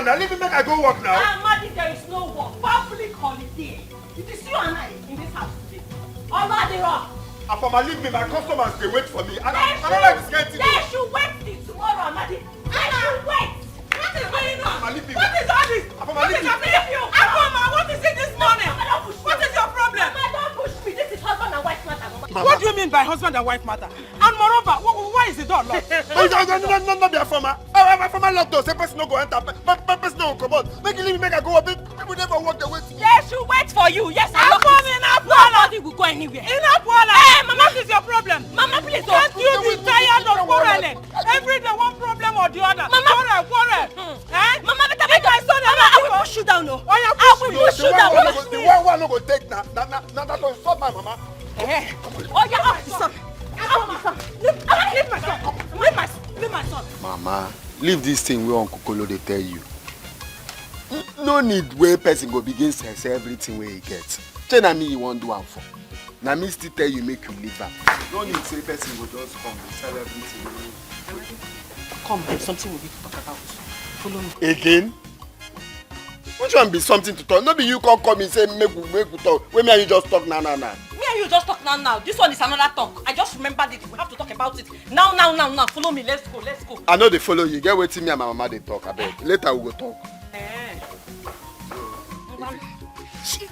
now. Leave me make I go work now. Amadi, there is no work. Public holiday. It is you and I in this house today. All the rock. Afama, leave me. My customers, they wait for me. I don't like this kind of thing. They should wait till tomorrow, Amadi. They should wait. What is going on? Afama, leave me. What is all this? Afama, What leave is me. happening? Afama, what is it this morning? What is your problem? Mama, don't push me. This is husband and wife matter. Mama. What do you mean by husband and wife matter? And moreover, why is the door locked? No, be Afama. Afama locked doors. Person no go enter. Person no go come out. Make you leave me. Make I go up. People never walk the way. They should wait for you. Yes, I know. Nobody will go anywhere. Hey, Mama, what is your problem? Mama, please don't. Can't you be tired of quarreling? Every day one problem or the other. Mama, quarrel. Eh? Mama, better make my son. I will push you down. No. I will push you down. The one no go take now. That will stop my mama. Oh yeah, son. Leave my son. Leave my son. Mama, leave this thing where Uncle Kolo they tell you. No need where person go begin say everything where he gets. Tell me you won't do am for. Now me still tell you make you leave am. No need say person go just come and sell everything. Come, there's something we need to talk about. Follow me. Again? Which one be something to talk? No be you come and say make we talk. When me and you just talk now. Me and you just talk now. This one is another talk. I just remembered it. We have to talk about it. Now. Follow me. Let's go. I know they follow you. Get waiting me and my mama they talk. I bet. Later we go talk.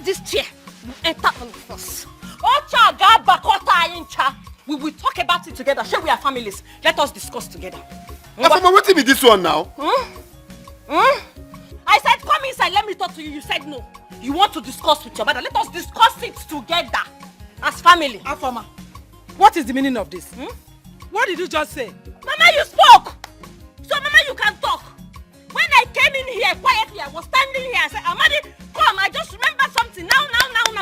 This chair will enter on us. We will talk about it together. Sure, we are families. Let us discuss together. Afama, what be this one now? I said come inside, let me talk to you. You said no. You want to discuss with your mother. Let us discuss it together as family. Afama, what is the meaning of this? What did you just say? Mama, you spoke. So Mama, you can talk. When I came in here quietly, I was standing here. I said, Amadi, come. I just remember something. Now.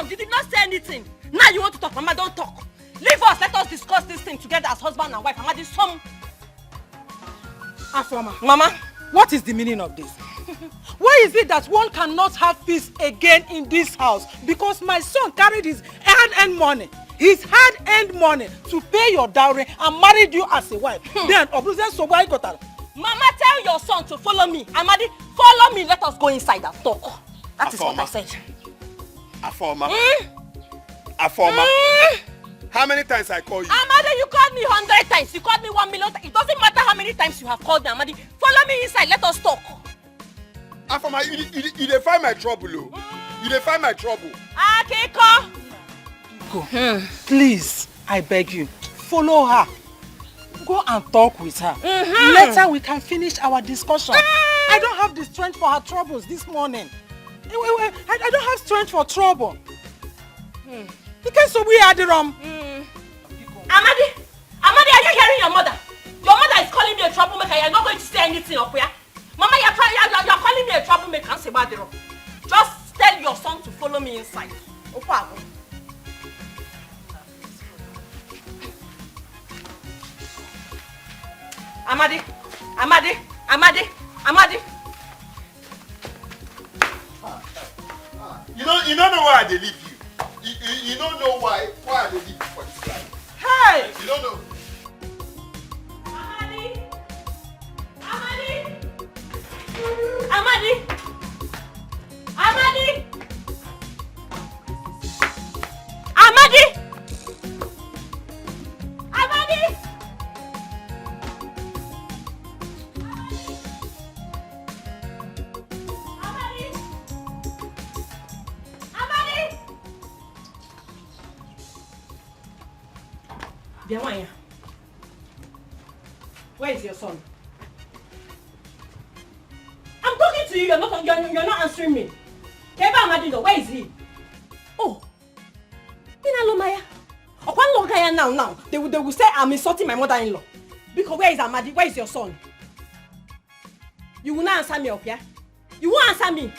You did not say anything. Now you want to talk. Mama, don't talk. Leave us. Let us discuss this thing together as husband and wife. Amadi, some. Afama, Mama, what is the meaning of this? Why is it that one cannot have peace again in this house? Because my son carried his hard-earned money. His hard-earned money to pay your dowry and married you as a wife. Then, so why got that? Mama, tell your son to follow me. Amadi, follow me. Let us go inside and talk. That is what I said. Afama. How many times I call you? Amadi, you called me 100 times. You called me 1 million times. It doesn't matter how many times you have called me, Amadi. Follow me inside. Let us talk. Afama, you dey find my trouble, oh. You dey find my trouble. Akiko. Go. Please, I beg you, follow her. Go and talk with her. Later we can finish our discussion. I don't have the strength for her troubles this morning. I don't have strength for trouble. Because so we are the wrong. Amadi, are you hearing your mother? Your mother is calling me a troublemaker. You're not going to say anything up here. Mama, you're calling me a troublemaker. And say bad wrong. Just tell your son to follow me inside. Amadi. You don't know why I leave you. You don't know why I leave you for this life. Hey! You don't know. Amadi. Where is your son? I'm talking to you. You're not answering me. Where is he? Oh, Inalomaya. Now. They will say I'm insulting my mother-in-law. Because where is Amadi? Where is your son? You will not answer me, okay? You won't answer me.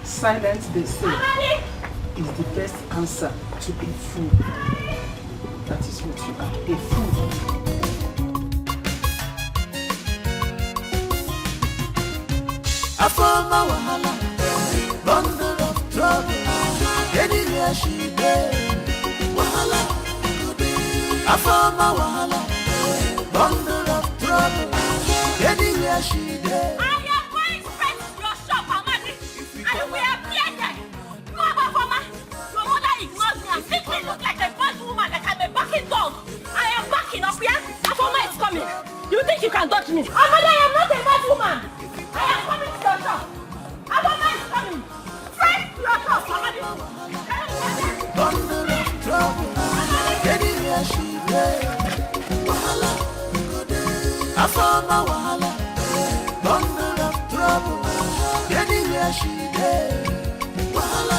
Silence, they say, is the best answer to a fool. That is what you are, a fool. Afama wahala. Anywhere she dey, wahala go dey. I found my wahala, bundle of trouble. Anywhere she dey. I am going straight to your shop, Amadi. And we are here there. No, Mama. Your mother ignores me and makes me look like a bad woman, like I'm a backing dog. I am backing up here. Afoma is coming. You think you can dodge me? Amadi, I am not a bad woman. I am coming to your shop. Afoma is coming. Straight to your shop, Amadi. Bundle of trouble. Anywhere she dey, wahala go dey. I found my wahala, bundle of trouble. Anywhere she dey, wahala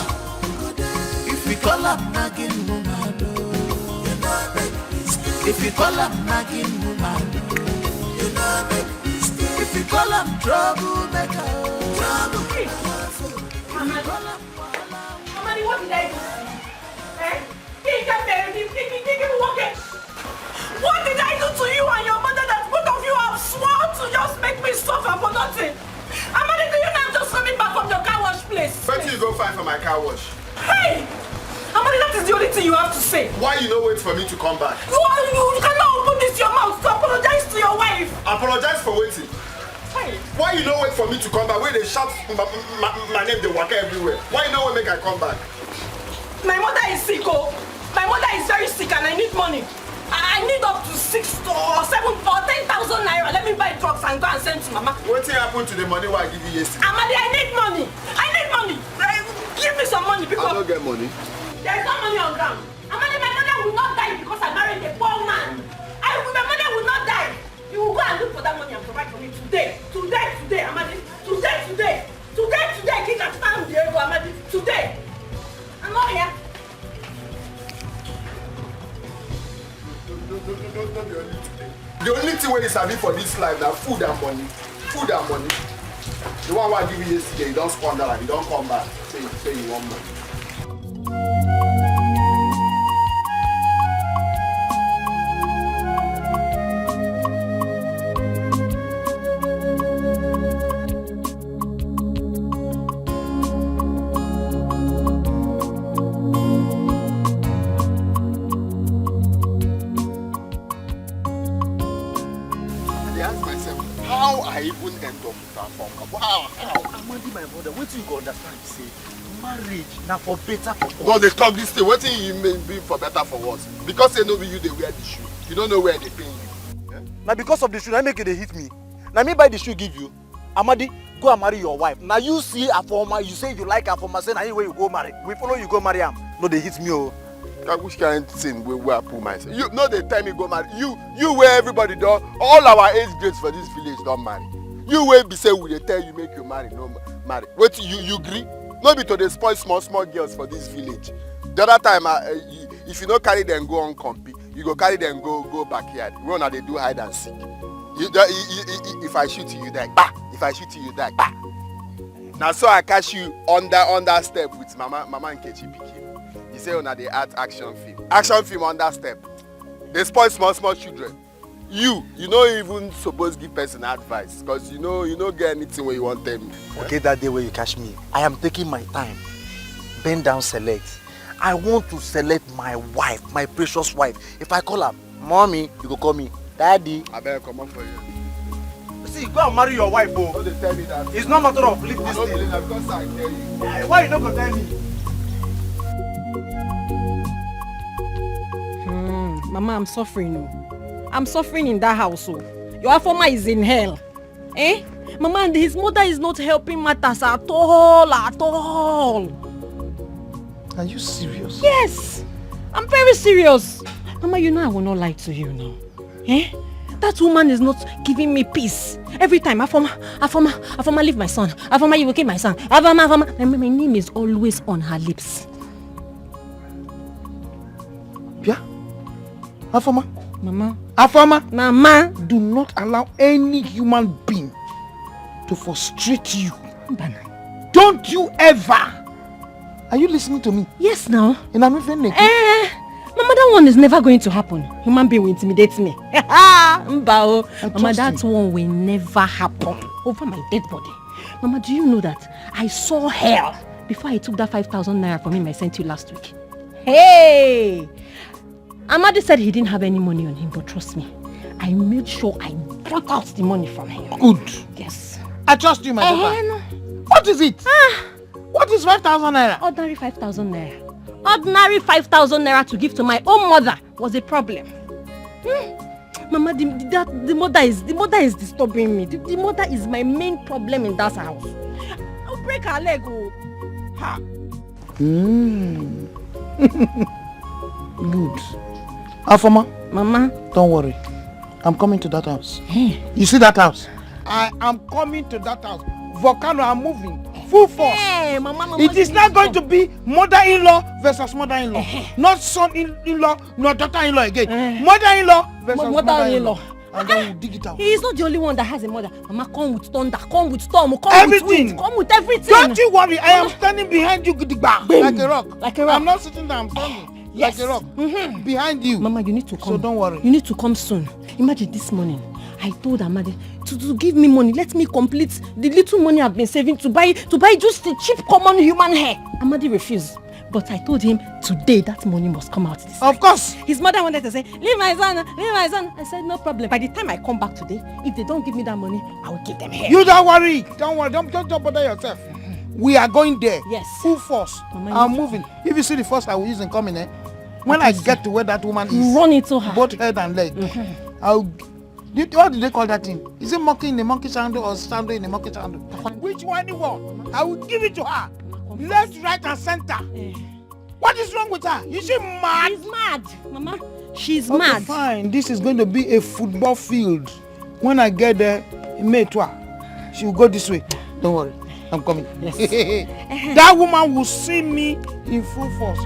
go dey. If we call her nagging woman, you know make mistake. If we call her nagging woman, you know make mistake. If we call her troublemaker, trouble. Amadi, what did I do? What did I do to you and your mother that both of you have sworn to just make me suffer for nothing? Amadi, do you know I'm just coming back from your car wash place? Where till you go find for my car wash? Hey! Amadi, that is the only thing you have to say. Why you no wait for me to come back? You cannot open this your mouth to apologize to your wife. Apologize for waiting. Hey! Why you no wait for me to come back? Where they shout my name, they walk everywhere. Why you no wait make I come back? My mother is sick, oh. My mother is very sick and I need money. I need up to 6 or 7 or 10,000 naira. Let me buy drugs and go and send to Mama. What happened to the money I give you yesterday? Amadi, I need money. I need money. Give me some money because... I don't get money. There's no money on ground. Amadi, my mother will not die because I married a poor man. My mother will not die. You will go and look for that money and provide for me today. Today, Amadi. Today. Keep that stand there, Amadi. Today. I'm not here. The only thing where is having for this life now food and money. The one who I give you yesterday, you don't squander and you don't come back. Say you want money. Amadi, my brother, what do you go understand? Say, marriage now for better for worse. God, they talk this thing. What thing you may be for better for worse? Because they know you, they wear the shoe. You don't know where they pay you. Yeah? Now because of the shoe, I make it they hit me. Now me buy the shoe give you. Amadi, go and marry your wife. Now you see Afoma, you say you like Afoma, say now anywhere you go marry. We follow you go marry him. No, they hit me. Oh. Which kind of thing where I put myself? You know they tell me go marry. You where everybody do, all our age grades for this village don't marry. You will be say we tell you make you marry, no marry. Wait, you agree? No be to dey spoil small girls for this village. The other time, if you no carry them go on compete, you go carry them go backyard. We know they do hide and seek. If I shoot you, die. Bah! If I shoot you, die. Bah! Now so I catch you under step with Mama Nkechi Pikin. You say una dey act action film under step. They spoil small children. You no even suppose give person advice because you know get anything where you want them. Okay, that day where you catch me, I am taking my time. Bend down, select. I want to select my wife, my precious wife. If I call her mommy, you go call me daddy. I better come up for you. See, go and marry your wife, oh. No, they tell me that. It's not matter of leave this thing. Because I tell you. Why you not gonna tell me? Mama, I'm suffering. I'm suffering in that house. Your Afoma is in hell. Eh? Mama, and his mother is not helping matters at all. Are you serious? Yes. I'm very serious. Mama, you know I will not lie to you now. Eh? That woman is not giving me peace. Every time, Afoma, leave my son. Afoma, you will kill my son. Afoma. And my name is always on her lips. Yeah? Afoma? Mama. Afoma? Mama. Do not allow any human being to frustrate you. Don't you ever. Are you listening to me? Yes, now. Mama, that one is never going to happen. Human being will intimidate me. Mama, that one will never happen over my dead body. Mama, do you know that I saw hell before I took that 5,000 naira from him I sent you last week. Hey! Amadi said he didn't have any money on him, but trust me, I made sure I brought out the money from him. Good. Yes. I trust you, my daughter. No. What is it? What is 5,000 naira? Ordinary 5,000 naira. Ordinary 5,000 naira to give to my own mother was a problem. Mama, the mother is disturbing me. The mother is my main problem in that house. I'll break her leg. Ha. Good. Afoma. Mama. Don't worry. I'm coming to that house. You see that house? I am coming to that house. Volcano, I'm moving. Full force. Hey, Mama, it is not going to be mother-in-law versus mother-in-law. Not son-in-law, not daughter-in-law again. Mother-in-law versus mother-in-law. And then we'll dig it out. He is not the only one that has a mother. Mama, come with thunder, come with storm, come everything. With wind, come with everything. Don't you worry, I am standing behind you, Gidigba, like a rock. Like a rock. I'm not sitting there, I'm standing. Yes. Like a rock. Behind you. Mama, you need to come. So don't worry. You need to come soon. Imagine this morning, I told Amadi to give me money. Let me complete the little money I've been saving to buy just the cheap common human hair. Amadi refused. But I told him today that money must come out this Of course. His mother wanted to say, leave my son, leave my son. I said, no problem. By the time I come back today, if they don't give me that money, I will give them hair. You don't worry. Don't worry. Don't bother yourself. We are going there. Yes. Full force. Mama, I'm moving. If you see the force I will use in coming, when I get to where that woman is, run into her. Both head and leg. What do they call that thing? Is it monkey in the monkey sandal or sandal in the monkey sandal? Which one you want? I will give it to her. Left, right, and center. What is wrong with her? Is she mad? She's mad, Mama. She's mad. Fine. This is going to be a football field. When I get there, Maid, she will go this way. Don't worry. I'm coming. Yes. That woman will see me in full force.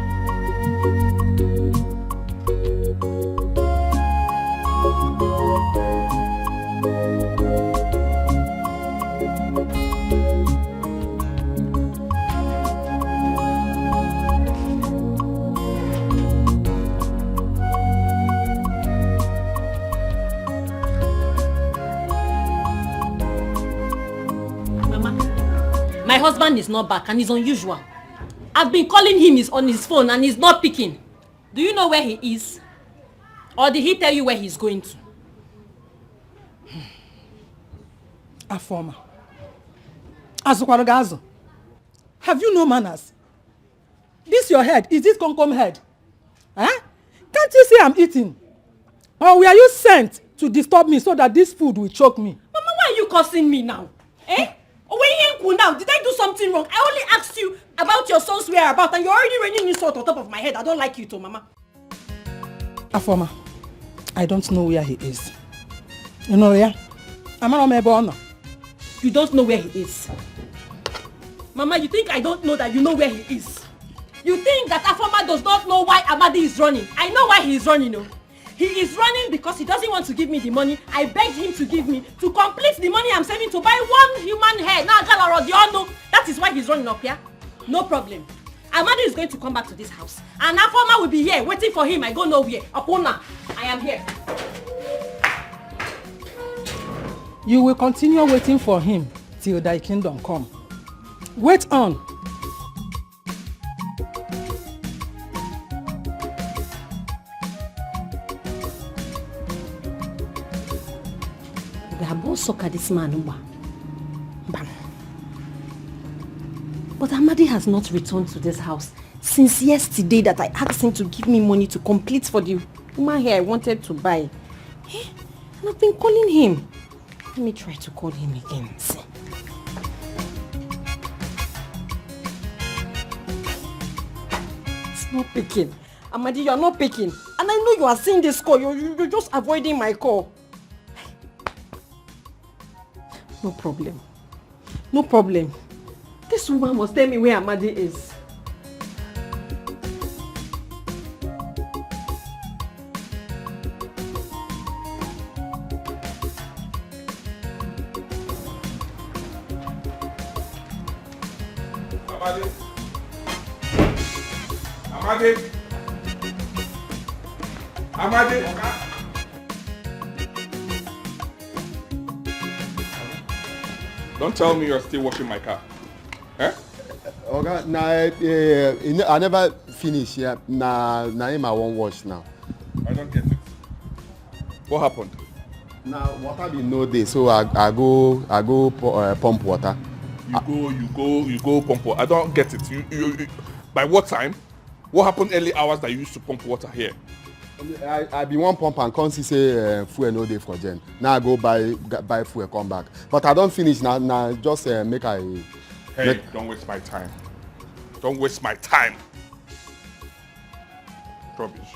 My husband is not back and it's unusual. I've been calling him, he's on his phone and he's not picking. Do you know where he is? Or did he tell you where he's going to? Afoma. Azukwarogazo. Have you no manners? This your head, is this Concom head? Huh? Can't you see I'm eating? Or were you sent to disturb me so that this food will choke me? Mama, why are you cursing me now? Now, did I do something wrong? I only asked you about your son's whereabouts and you're already raining insult on top of my head. I don't like you too, Mama. Afoma, I don't know where he is. You know where? You don't know where he is. Mama, you think I don't know that you know where he is? You think that Afoma does not know why Amadi is running? I know why he is running, no? He is running because he doesn't want to give me the money I begged him to give me to complete the money I'm saving to buy one human hair. Now, that is why he's running up here. No problem. Amadi is going to come back to this house. And Afoma will be here waiting for him. I go nowhere. Apona, I am here. You will continue waiting for him till thy kingdom come. Wait on. Sucker this man. Bam. But Amadi has not returned to this house since yesterday that I asked him to give me money to complete for the woman hair I wanted to buy. And I've been calling him. Let me try to call him again. See. It's not picking. Amadi, you are not picking. And I know you are seeing this call. You're just avoiding my call. No problem. No problem. This woman must tell me where Amadi is. Amadi. Amadi. Amadi. Okay. Don't tell me you're still washing my car. Eh? Oga, I never finish here. Now him I won't wash now. I don't get it. What happened? Now water be no day, so I go pump water. You go pump water. I don't get it. You by what time? What happened early hours that you used to pump water here? I be one pump and come see say fuel no day for gen. Now I go buy fuel come back. But I don't finish now. Now just make I. Hey, don't waste my time. Don't waste my time. Rubbish.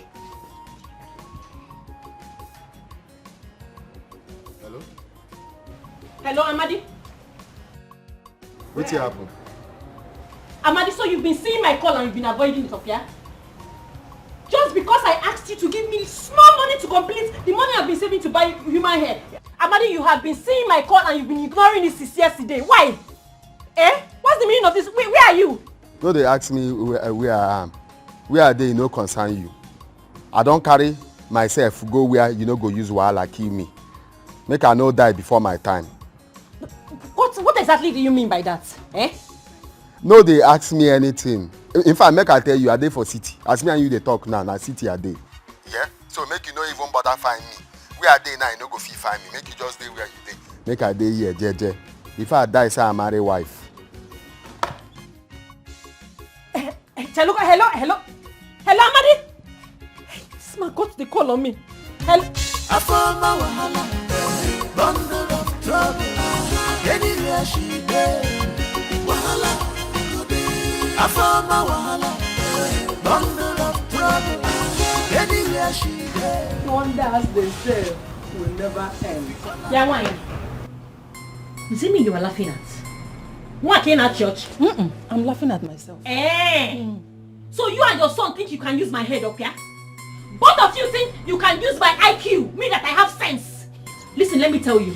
Hello? Hello, Amadi? What's happened? Amadi, so you've been seeing my call and you've been avoiding it, okay? Just because I asked you to give me small money to complete the money I've been saving to buy human hair. Amadi, you have been seeing my call and you've been ignoring it since yesterday. Why? What's the meaning of this? Where are you? No, they ask me where I am. Where are they? No concern you. I don't carry myself go where you no go use wahala kill me. Make I no die before my time. What exactly do you mean by that? No, they ask me anything. In fact, make I tell you, I dey for city. As me and you they talk now, na city I dey. Yeah? So make you no even bother find me. Where I dey now, you no go fit find me. Make you just dey where you dey. Make I dey here, jeje. If I die, say I marry wife. Hello, Amadi. This man got the call on me. Hello. I found my wahala, bundle of trouble. Anywhere she dey, wahala. I found my wahala, bundle of trouble. Anywhere she dey. Wonders they say will never end. Yeah, why? Is it me you are laughing at? What came at church? I'm laughing at myself. So you and your son think you can use my head up here? Both of you think you can use my IQ, me that I have sense. Listen, let me tell you.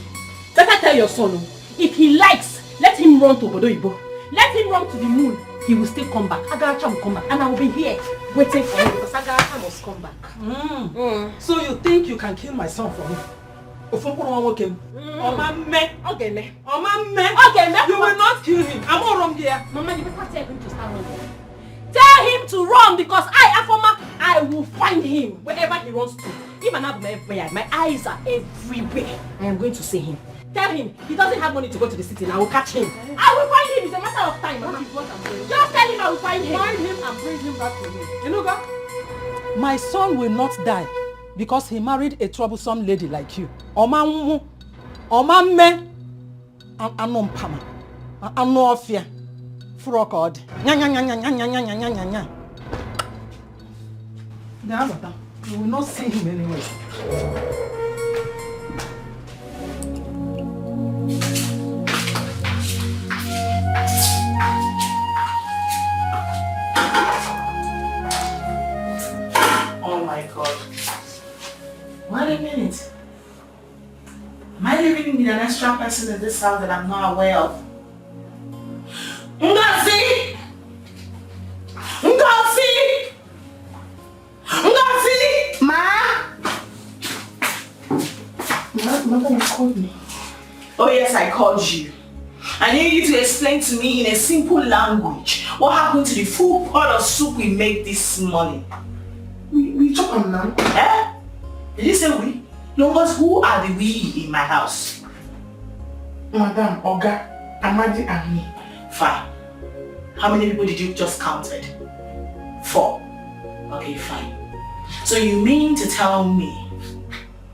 Better tell your son, if he likes, let him run to Bodoibo. Let him run to the moon. He will still come back. Agaracha will come back. And I will be here waiting for him because Agaracha must come back. So you think you can kill my son for me? You will not kill him. I'm all wrong here. Mama, you better tell him to start running. Tell him to run because I will find him wherever he wants to. Even my eyes are everywhere. I am going to see him. Tell him he doesn't have money to go to the city and I will catch him. I will find him. It's a matter of time, Mama. Just tell him I will find him. Find him and bring him back to me. You know that? My son will not die because he married a troublesome lady like you. Omamme, Anompama, Anofia, Frogod. You will not see him anyway. Oh my God. Wait a minute. Am I living with an extra person in this house that I'm not aware of? Ngozi! Ma! Mother, you called me. Oh yes, I called you. I need you to explain to me in a simple language what happened to the full pot of soup we made this morning. We talk on now. Did you say we? No, because who are the we in my house? Madam, Oga, Amadi and me. Fine. How many people did you just counted? 4. Okay, fine. So you mean to tell me,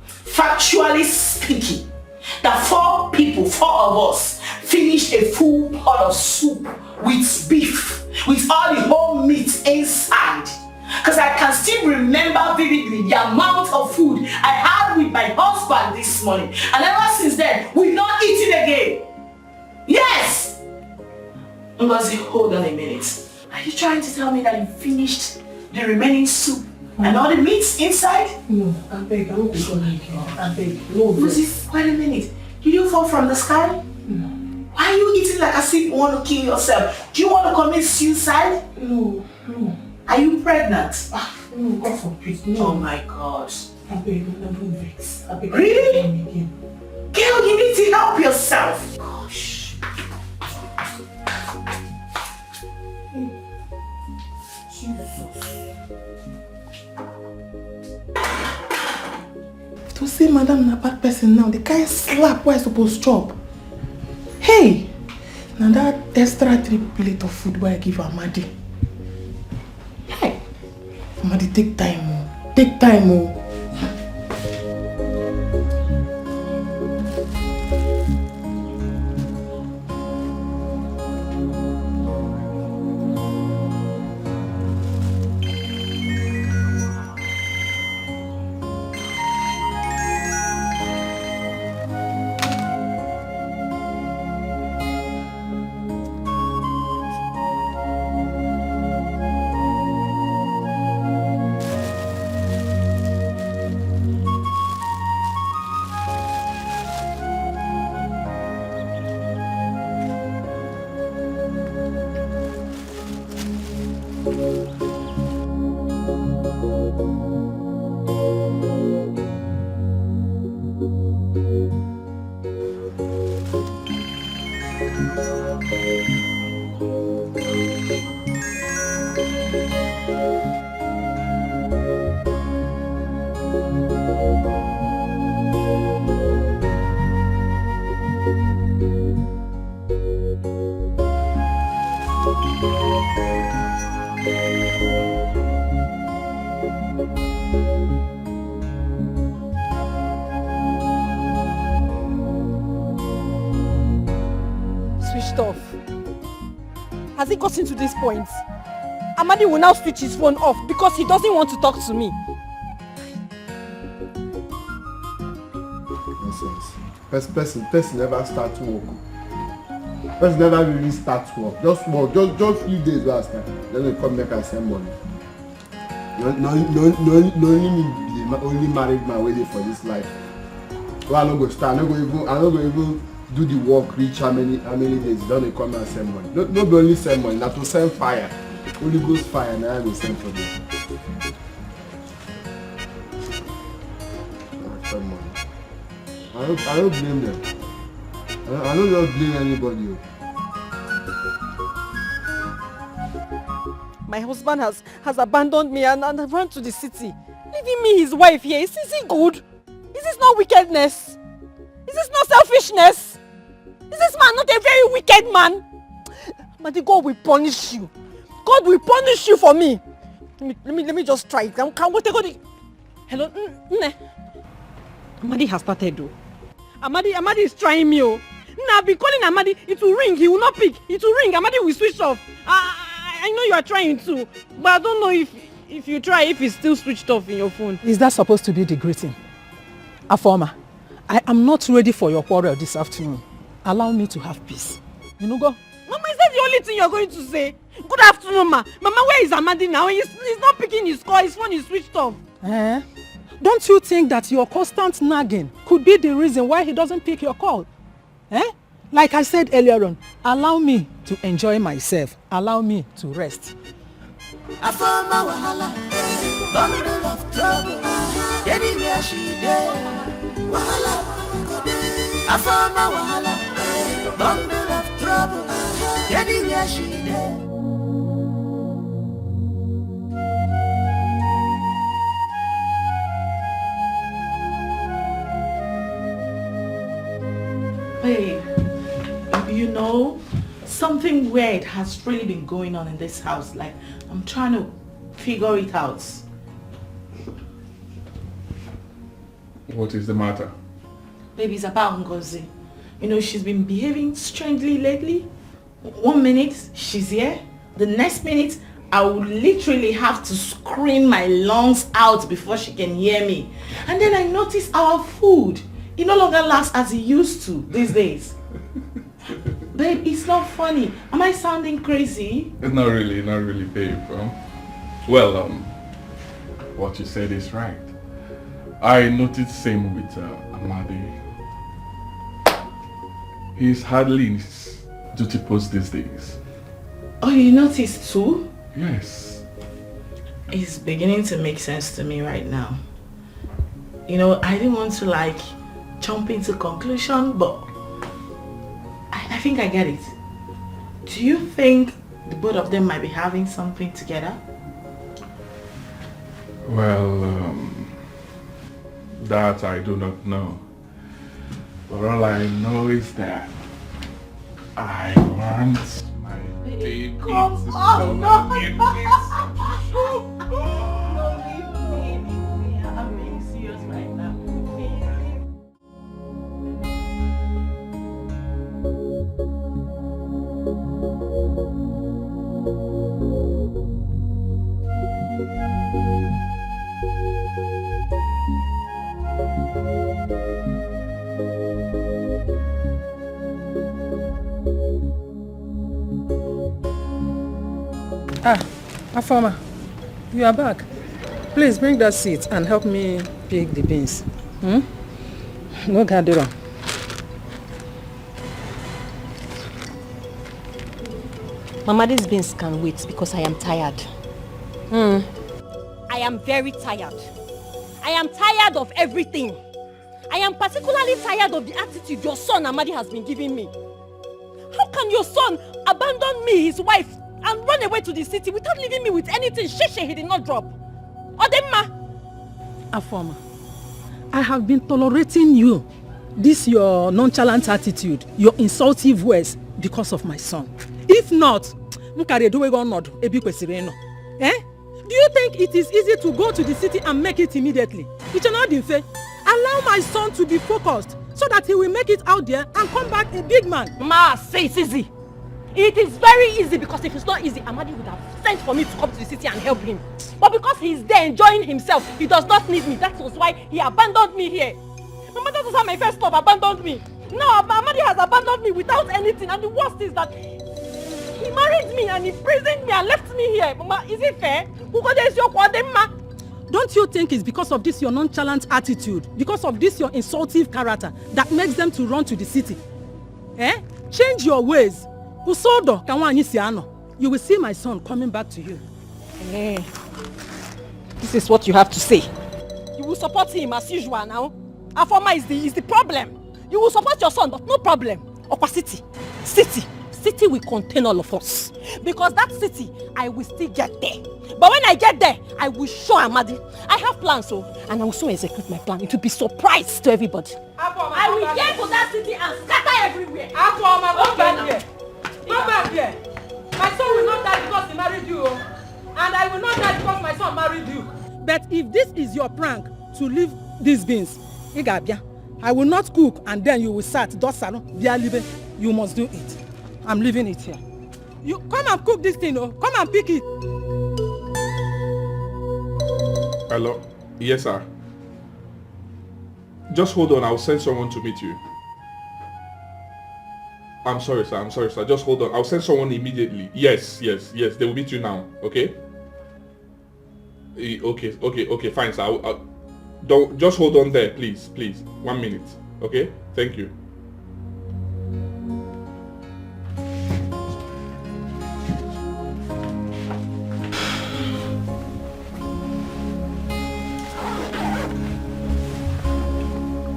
factually speaking, that 4 people, 4 of us, finished a full pot of soup with beef, with all the whole meat inside? Because I can still remember vividly the amount of food I had with my husband this morning. And ever since then, we've not eaten again. Yes! Ngozi, hold on a minute. Are you trying to tell me that you finished the remaining soup and all the meats inside? No, I beg, I won't go like you. I beg, no. Ngozi, wait a minute. Did you fall from the sky? No. Why are you eating like as if you want to kill yourself? Do you want to commit suicide? No. Are you pregnant? No, God forbid. No. Oh my God. I beg, don't vex. I beg. Really? Again. Girl, you need to help yourself. Gosh. can't slap where I supposed to chop. Hey, now that extra 3 plate of food where I give Amadi. Hey, Amadi, take time, oh. Take time, oh. Switched off. Has it gotten to this point? Amadi will now switch his phone off because he doesn't want to talk to me. Nonsense. Person never start to work. Person never really start to work. Just work. Just few days last time. Then they come make and send money. No only married man waiting for this life. Well, I'm not going to start. I'm not going to even do the work, reach how many days. Then they come and send money. No only send money, not to send fire. Holy Ghost fire, now I will send for them. Send money. I don't blame them. I don't just blame anybody. My husband has abandoned me and run to the city, leaving me his wife here. Is it good? Is this not wickedness? Is this not selfishness? Is this man not a very wicked man? But God will punish you. God will punish you for me. Let me just try it. Can we take it? Hello? Amadi has started though. Amadi is trying me. Oh. Now I've been calling Amadi. It will ring. He will not pick. It will ring. Amadi will switch off. I know you are trying to, but I don't know if you try, if it's still switched off in your phone. Is that supposed to be the greeting? Afoma, I am not ready for your quarrel this afternoon. Allow me to have peace. You know, go. Mama, is that the only thing you're going to say? Good afternoon, ma. Mama, where is Amadi now? He's not picking his call. His phone is switched off. Don't you think that your constant nagging could be the reason why he doesn't pick your call? Like I said earlier on, allow me to enjoy myself. Allow me to rest. I found my wahala, bundle of trouble. Anywhere she there, wahala. I found my wahala, bundle of trouble. Anywhere she there. Babe, you know, something weird has really been going on in this house. Like, I'm trying to figure it out. What is the matter? Baby, it's about Ngozi. You know, she's been behaving strangely lately. 1 minute, she's here. The next minute, I will literally have to scream my lungs out before she can hear me. And then I notice our food. It no longer lasts as it used to these days. Babe, it's not funny. Am I sounding crazy? Not really, babe. What you said is right. I noticed same with Amadi. He's hardly in his duty post these days. Oh, you noticed too? Yes. It's beginning to make sense to me right now. You know, I didn't want to jump into conclusion, but I think I get it. Do you think the both of them might be having something together? Well, that I do not know. But all I know is that I want my baby to Come on, no. I'm being serious right now. Afoma, you are back. Please bring that seat and help me pick the beans. No gathering. Mama, these beans can wait because I am tired. I am very tired. I am tired of everything. I am particularly tired of the attitude your son Amadi has been giving me. How can your son abandon me, his wife, and run away to the city without leaving me with anything he did not drop? Odemma! Afoma, I have been tolerating you, this your nonchalant attitude, your insultive words, because of my son. If not, eh? Do you think it is easy to go to the city and make it immediately? It should not be fair. Allow my son to be focused so that he will make it out there and come back a big man. Ma, say it's easy. It is very easy, because if it's not easy, Amadi would have sent for me to come to the city and help him. But because he's there enjoying himself, he does not need me. That was why he abandoned me here. Mama, that was how my first love abandoned me. Now Amadi has abandoned me without anything, and the worst is that he married me and imprisoned me and left me here. Mama, is it fair? Don't you think it's because of this your nonchalant attitude, because of this your insultive character, that makes them to run to the city? Change your ways. You will see my son coming back to you. This is what you have to say. You will support him as usual now. Afoma is the problem. You will support your son, but no problem. Okwa city will contain all of us. Because that city, I will still get there. But when I get there, I will show Amadi. I have plans, and I will soon execute my plan. It will be surprise to everybody. I will get to that city and scatter everywhere. Afoma, come back here. Come back here. My son will not die because he married you. And I will not die because my son married you. But if this is your prank to leave these beans, I will not cook and then you will start those salon. They are leaving. You must do it. I'm leaving it here. You come and cook this thing, come and pick it. Hello? Yes, sir. Just hold on, I'll send someone to meet you. I'm sorry, sir. Just hold on. I'll send someone immediately. Yes. They will meet you now. Okay? Okay, fine, sir. Don't just hold on there, please. 1 minute. Okay? Thank you.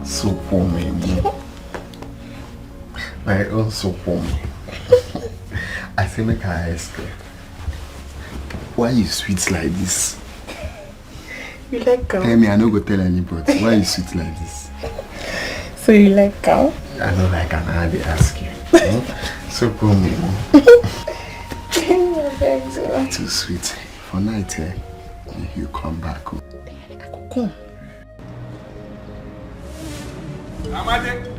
So poor me. My own so poor me. I say make her ask her. Why you sweet like this? You like cow? Tell me, I no go tell anybody. Why you sweet like this? So you like cow? I don't like an I dey ask you. So poor me. Too sweet. For night, you come back. Come. Amadi.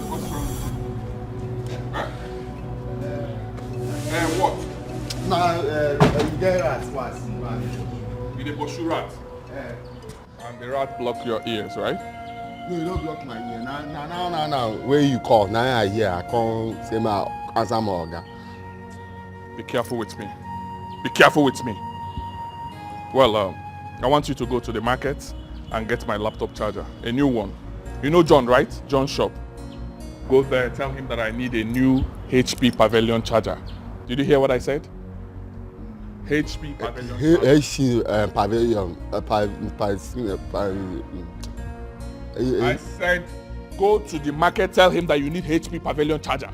What's wrong? Huh? What? No, you get rats once. You dey pursue rat? And the rat block your ears, right? No, you don't block my ear. Now. Where you call? Now I hear. I come say my answer my organ. Be careful with me. Well, I want you to go to the market and get my laptop charger, a new one. You know John, right? John's shop. Go there, tell him that I need a new HP Pavilion charger. Did you hear what I said? HP Pavilion charger. HP Pavilion. I said, go to the market, tell him that you need HP Pavilion charger.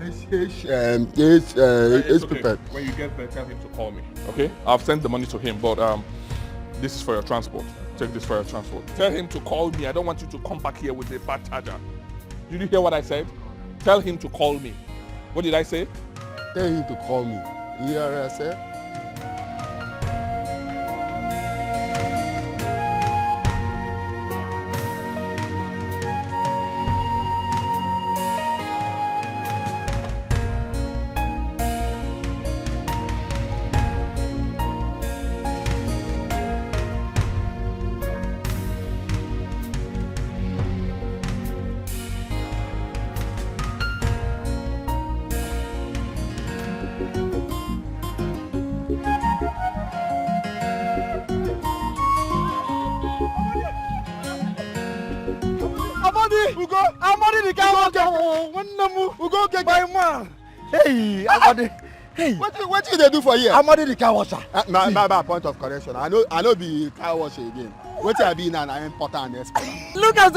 It's okay. When you get there, tell him to call me. Okay? I've sent the money to him, but this is for your transport. Take this for your transport. Tell him to call me. I don't want you to come back here with a bad charger. Did you hear what I said? Tell him to call me. What did I say? Tell him to call me. You hear what I said? Hey, what do they do for here? I'm already the car washer. My point of correction. I know be car washer again. What I be now? I importer and exporter. Look at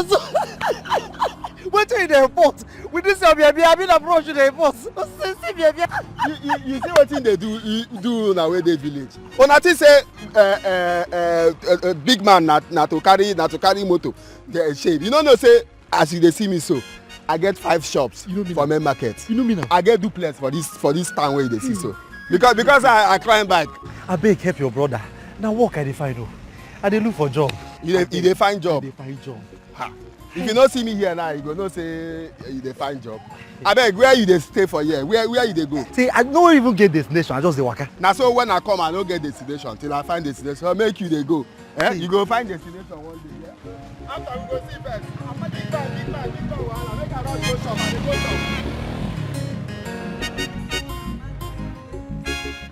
so. What are you the import? With this baby, I been approach the import. You see what thing they do now where they village. When I say big man not to carry motor, they shame. You know say as you they see me so. I get 5 shops for main market. You know me now. I get duplex for this town where they see so. Because I climb back. I beg help your brother. Now work I dey find. I dey look for job. You dey find job. I dey find job. Ha. If you not see me here now, you go know say you dey find job. I beg where you dey stay for here? Where you dey go? See, I don't even get destination. I just dey waka. Now so when I come, I don't get destination till I find destination. I'll make you dey go. Eh? You go find destination one day. Yeah? After we go see first. I'm not big man. Wahala. Make I not go shop. I dey go shop.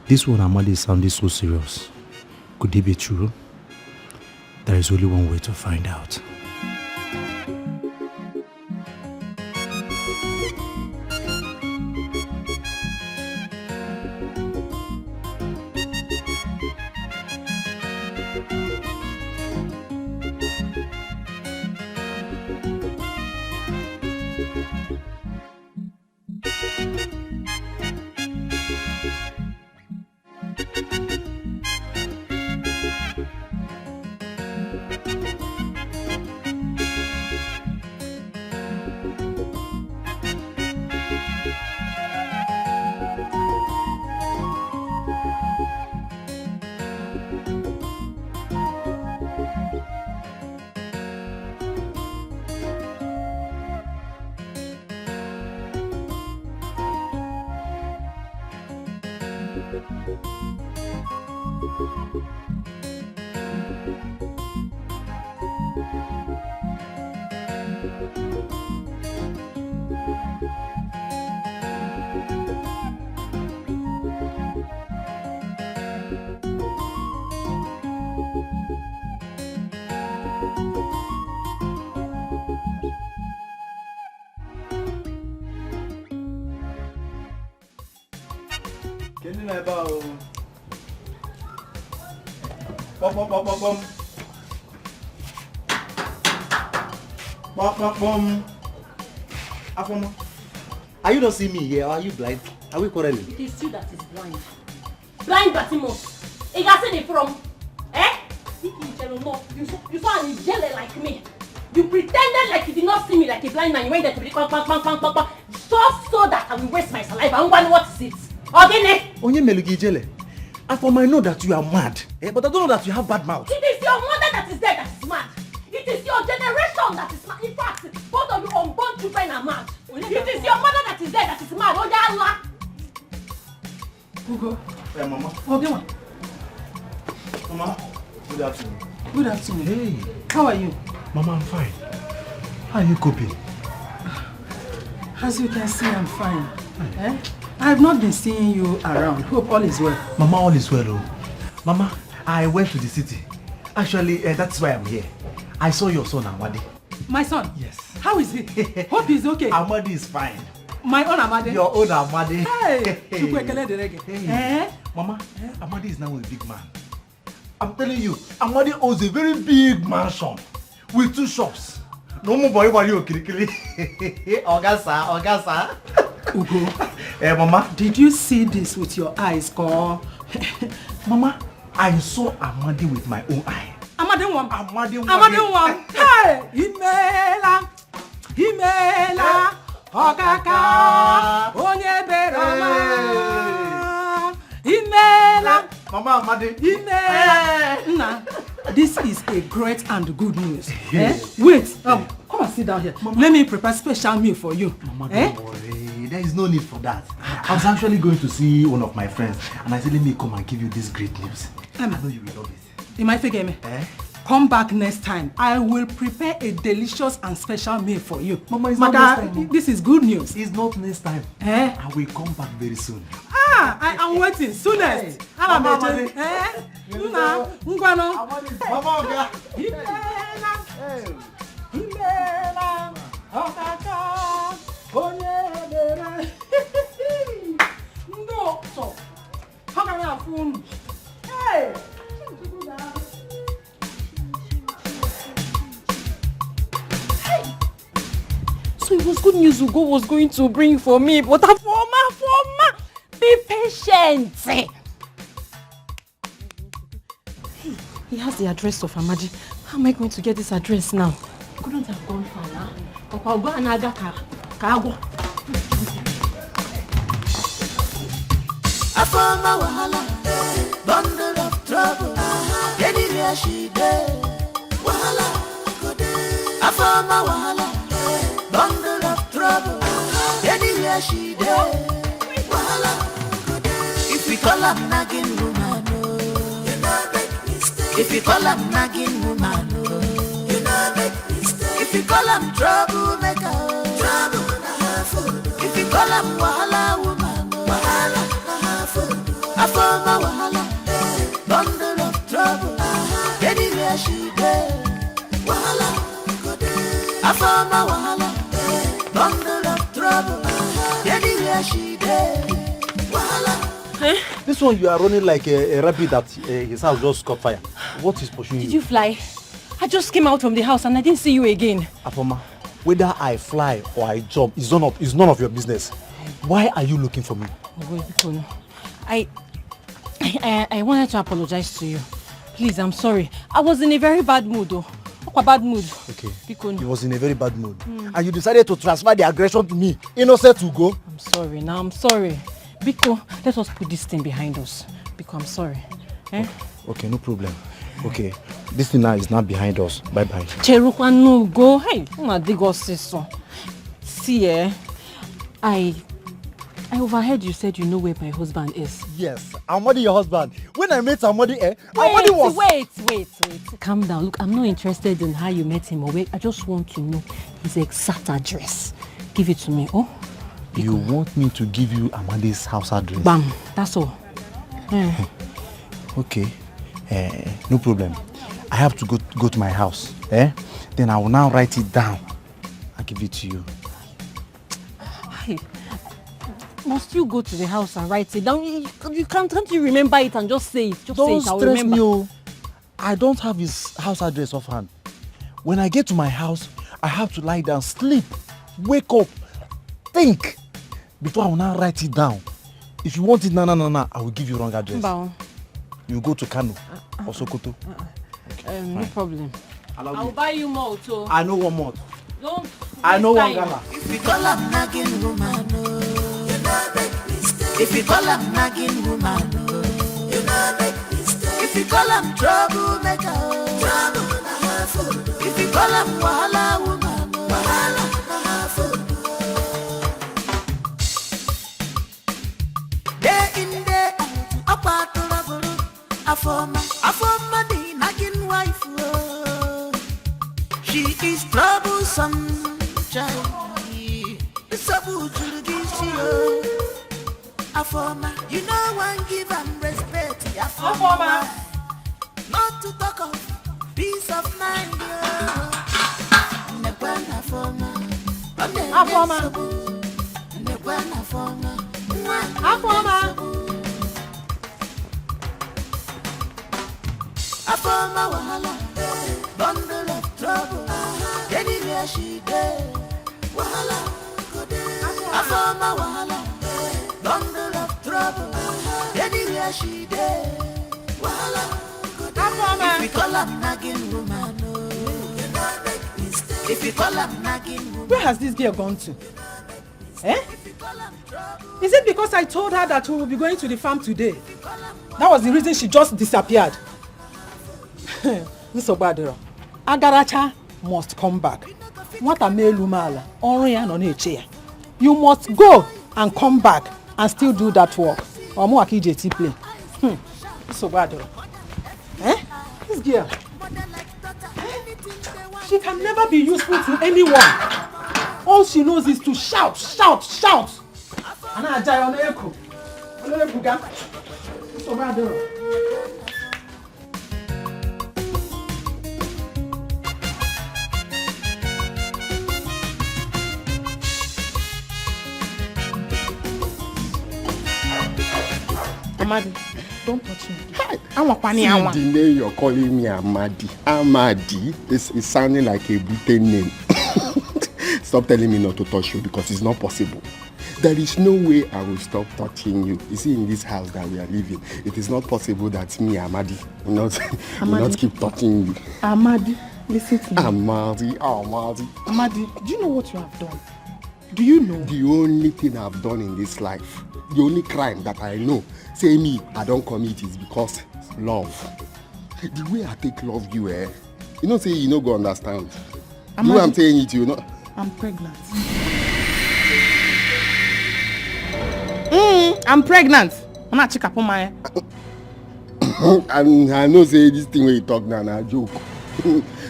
This one Amadi is sounding so serious. Could it be true? There is only one way to find out. Are you not seeing me here? Or are you blind? Are we quarreling? It is you that is blind. Blind Batimos. You got it from? Eh? You saw an yellow like me. You pretended like you did not see me like a blind man. You went there to be just so that I will waste my saliva. And what is it? Okay, Onye melugi jele. I for my know that you are mad. But I don't know that you have bad mouth. It is your mother that is there that is mad. It is your generation that is mad. In fact, both of you unborn children are mad. It is your mother that is there that is mad. Oh, yeah, Allah. Ugo. Hey, Mama. Okay, ma. Mama. Good afternoon. Good afternoon. Hey. How are you? Mama, I'm fine. How are you coping? As you can see, I'm fine. I have not been seeing you around. Hope all is well. Mama, all is well. Oh. Mama, I went to the city. Actually, that's why I'm here. I saw your son, Amadi. My son? Yes. How is he? Hope he's okay. Amadi is fine. My own Amadi? Your own Amadi. Hey! Hey. Mama, Amadi is now a big man. I'm telling you, Amadi owns a very big mansion with 2 shops. No more boy, Kirikiri. Ogasa. Ugo. Mama. Did you see this with your eyes, Ko? Mama, I saw Amadi with my own eye. Amadi one. Hey! Himela. Okaka. Onyeberama. Himela. Mama, Amadi. Himela. This is a great and good news. Wait. Come and sit down here. Mama. Let me prepare special meal for you. Mama, don't worry. There is no need for that. I was actually going to see one of my friends, and I said, let me come and give you this great news. I know you will love it. You might forget me. Come back next time. I will prepare a delicious and special meal for you. Mama, it's not next time. This is good news. It's not next time. I will come back very soon. I am waiting. Soonest. Mama, Hey! So it was good news Ugo was going to bring for me, but Afoma, be patient. He has the address of Amadi. How am I going to get this address now? I couldn't have gone far now. I'll go and Kago. Afoma wahala, bundle of trouble. Anywhere she dey, wahala go dey. Afoma wahala, bundle of trouble. Anywhere she dey, wahala go dey. If we call her nagging woman, you know make mistake. If we call her nagging woman, you know make mistake. If we call her troublemaker, trouble na her food. If we call her wahala woman, wahala. Afoma wahala, bundle of trouble. Anywhere she dey, wahala go dey. Afoma wahala, bundle of trouble. Anywhere she dey, wahala. This one you are running like a rabbit that his house just caught fire. What is pursuing you? Did you fly? I just came out from the house and I didn't see you again. Afoma, whether I fly or I jump is none of your business. Why are you looking for me? I wanted to apologize to you. Please, I'm sorry. I was in a very bad mood though. A bad mood. Okay. You was in a very bad mood. And you decided to transfer the aggression to me. Innocent to go. I'm sorry. Now I'm sorry. Biko, let us put this thing behind us. Biko, I'm sorry. Okay, no problem. Okay. This thing now is not behind us. Bye-bye. Cherukwa no go. Hey, una dig us so. See, I overheard you said you know where my husband is. Yes, Amadi your husband. When I met Amadi, Amadi was... Wait. Calm down. Look, I'm not interested in how you met him or where. I just want to know his exact address. Give it to me, oh? You want me to give you Amadi's house address? Bam, that's all. Okay, no problem. I have to go to my house. Then I will now write it down. I'll give it to you. Hey. Must you go to the house and write it down? Can't you remember it and just say it? Don't stress me. I don't have his house address offhand. When I get to my house, I have to lie down, sleep, wake up, think before I will now write it down. If you want it, no, I will give you wrong address. Bow. You go to Kano or Sokoto. Okay, no problem. I'll buy you more too. I know one more. Don't. I know one Gala. If we call her nagging woman, you know make mistake. If we call her nagging woman, you know make mistake. If we call her troublemaker, trouble na her food. If we call her wahala woman, wahala na her food. Day in day out, apart trouble. Afoma the nagging wife. She is troublesome, child. Afoma, you know one give and respect. Afoma, to talk of peace of mind. Afoma wahala, bundle of trouble. Anywhere she there, wahala go there. Afoma wahala, bundle of trouble. Anywhere she there, wahala go there. If we call her nagging woman, if we call her nagging woman. Where has this girl gone to? Eh? Is it because I told her that we will be going to the farm today? That was the reason she just disappeared. Mr. Badero, Agaracha must come back. What a melumala, you must go and come back and still do that work. Or more JT play. Mr. Badero. Eh? This girl. She can never be useful to anyone. All she knows is to shout, shout, shout. And I die on the echo. Mr. Badero. Amadi, don't touch me. See the name you're calling me Amadi. Amadi is sounding like a Britain name. Stop telling me not to touch you because it's not possible. There is no way I will stop touching you. You see, in this house that we are living, it is not possible that me, Amadi, will not keep touching you. Amadi, listen to me. Amadi. Amadi, do you know what you have done? Do you know? The only thing I've done in this life, the only crime that I know, say me, I don't commit is because love. The way I take love you, you know, say you no go understand. The way I'm saying it, you know. I'm pregnant. I'm pregnant. I'm not checking up on my. I know say this thing where you talk now, na joke.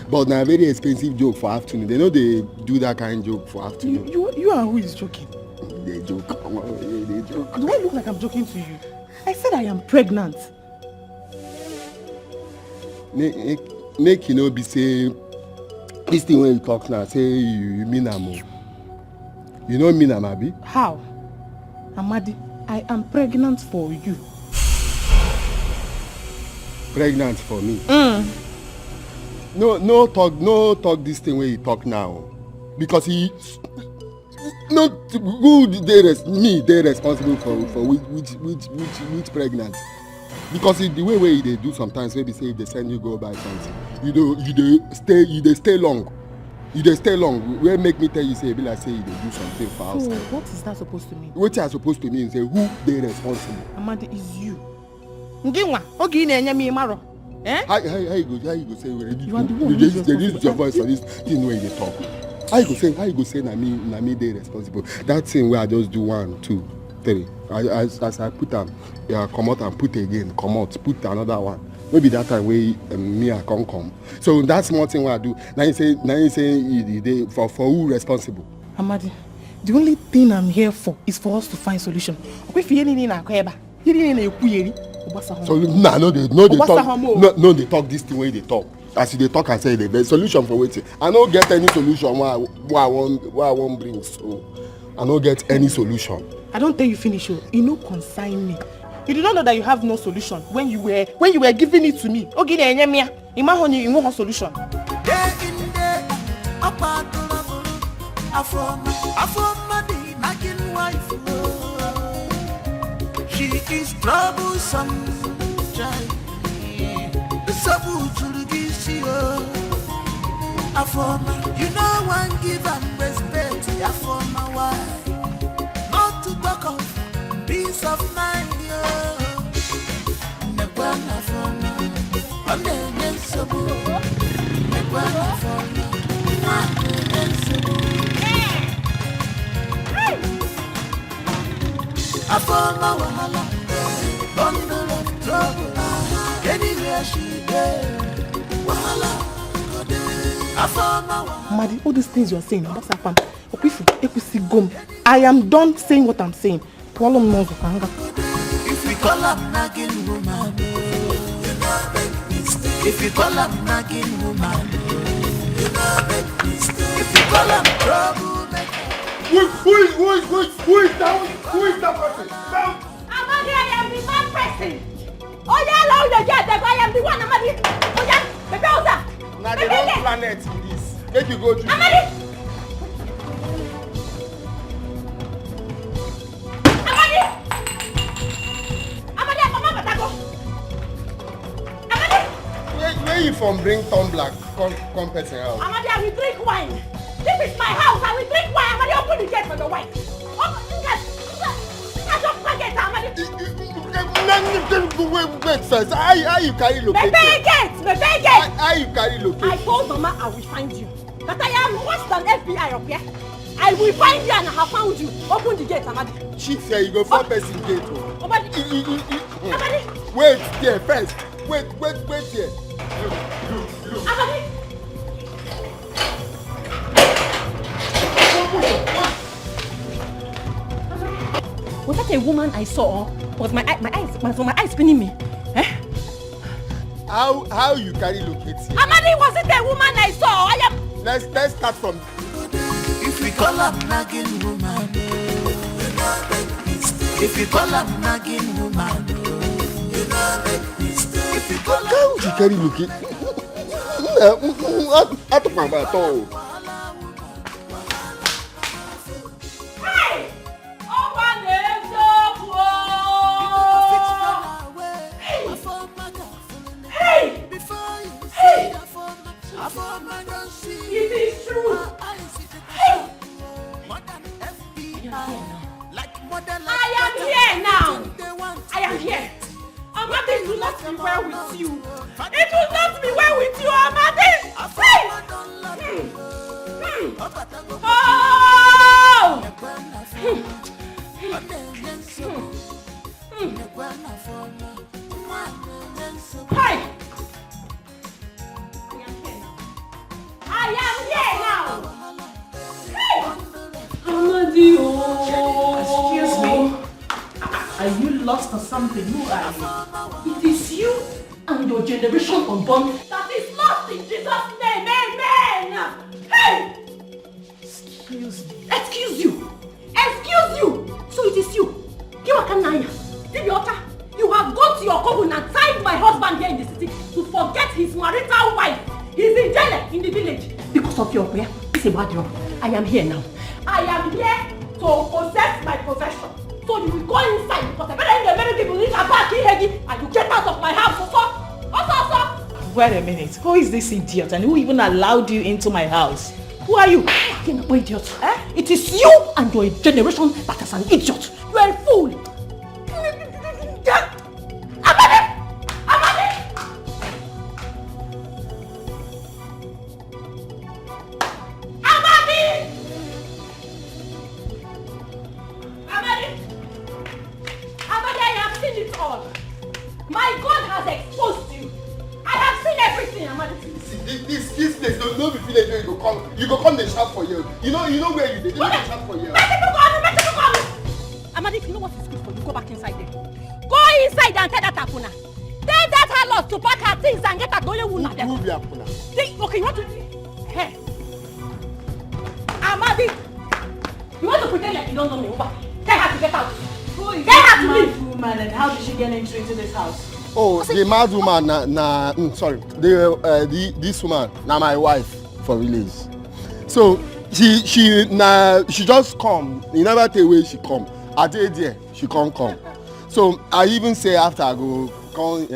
But na very expensive joke for afternoon. They know they do that kind of joke for afternoon. You are who is joking? They joke. They joke. Do I look like I'm joking to you? I said I am pregnant. Make you know be say this thing when you talk now, say you mean am. You know mean am, abi? How? Amadi, I am pregnant for you. Pregnant for me? No talk this thing when you talk now. Because he not who they responsible for which pregnant. Because the way they do sometimes, maybe say if they send you go buy something, you stay long. You dey stay long. Where make me tell you say be like say you dey do something for outside. So what is that supposed to mean? What is supposed to mean say who they responsible? Amadi, is you. Nginwa, oge ị na-enye m imaro. Eh? How you go say you are the one who is reduce your voice for this thing when you talk. How you go say na me dey responsible. That thing where I just do 1, 2, 3. As I put them, come out and put again, come out, put another one. Maybe that time where me I can't come. So that's small thing what I do. Now you say for who responsible? Amadi, the only thing I'm here for is for us to find solution. So they talk this thing where they talk. As they talk and say the solution for waiting. I don't get any solution what I want bring. So I don't get any solution. I don't tell you finish you. You know consign me. You did not know that you have no solution when you were giving it to me. Okay, you want a solution. She is troublesome. You know one give and respect. My wife. Not to talk of peace of mind. I found my wahala, bundle of trouble. Anywhere she there, wahala go there. I found my wahala. Madi, all these things you are saying, I am done saying what I'm saying. If we call her nagging woman, you know make mistake. If you call her nagging woman, you know make mistake. If you call her trouble, make Who is that person? Amadi, I am the man person. Oh yeah, allow the jet. I am the one, Amadi. Oh yeah, the browser. Now the wrong planet is this. Make you go to Amadi. Amadi, come on, Batago. Amadi. Where you from? Bring tumbler, come person out. Amadi, I will drink wine. This is my house. I will drink wine. Amadi, open the gate for the wine. Open the gate. Just forget, Amadi. Wait first. How you carry location? Me beg it. How you carry location? I told Mama I will find you. That I am worse than FBI up here. I will find you and I have found you. Open the gate, Amadi. Chief here, you go 4-person gate. Amadi. Amadi. Wait there first. Wait there. Amadi. Was that a woman I saw? Was my eyes spinning me? Eh? How you carry locate here? Amadi, was it a woman I saw? Let's start from. If we call her nagging woman, you know make mistake. If you call her nagging woman, you know make mistake. If you call her how you carry locate? I took my bath. It is true. I am here now. I am here. Amadi, it will not be well with you. It will not be well with you, Amadi. Oh! Hey! I am here now. Hey! Amadi, Excuse me. Are you lost or something? Who are you? It is you and your generation unborn that is lost in Jesus' name. Amen. Hey! Excuse me. Excuse you. So it is you. You have gone to your coven and tied my husband here in the city to forget his marital wife. He's in jail in the village because of your prayer. It's a bad job. I am here now. I am here to possess my possession. So you will go inside because I better many people in back here and you get out of my house. Also. Wait a minute. Who is this idiot and who even allowed you into my house? Who are you? You're an idiot. It is you and your generation that is an idiot. You are a fool. Amadi! I have seen it all. My God has exposed you. I have seen everything, Amadi. This place don't be village where you go come they shout for you. You know where you did. They shout for you. Let people call me. Amadi, if you know what is good for you, go back inside there. Go inside and tell that Akuna. Tell that harlot to pack her things and get her going wuna there. Who be Akuna? Okay, you want to... Hey. Amadi, you want to pretend like you don't know me, over. Tell her to get out. Who is this mad woman and how did she get into this house? Oh, the mad woman, this woman, now my wife for village. So she just come. You never tell where she come. I tell there, she come. So I even say after I go come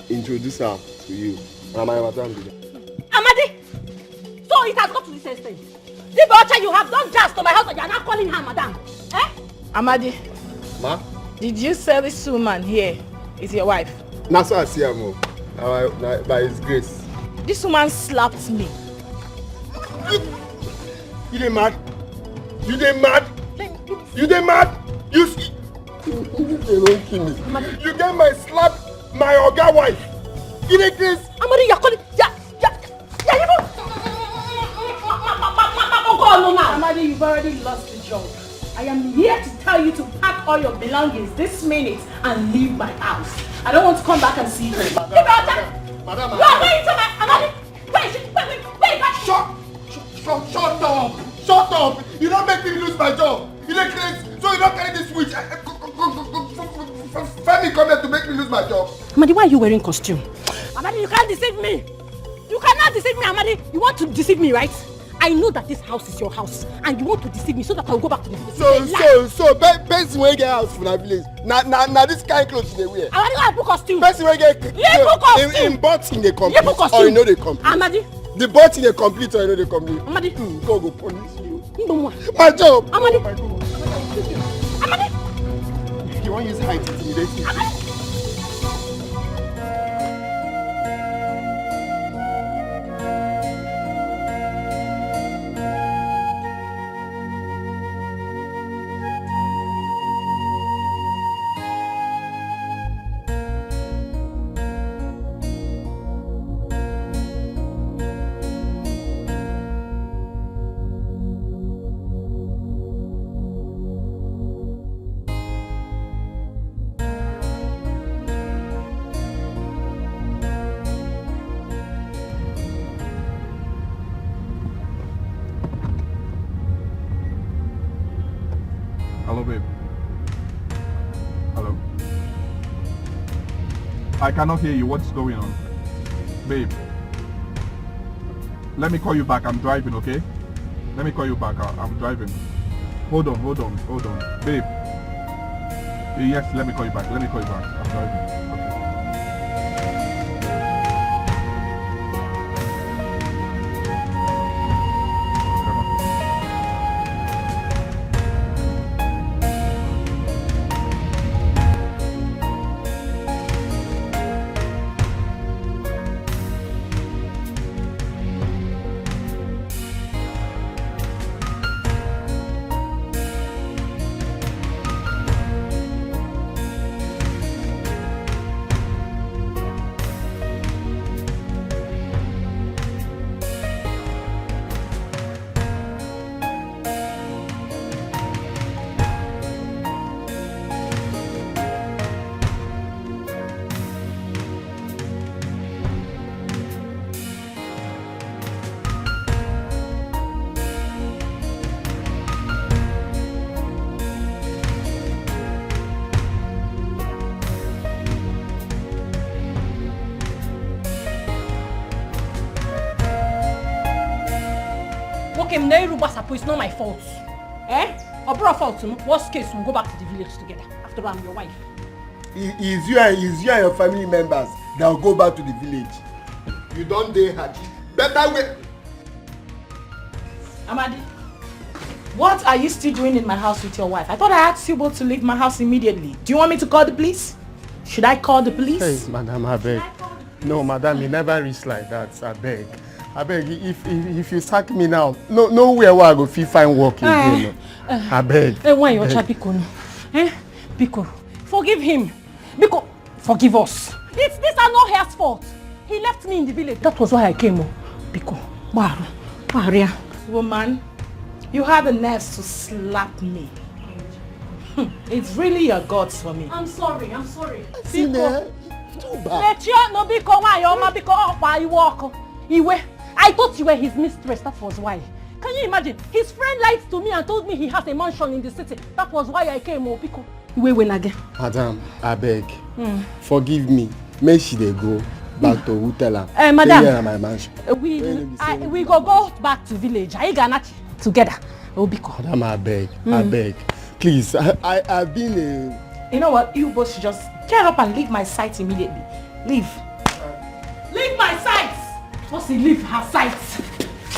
introduce her to you. Amadi, so it has got to this extent. The butcher you have done just to my house and you are not calling her madam. Eh? Amadi, Ma? did you say this woman here is your wife? That's what I see her more. By his grace. This woman slapped me. You dey mad? You dey mad? You don't kill me. You get my slap, my oga wife. You dey crazy? Amadi, you're calling. Amadi, you've already lost the job. I am here to tell you to pack all your belongings this minute and leave my house. I don't want to come back and see you. Madam. You are going to my Amadi. Wait. Shut up. Shut up. You don't make me lose my job. You don't crazy. So you don't carry this switch. Femi come here to make me lose my job. Amadi, why are you wearing costume? Amadi, you can't deceive me. You cannot deceive me, Amadi. You want to deceive me, right? I know that this house is your house, and you want to deceive me so that I will go back to the village. So, person wey get house for my village. Now this kind of clothes they wear. Amadi, I put costume. Person wey get in box in the complete or you know they complete. Amadi. The box in the complete or you know they complete. Amadi. God go punish you. My job. Amadi. Amadi. You want to use height to intimidate me? Hello, babe. Hello? I cannot hear you. What's going on? Babe. Let me call you back. I'm driving, okay? Let me call you back. I'm driving. Hold on. Babe. Yes, let me call you back. I'm driving. It's not my fault. Or fault. Worst case, we'll go back to the village together. After all, I'm your wife. It's you and your family members that will go back to the village. You don't dare Haji. Better way. Amadi, what are you still doing in my house with your wife? I thought I asked you both to leave my house immediately. Do you want me to call the police? Should I call the police? Hey, madam, I beg. No, madam, you never reach like that. I beg. If you sack me now, nowhere where I go feel fine working again. I beg. Why you Biko? Biko, forgive him. Biko, forgive us. These are not his fault. He left me in the village. That was why I came. Biko, Maria. Woman, you had the nerves to slap me. It's really your gods for me. I'm sorry. Biko. Too bad. Let you no Biko, why you walk? I thought you were his mistress, that was why. Can you imagine? His friend lied to me and told me he has a mansion in the city. That was why I came, Biko. When again? Madam, I beg. Forgive me. Make she they go back to Utela. Madam, my mansion. We go back to village. I gonna together. Biko. Madam, I beg. Please, I've been a... You know what? You both should just get up and leave my sight immediately. Leave. Leave my sight! What's he leave her sight?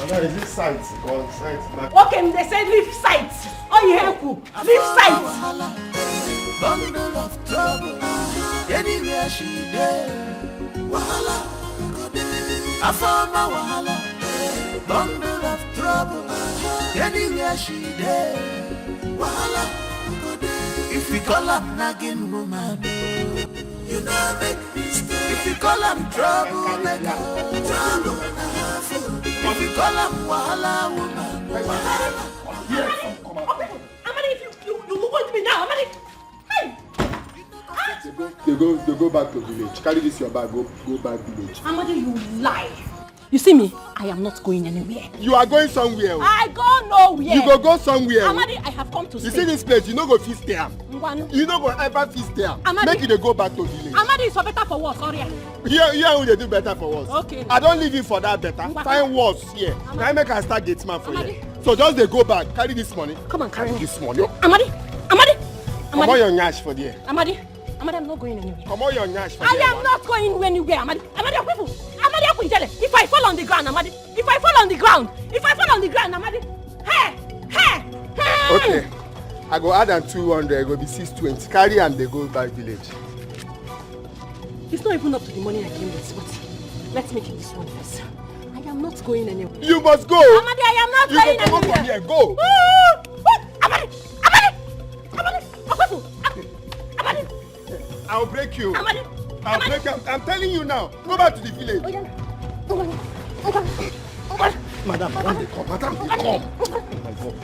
Madam, is this sight or sight? Okay, they say leave sight. Oh, you help you. Leave sight. Bundle of trouble. Anywhere she there. Wahala. I found my wahala. Bundle of trouble. Anywhere she there. Wahala. If we call her nagging woman, you know make mistake. If you call him trouble maker, trouble. If you call him wahala woman, wahala. Amadi, if you move on to me now, Amadi. Hey! They go back to village. Carry this your bag, go back village. Amadi, you lie. You see me? I am not going anywhere. You are going somewhere. I go nowhere. You go somewhere. Amadi, I have come to stay. You see this place, you no go feast there. You no go ever feast there. Amadi, make it go back to village. Amadi, it's for better for worse, sorry. Here will they do better for us. Okay. I don't leave you for that better. Find worse here. Now I make a start gate man for you. So just they go back. Carry this money. Come on, carry this money. Amadi. Come on your nyash for there. Amadi, I'm not going anywhere. Come on your nyash for there. I am not going anywhere, Amadi. If I fall on the ground, Amadi. If I fall on the ground, Amadi. Hey. Okay. I go add them 200, it go be 620. Carry and they go back village. It's not even up to the money I came with, but let's make it this one first. I am not going anywhere. You must go. Amadi, I am not going anywhere. You come from here, go. Amadi. I'll break you. Amadi. I'll break you. I'm telling you now. Go back to the village. Madam, they come. Oh my God.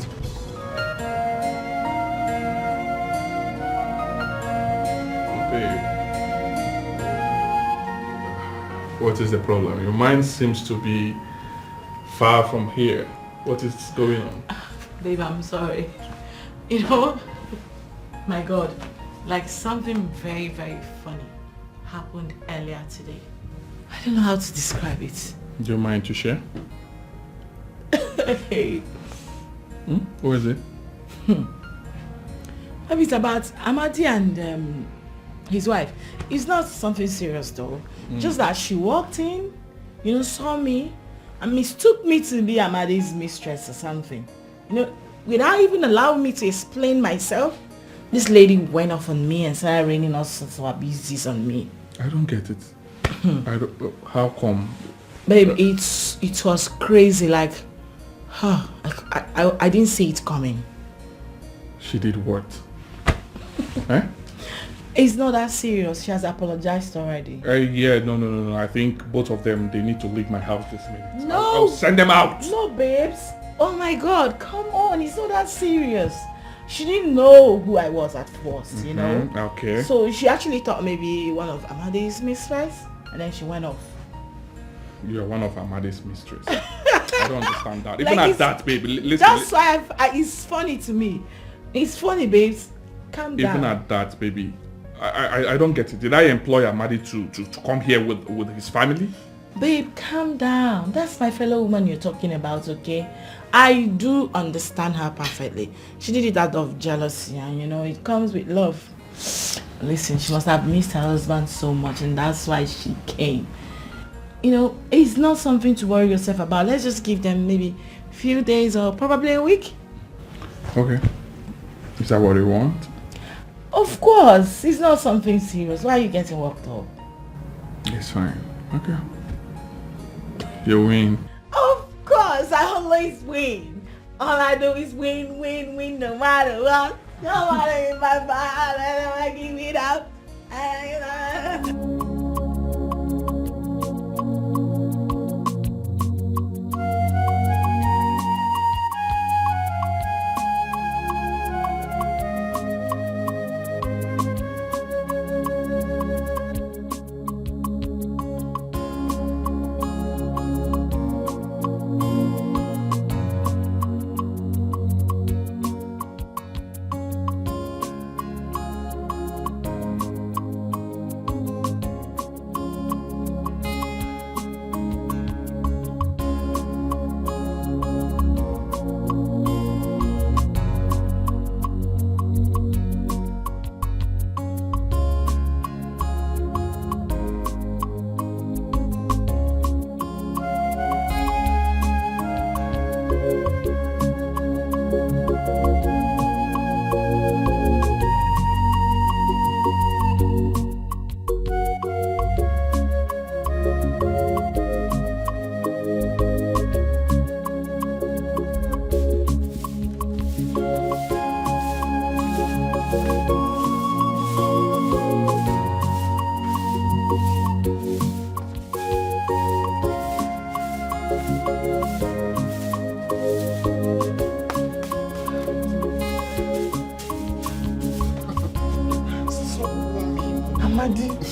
Babe, what is the problem? Your mind seems to be far from here. What is going on? Babe, I'm sorry. You know, my God, like something very, very funny happened earlier today. I don't know how to describe it. Do you mind to share? Hey. What is it? Maybe it's about Amadi and his wife. It's not something serious though. Just that she walked in, saw me, and mistook me to be Amadi's mistress or something. Without even allowing me to explain myself, this lady went off on me and started raining all sorts of abuses on me. I don't get it. How come? Babe, it was crazy. Like, I didn't see it coming. She did what? Eh? It's not that serious. She has apologized already. Yeah, no. I think both of them, they need to leave my house this minute. No. I'll send them out. No, babes. Oh my God, come on. It's not that serious. She didn't know who I was at first, you know. Okay. So she actually thought maybe one of Amadi's mistress, and then she went off. You're one of Amadi's mistress. I don't understand that. Even at that, baby. Listen. That's why it's funny to me. It's funny, babes. Calm down. Even at that, baby. I don't get it. Did I employ Amadi to come here with his family? Babe, calm down. That's my fellow woman you're talking about, okay? I do understand her perfectly. She did it out of jealousy, and it comes with love. Listen, she must have missed her husband so much, and that's why she came. It's not something to worry yourself about. Let's just give them maybe a few days or probably a week. Okay. Is that what you want? Of course. It's not something serious. Why are you getting worked up? It's fine. Okay. You win. Of course. I always win. All I do is win, no matter what. No matter if I buy, I give it up.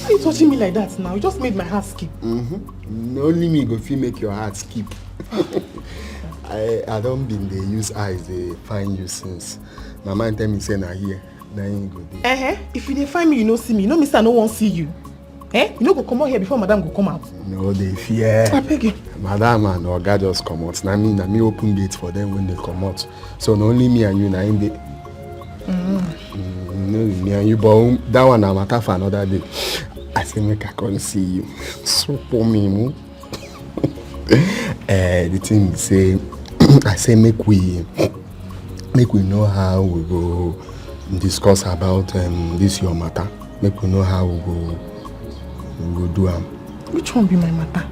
Why are you touching me like that now? You just made my heart skip. Only me go feel make your heart skip. I don't been they use eyes they find you since. My mind tell me say na here. Na you go there. If you dey find me, you no see me. You know me say I no wan see you. You no go come out here before madam go come out. No, they fear. I beg you. Madam and Oga just come out. Na me open gate for them when they come out. So not only me and you na in the no, me and you, but that one na matter for another day. I say make I come see you. So for me, the thing is say I say make we know how we go discuss about this your matter. Make we know how we go do am. Which one be my matter?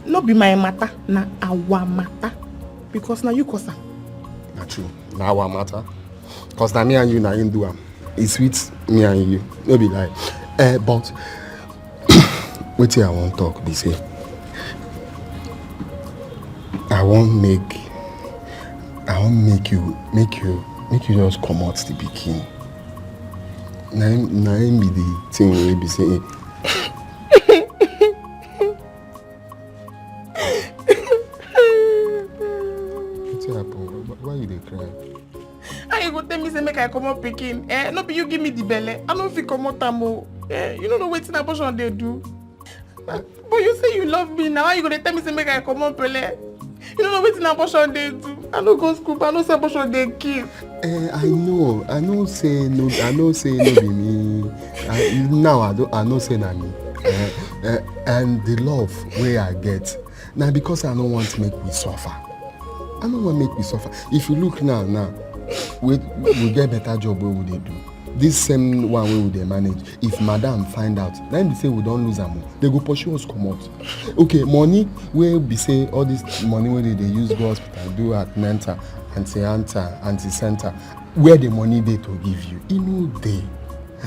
Not be my matter, na our matter. Because now you cause am. Na true. Na our matter. Cause na me and you na in do am. It's sweet me and you. No be lie. But wetin I want talk be say I want make you just come out the pikin. Na him be the thing wey be say wetin happen? Why you dey cry? How you go tell me say make I come out pikin? No be you give me the belle. I no fit come out am o. You don't know wetin abortion dey do. But you say you love me now. How you gonna tell me say make I come out belle? You don't know wetin abortion dey do. I no go school, but I know say abortion dey kill. I know say no be me. Now I know say na me. And the love wey I get na because I no want to make we suffer. I no want make we suffer. If you look now, we get better job wey we dey do. This same one wey we dey manage, if madam find out, then be say we don lose am, they go pursue us comot. Okay, money wey be say all this money wey they use go hospital, do at mental, anti-center, where the money dey to give you, e no dey.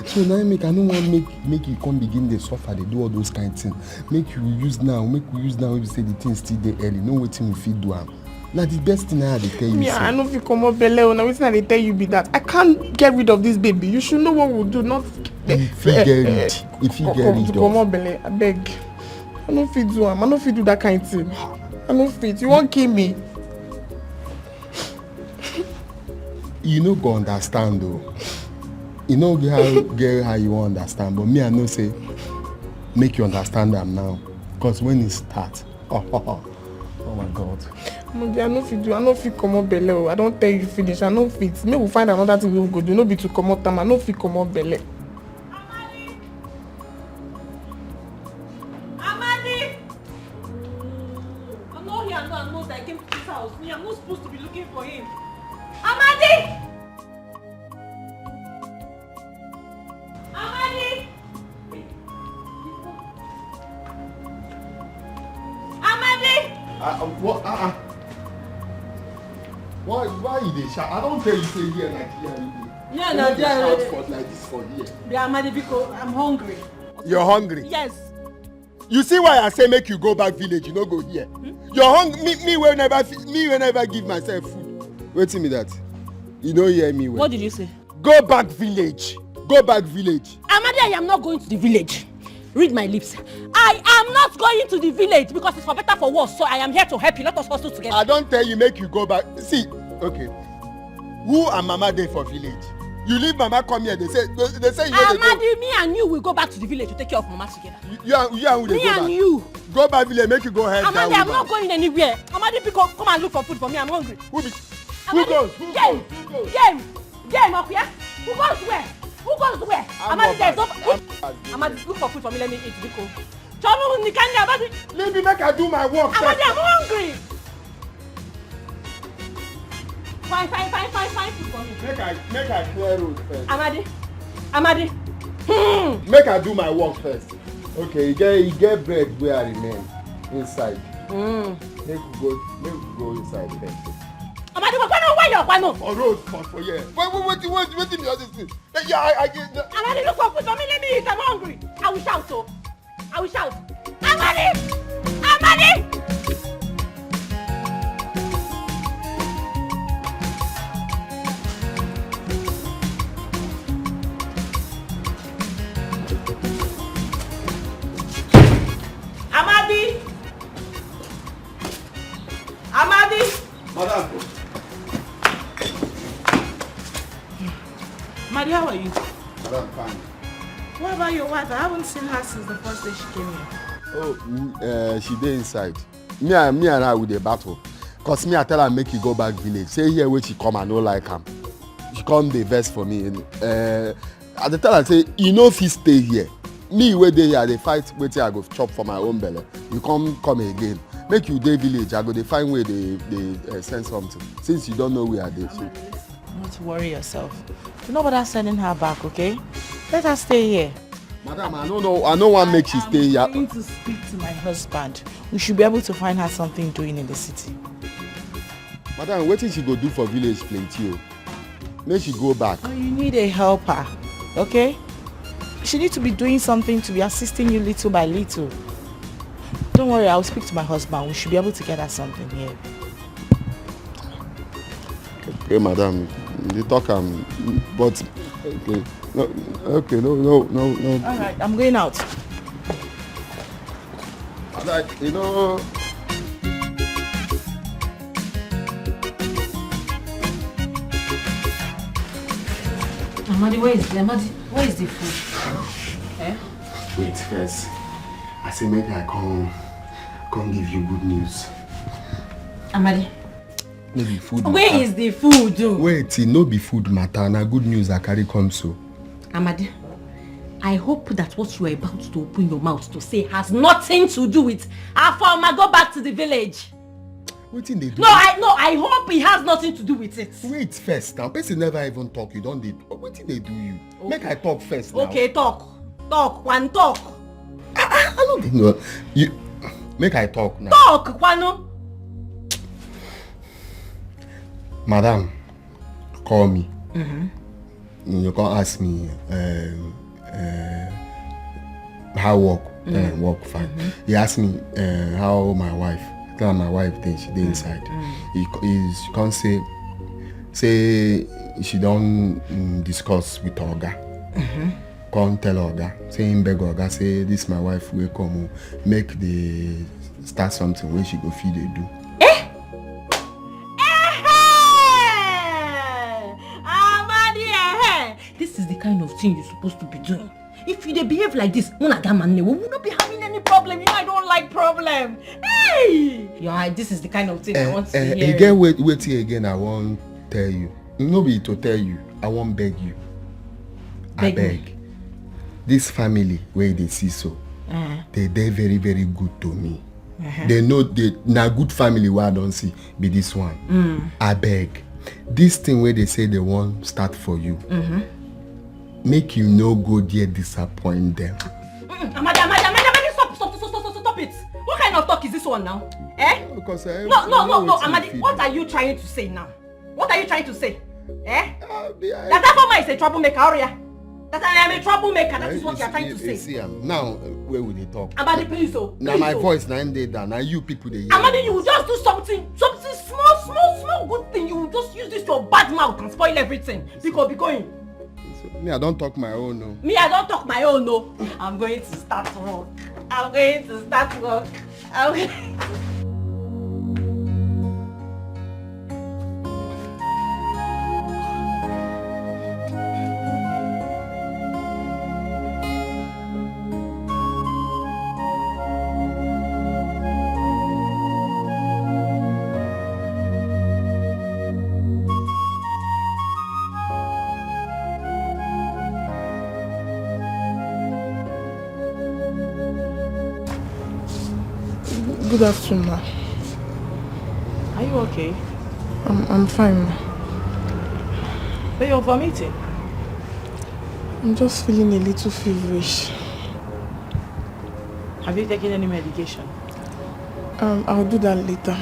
So now I no want make you come begin dey suffer, dey do all those kind things. Make we use now, wey be say the thing still dey early, know wetin we fit do am. Now the best thing I dey tell you. Yeah, I know if you come up belle, now wetin I dey tell you be that I can't get rid of this baby. You should know what we'll do, not if you get rid of come up belle, I beg. I no fit do am. I no fit do that kind of thing. I no fit. You won't kill me. You no go understand though. You know get how you won't understand, but me I know say make you understand them now. Because when it start, oh my God. I no fit come up belle. I don't tell you finish. I no fit. Maybe we'll find another thing we go do. No be to come up time. I no fit come up belle. Amadi! I'm not here. I know that I came to this house. Me, I'm not supposed to be looking for him. Amadi! Amadi! Amadi! What? Why you dey shout? I don't tell you say here like here. Yeah, no, shout for like this for here. Yeah, Amadi, because I'm hungry. You're hungry? Yes. You see why I say make you go back village, you no go here. You're hungry. Me will never give myself food. Wait till me that. You don't hear me well. What did you say? Go back village. Go back village. Amadi, I am not going to the village. Read my lips. I am not going to the village because it's for better for worse. So I am here to help you. Let us hustle together. I don't tell you make you go back. See, okay. Who and Mama dey for village? You leave Mama come here. They say you know Amadi, me and you will go back to the village to take care of Mama together. You and who they me go back? and you. Go back village. Make you go help. Amadi, I'm not going anywhere. Amadi, come and look for food for me. I'm hungry. Who goes? Game, up here. Who goes where? Who goes where? Amadi, there's no. Amadi, look for food for me. Let me eat. Biko. Leave me make I do my work. Amadi, I'm hungry. Fine food for me. Make I clear road first. Amadi. Make I do my work first. Okay, you get bread where I remain inside. Make we go inside first. Amadi, where you are? For road, for here. Wait me all this thing. Yeah, I get. Amadi, look for food for me. Let me eat. I'm hungry. I will shout. Amadi! Madam. Maddie, how are you? Madam, fine. What about your wife? I haven't seen her since the first day she came here. Oh, she dey inside. Me and her with a battle. Cause me I tell her make you go back village. Say here where she come and no like am. She come dey vex for me. I dey tell her say you no fit stay here. Me wey dey here I dey fight wetin I go chop for my own belly. You come again. Make you dey village. I go dey find way they send something. Since you don't know where I dey. So. Don't worry yourself. Do not bother sending her back, okay? Let her stay here. Madam, I don't want to make she stay here. I'm going to speak to my husband. We should be able to find her something doing in the city. Madam, what did she go do for village plenty? Make she go back. Oh, you need a helper, okay? She needs to be doing something to be assisting you little by little. Don't worry, I'll speak to my husband. We should be able to get her something here. Okay, madam. You talk but okay. No. All right, I'm going out. You know. Amadi, where is the food? Eh? Wait first. I say maybe I come give you good news. Amadi. Maybe food. Where is the food? Wait, no be food matter. Na good news I carry come so. Amadi, I hope that what you are about to open your mouth to say has nothing to do with Afoma go back to the village. What thing they do? No, I hope it has nothing to do with it. Wait first now. Person never even talk. You don't did. What thing they do you? Okay. Make I talk first now. Okay, talk. One talk. I don't know. You make I talk now. Talk, Kwano. Madam, call me. You can ask me how work. Work fine. He asked me how my wife. Tell my wife then she dey inside. She can't say she don't discuss with Oga. Can't tell Oga. Say him beg Oga. Say this my wife will come make the start something when she go feed they do. This is the kind of thing you're supposed to be doing. If you behave like this, we will not be having any problem. You know I don't like problem. Hey! Yeah, this is the kind of thing I want to hear. Again, wait here again. I won't tell you. No be to tell you. I won't beg you. I beg. This family where they see so, they're very, very good to me. They know they na good family where I don't see be this one. I beg. This thing where they say they won't start for you. Make you no go there disappoint them. Amadi, stop it. What kind of talk is this one now? Eh? Because no, Amadi, what are you trying to say now? What are you trying to say? Eh? That Afoma is a troublemaker, Aria. That I am a troublemaker, that is what you are trying to say. See, now, where will they talk? Amadi, please, now my voice, now I'm there, now you people, they hear. Amadi, you will just do something small good thing. You will just use this your bad mouth and spoil everything. Because be going. Me, I don't talk my own, no. Me, I don't talk my own, no. I'm going to start work. Good afternoon, ma. Are you okay? I'm fine, ma. But you're vomiting. I'm just feeling a little feverish. Have you taken any medication? I'll do that later.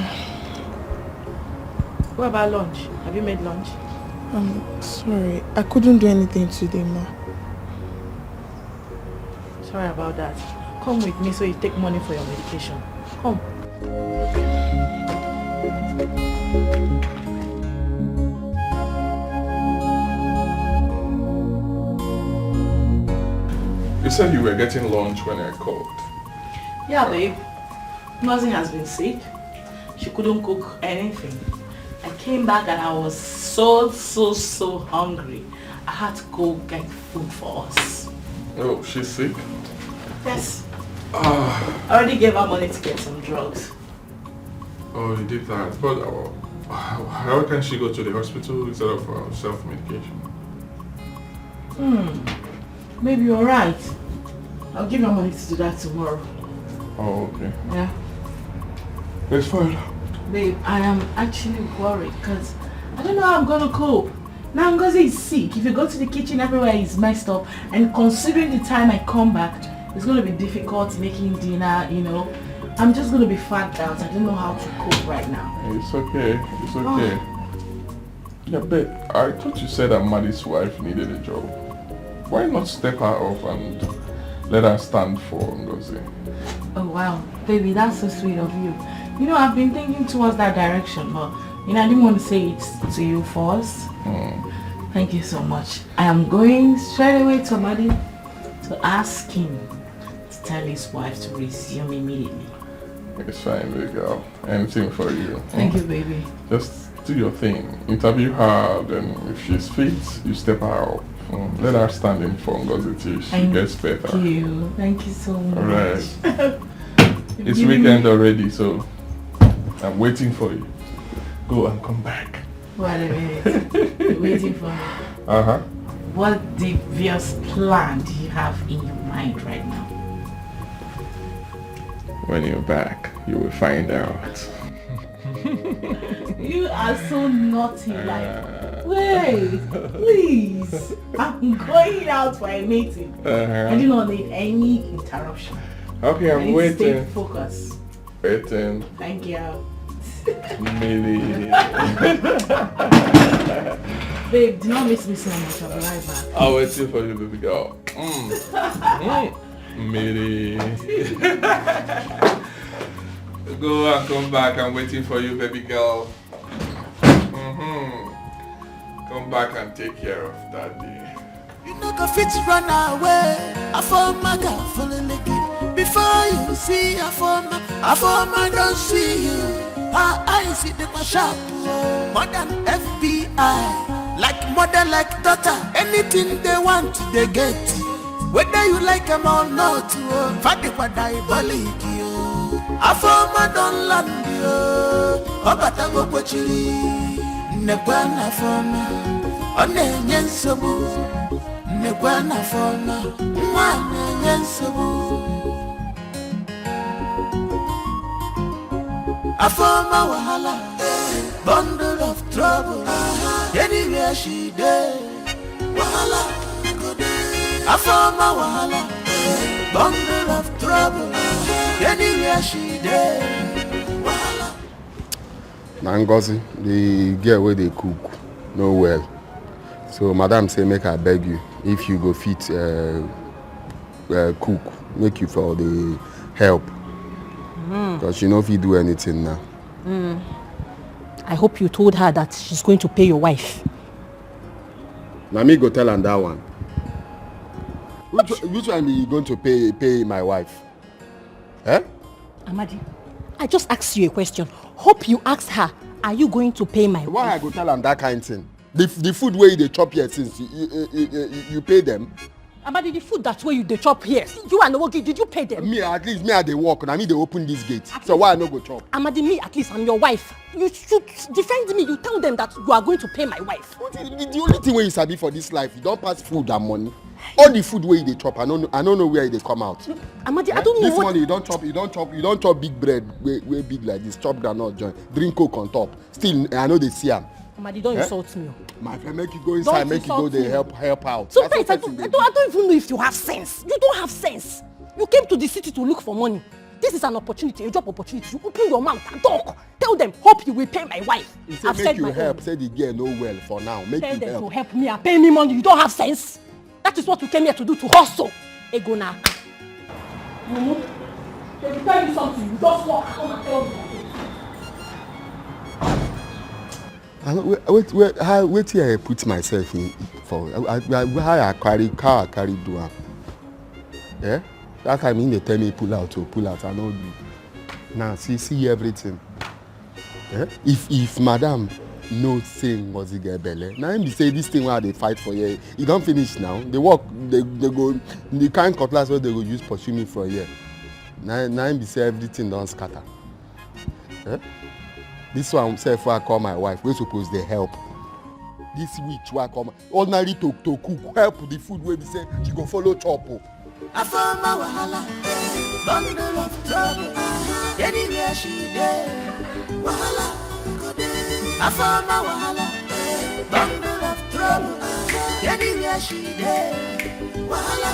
What about lunch? Have you made lunch? I'm sorry. I couldn't do anything today, ma. Sorry about that. Come with me so you take money for your medication. Come. You said you were getting lunch when I called. Yeah, babe. Nothing has been sick. She couldn't cook anything. came back and I was so hungry. I had to go get food for us. Oh, she's sick? Yes. I already gave her money to get some drugs. Oh, you did that. But how can she go to the hospital instead of self-medication? Maybe you're right. I'll give her money to do that tomorrow. Oh, okay. Yeah. It's fine. Babe, I am actually worried because I don't know how I'm going to cope. Now Ngozi is sick. If you go to the kitchen, everywhere is messed up. And considering the time I come back, it's going to be difficult making dinner, you know. I'm just going to be fagged out. I don't know how to cope right now. It's okay. It's okay. Yeah, babe, I thought you said that Maddie's wife needed a job. Why not step her up and let her stand for Ngozi? Oh, wow. Baby, that's so sweet of you. You know, I've been thinking towards that direction, but, you know, I didn't want to say it to you first. Thank you so much. I am going straight away to Maddie to ask him to tell his wife to resume immediately. It's fine, big girl. Anything for you. Thank you, baby. Just do your thing. Interview her, then if she's fit, you step her up. Let her stand in for Ngozi till she gets better. Thank you. Thank you so much. Alright. It's weekend already, so I'm waiting for you. Go and come back. Wait a minute. You're waiting for me. What devious plan do you have in your mind right now? When you're back, you will find out. You are so naughty, like, wait, please. I'm going out for a meeting. I do not need any interruption. Okay, I'm waiting. Stay focused. Waiting. Thank you. Millie. Babe, do not miss me so much. I'll be right back. I'll wait for you, baby girl. Millie. Go and come back. I'm waiting for you, baby girl. Come back and take care of daddy. You know go fit run away. I form my girl fully liquid. Before you see I form I don't see you. Her eyes see the sharp. More than FBI. Like mother, like daughter. Anything they want, they get. Whether you like them or not. Fadi kwa diabolic you. I form I don't land you. Obata go pochiri. Nebwana forma. One nyensobu. Nebwana forma. One nyensobu. I form a wahala, bundle of trouble. Anywhere she did, wahala, I form a wahala, bundle of trouble. Anywhere she did, wahala. Ngozi, the girl where they cook, no well. So madam say make I beg you, if you go fit cook, make you for the help. Because she know if you do anything now. I hope you told her that she's going to pay your wife. Now me go tell her that one. Which one are you going to pay my wife? Eh? Amadi, I just asked you a question. Hope you asked her, are you going to pay my wife? Why I go tell her that kind of thing? The food where they chop here since you pay them? Amadi, the food that's where you they chop here. You and Owogi, did you pay them? Me, at least me, I they walk. And I mean they open this gate. So why I no go chop? Amadi, me, at least I'm your wife. You should defend me. You tell them that you are going to pay my wife. The only thing where you sabi for this life, you don't pass food and money. All the food where they chop, I don't know where they come out. Amadi, I don't know this what... morning you don't chop big bread way big like this. Chop granite joint. Drink Coke on top. Still, I know they see them. Amadi, don't insult me. My friend, make you go inside, make you go there, help out. So wait, I don't even know if you have sense. You don't have sense. You came to the city to look for money. This is an opportunity, a job opportunity. You open your mouth and talk. Tell them, hope you will pay my wife. I've said you help. Say the girl no well for now. Make tell you them help. to help me and pay me money. You don't have sense. That is what you came here to do, to hustle. Ego na. They will tell you something. You just walk home and tell me. Wait here I put myself in for how I carry do am. Yeah? That time they tell me pull out, I know do. Now see everything. Yeah? If madam no saying was he get belle. Now him be say this thing where they fight for here, e don't finish now. They work, they go, the kind cutlass where they go use pursue me from here. Now him be say everything don't scatter. This one self I call my wife, we suppose they help. This witch why I call my ordinary to cook, help the food where we say she go follow chop. I found my wahala, bundle of trouble. Anywhere she there, wahala, go there. I found my wahala, bundle of trouble. Anywhere she there, wahala,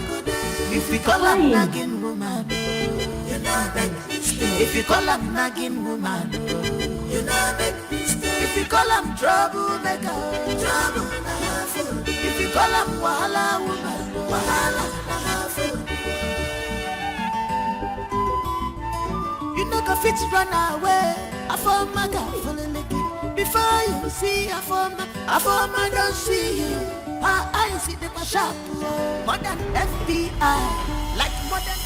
go there. If you call her nagging woman, you know make mistake. If you call her nagging woman, you know make mistake. If you call her troublemaker, trouble na her food. If you call her wahala woman, wahala. You know go fit run away. I found my guy falling like before you see I found my don't see you. I see the sharp more than FBI, like more than.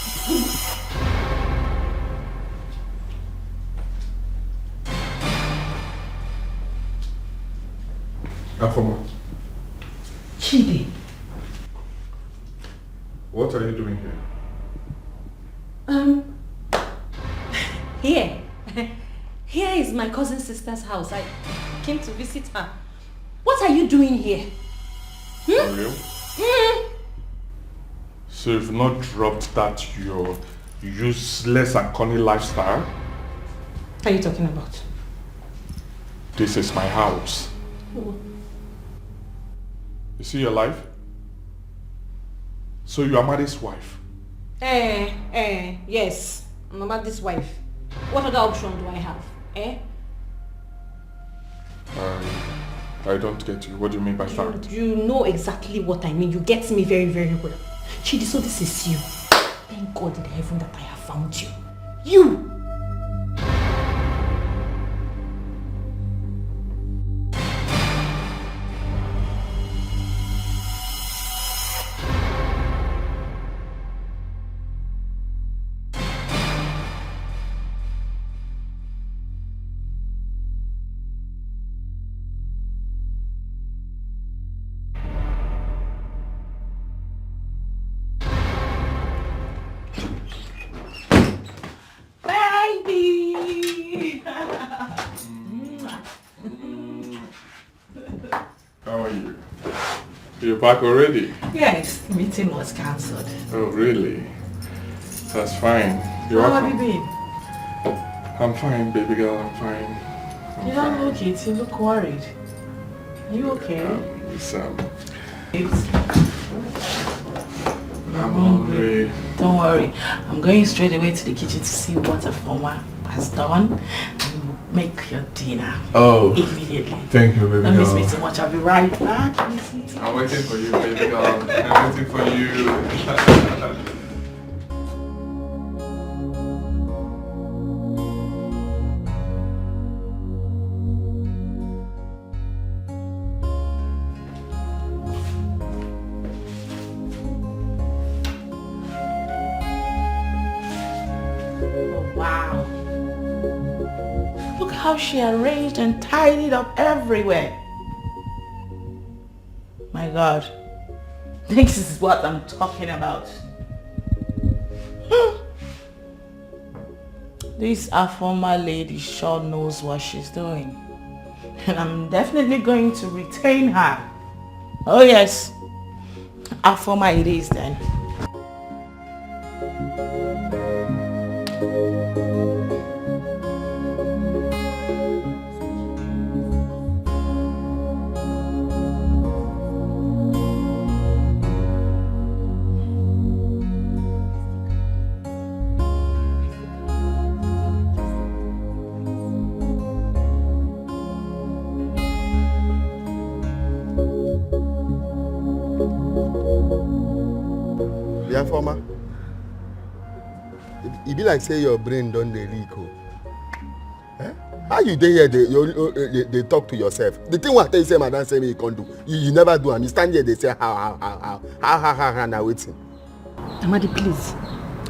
Afoma, Chidi. what are you doing here? Here. Here is my cousin's sister's house. I came to visit her. What are you doing here? For real? So you've not dropped that your useless and corny lifestyle? What are you talking about? This is my house. You see your life? So you are Maddie's wife? Yes. I'm about this wife. What other option do I have? I don't get you. What do you mean by that? You know exactly what I mean. You get me very, very well. Chidi, so this is you. Thank God in heaven that I have found you. You! How are you? You're back already? Yes, the meeting was cancelled. Oh, really? That's fine. You're How welcome. have you been? I'm fine, baby girl. I'm fine. You don't look it. You look worried. Are you okay? I'm hungry. Don't worry. I'm going straight away to the kitchen to see what a former has done and make your dinner. Oh. Immediately. Thank you, baby Don't miss girl. me too much. I'll be right back. I'm waiting for you, baby girl. I'm waiting for you. How she arranged and tidied up everywhere. My God, this is what I'm talking about. This Afoma lady sure knows what she's doing. And I'm definitely going to retain her. Oh yes, Afoma it is then. Informer, it be like say your brain don't dey leak. How you dey here they talk to yourself? The thing what I tell you say madam say me you can't do. You never do. You stand here they say how now waiting. Amadi, please.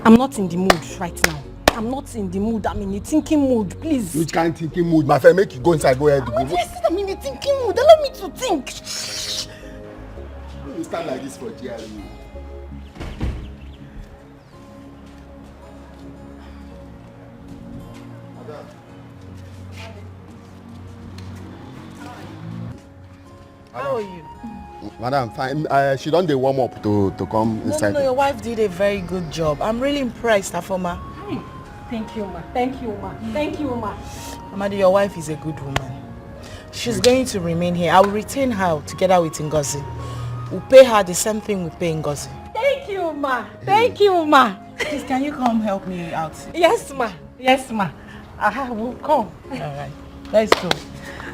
I'm not in the mood right now. I'm not in the mood. I'm in a thinking mood, please. Which kind of thinking mood? My friend, make you go inside, go ahead. I'm in a thinking mood. Allow me to think. You stand like this for GRE. How are you? Madam, fine. She done the warm up to come inside. No, your wife did a very good job. I'm really impressed, Afoma. Thank you, ma. Thank you, ma. Thank you, ma. Amadi, your wife is a good woman. She's going to remain here. I will retain her together with Ngozi. We'll pay her the same thing we pay Ngozi. Thank you, ma. Thank you, ma. Please, can you come help me out? Yes, ma. Yes, ma. I will come. All right. Let's go.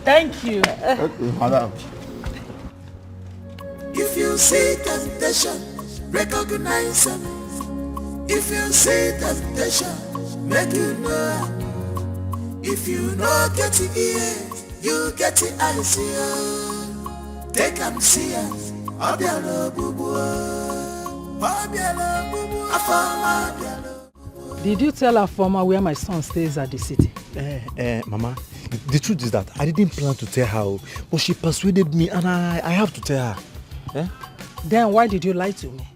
Thank you. Okay, madam. If you see temptation, recognize it. If you see temptation, make you know. If you know get the ears, you get the eyes. Take and see us. Did you tell our former where my son stays at the city? Mama, the truth is that I didn't plan to tell her, but she persuaded me and I have to tell her. Then why did you lie to me?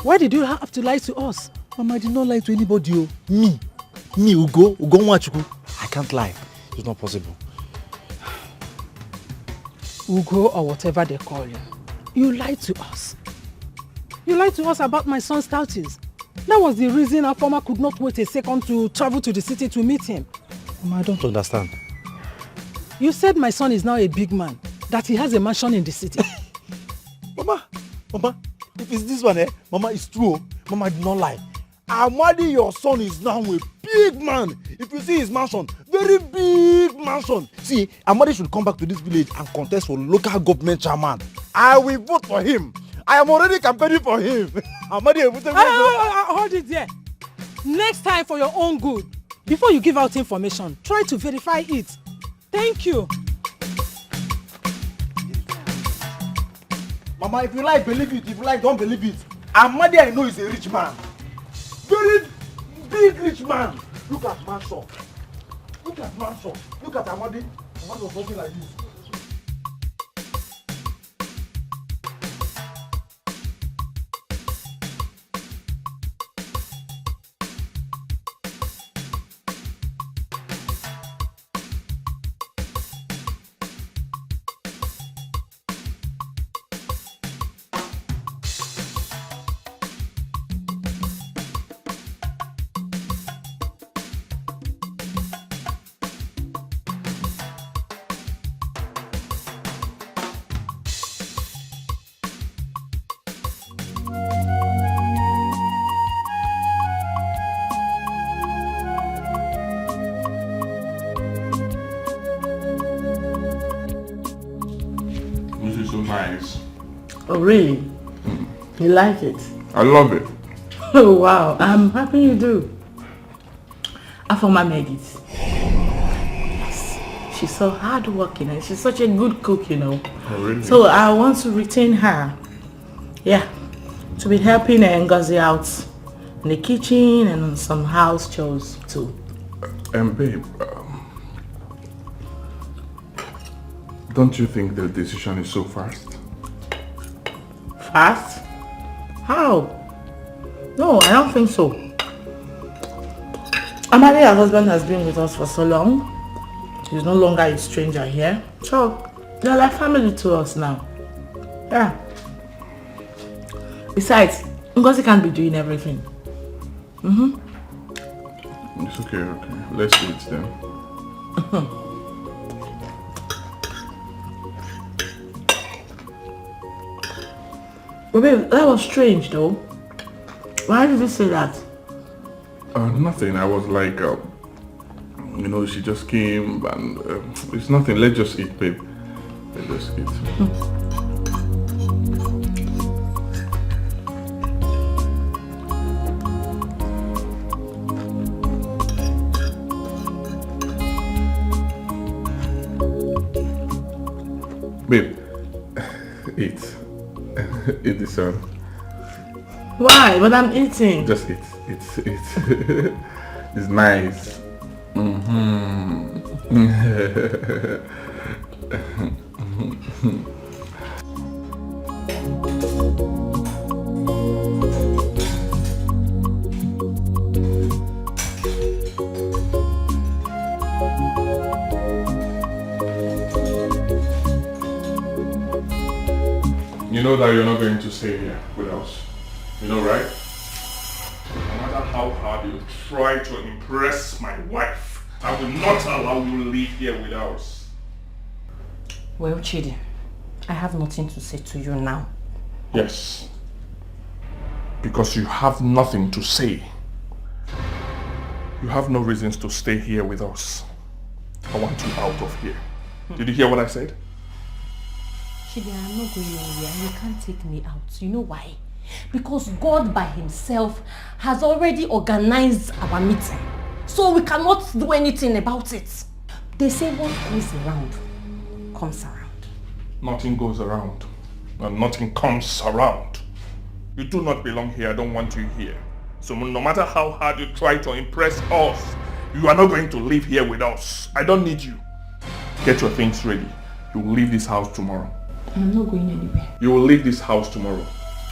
Why did you have to lie to us? Mama, I did not lie to anybody. Me, Ugo Nwachukwu. I can't lie. It's not possible. Ugo or whatever they call you. You lied to us. You lied to us about my son's status. That was the reason our former could not wait a second to travel to the city to meet him. Mama, I don't understand. You said my son is now a big man, that he has a mansion in the city. Mama, if it's this one, Mama, it's true. Mama, I did not lie. Amadi, your son is now a big man. If you see his mansion, very big mansion. See, Amadi should come back to this village and contest for local government chairman. I will vote for him. I am already campaigning for him. Amadi, hold it there. Next time, for your own good, before you give out information, try to verify it. Thank you. Mama, if you like, believe it. If you like, don't believe it. Amadi, I know, is a rich man. Very big rich man. Look at mansion. Look at mansion. Look at Amadi. Amadi was walking like this. Nice. Oh, really? You like it? I love it. Oh, wow. I'm happy you do. Afoma made it. Yes. She's so hardworking and she's such a good cook, you know. Oh, really? So I want to retain her. Yeah. To be helping Ngozi out in the kitchen and on some house chores too. Babe, don't you think the decision is so fast? Fast? How? No, I don't think so. Amadi, her husband, has been with us for so long. He's no longer a stranger here. So, they're like family to us now. Yeah. Besides, Ngozi can't be doing everything. It's okay. Let's do it then. But babe, that was strange though. Why did you say that? Nothing. I was like, she just came and it's nothing. Let's just eat, babe. Let's just eat. Babe, eat. Eat this one. Why? But I'm eating. Just eat. It's nice. You know that you're not going to stay here with us. You know, right? No matter how hard you try to impress my wife, I will not allow you to live here with us. Well, Chidi, I have nothing to say to you now. Yes. Because you have nothing to say. You have no reasons to stay here with us. I want you out of here. Did you hear what I said? Chidi, I'm not going anywhere. You can't take me out. You know why? Because God by himself has already organized our meeting. So we cannot do anything about it. They say what goes around comes around. Nothing goes around. And nothing comes around. You do not belong here. I don't want you here. So no matter how hard you try to impress us, you are not going to live here with us. I don't need you. Get your things ready. You will leave this house tomorrow. I'm not going anywhere. You will leave this house tomorrow.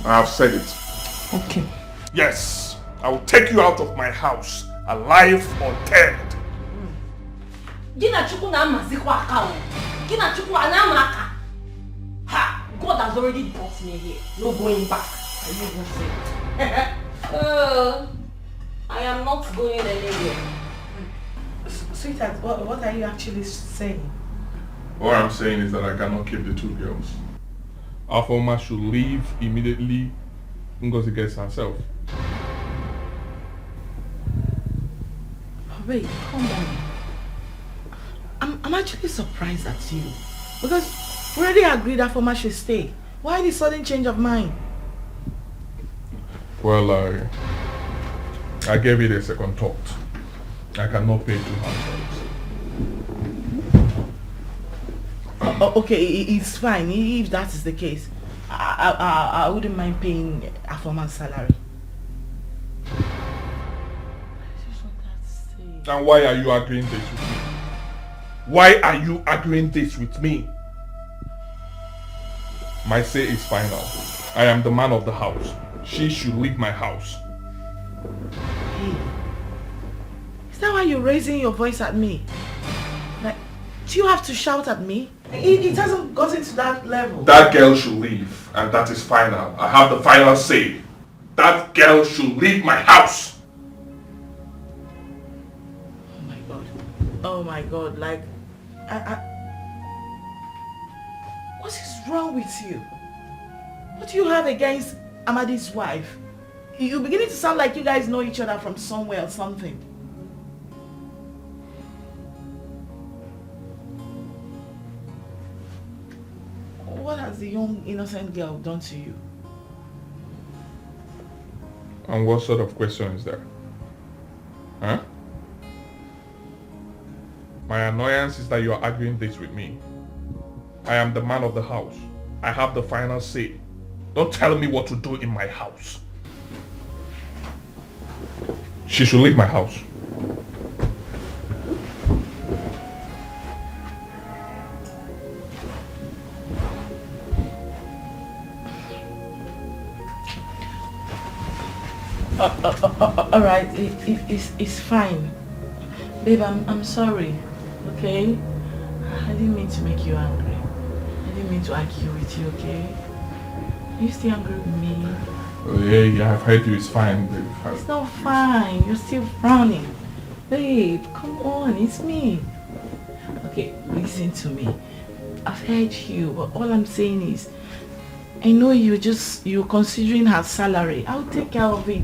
I have said it. Okay. Yes. I will take you out of my house, alive or dead. Ha! God has already brought me here. No going back. I even say. I am not going anywhere. Sweetheart, what are you actually saying? What I'm saying is that I cannot keep the two girls. Afoma should leave immediately. Ngozi gets herself. Wait, calm down. I'm actually surprised at you. Because we already agreed that Afoma should stay. Why the sudden change of mind? Well, I gave it a second thought. I cannot pay 2 households. Okay, it's fine. If that is the case, I wouldn't mind paying Afoma's salary. And why are you agreeing this with me? Why are you agreeing this with me? My say is final. I am the man of the house. She should leave my house. Hey, is that why you're raising your voice at me? Like, do you have to shout at me? It hasn't gotten to that level. That girl should leave, and that is final. I have the final say. That girl should leave my house. Oh my god. Oh my god, like, what is wrong with you? What do you have against Amadi's wife? You're beginning to sound like you guys know each other from somewhere or something. What has the young innocent girl done to you? And what sort of question is that? Huh? My annoyance is that you are arguing this with me. I am the man of the house. I have the final say. Don't tell me what to do in my house. She should leave my house. Alright, it's fine. Babe, I'm sorry, okay? I didn't mean to make you angry. I didn't mean to argue with you, okay? Are you still angry with me? Oh, yeah, I've heard you, it's fine, babe. It's not fine, you're still frowning. Babe, come on, it's me. Okay, listen to me. I've heard you, but all I'm saying is, I know you're considering her salary. I'll take care of it.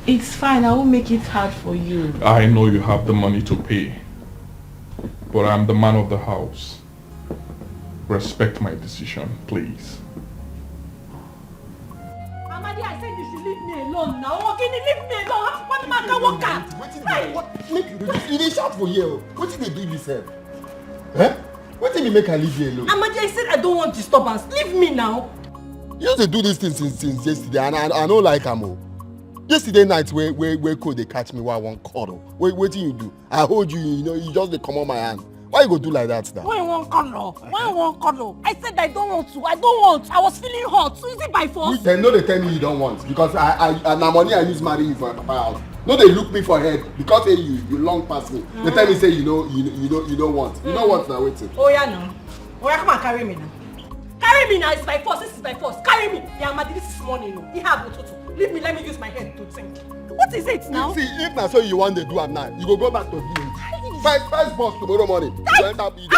It's fine, I won't make it hard for you. I know you have the money to pay, but I'm the man of the house. Respect my decision, please. Amadi, I said you should leave me alone now. Okay, leave me alone. What am I going to work at? You dey shout for here. What did they do yourself? Eh? What did you make her leave you alone? Amadi, I said I don't want disturbance. Leave me now. You used to do this thing since yesterday and I don't like am. You Yesterday night where could they catch me while I want cuddle? What do you do? I hold you, you just they come on my hand. Why you go do like that now? Why you want cuddle? Why you want cuddle? I said I don't want to. I don't want. I was feeling hot. So is it by force? They know they tell me you don't want because I na money I use marry you for a papa house. No, they look me for head because hey, you long past me. They tell me say you don't want. You don't want now waiting. Oh yeah no. Oh yeah, come and carry me now. Carry me now. It's by force. This is by force. Carry me. Yeah, Madi, this is money. No, you have to. Leave me. Let me use my head to think. What is it now? See, if na so you want to do am now, you go back to village. First boss tomorrow morning. You enter village.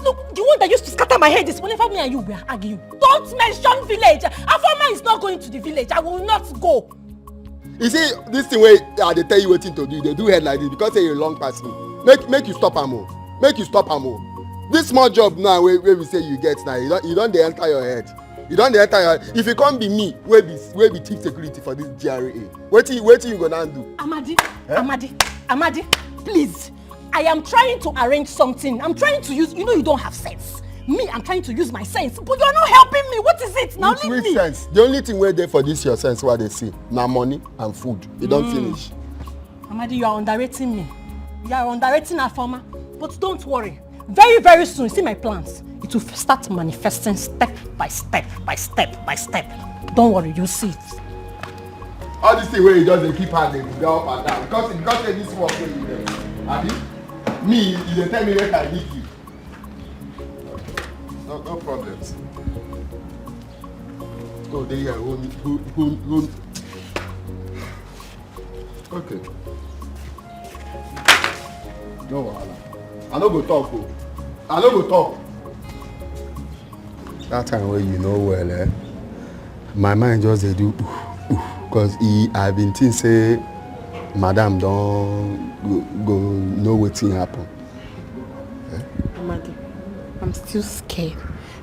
Look, the one that used to scatter my head is whenever me and you were arguing. Don't mention village. Afama is not going to the village. I will not go. You see, this thing where they tell you what to do, they do head like this because say you long past me. Make you stop am. Make you stop am. This small job now where we say you get now, you don't dey enter your head. You don't dey enter your head. If you can't be me, where be chief security for this GRA. What you gonna do? Amadi, please. I am trying to arrange something. I'm trying to use, you don't have sense. Me, I'm trying to use my sense, but you're not helping me. What is it? Now leave me. Sense. The only thing we're there for this your sense, what they say, now money and food. You don't finish. Amadi, you are underrating me. You are underrating our farmer. But don't worry. Very, very soon, see my plans. It will start manifesting step by step by step by step. Don't worry, you'll see it. All this thing where you just keep handing, you go up and down. Because this work where you there. Abi? Me, you tell me where I need you. No problems. Oh, they are who. Okay. No wahala. I no go talk. I no go talk. That time where you know well, my mind just dey do because I been think say madam don't go know wetin happen. Amadi, I'm still scared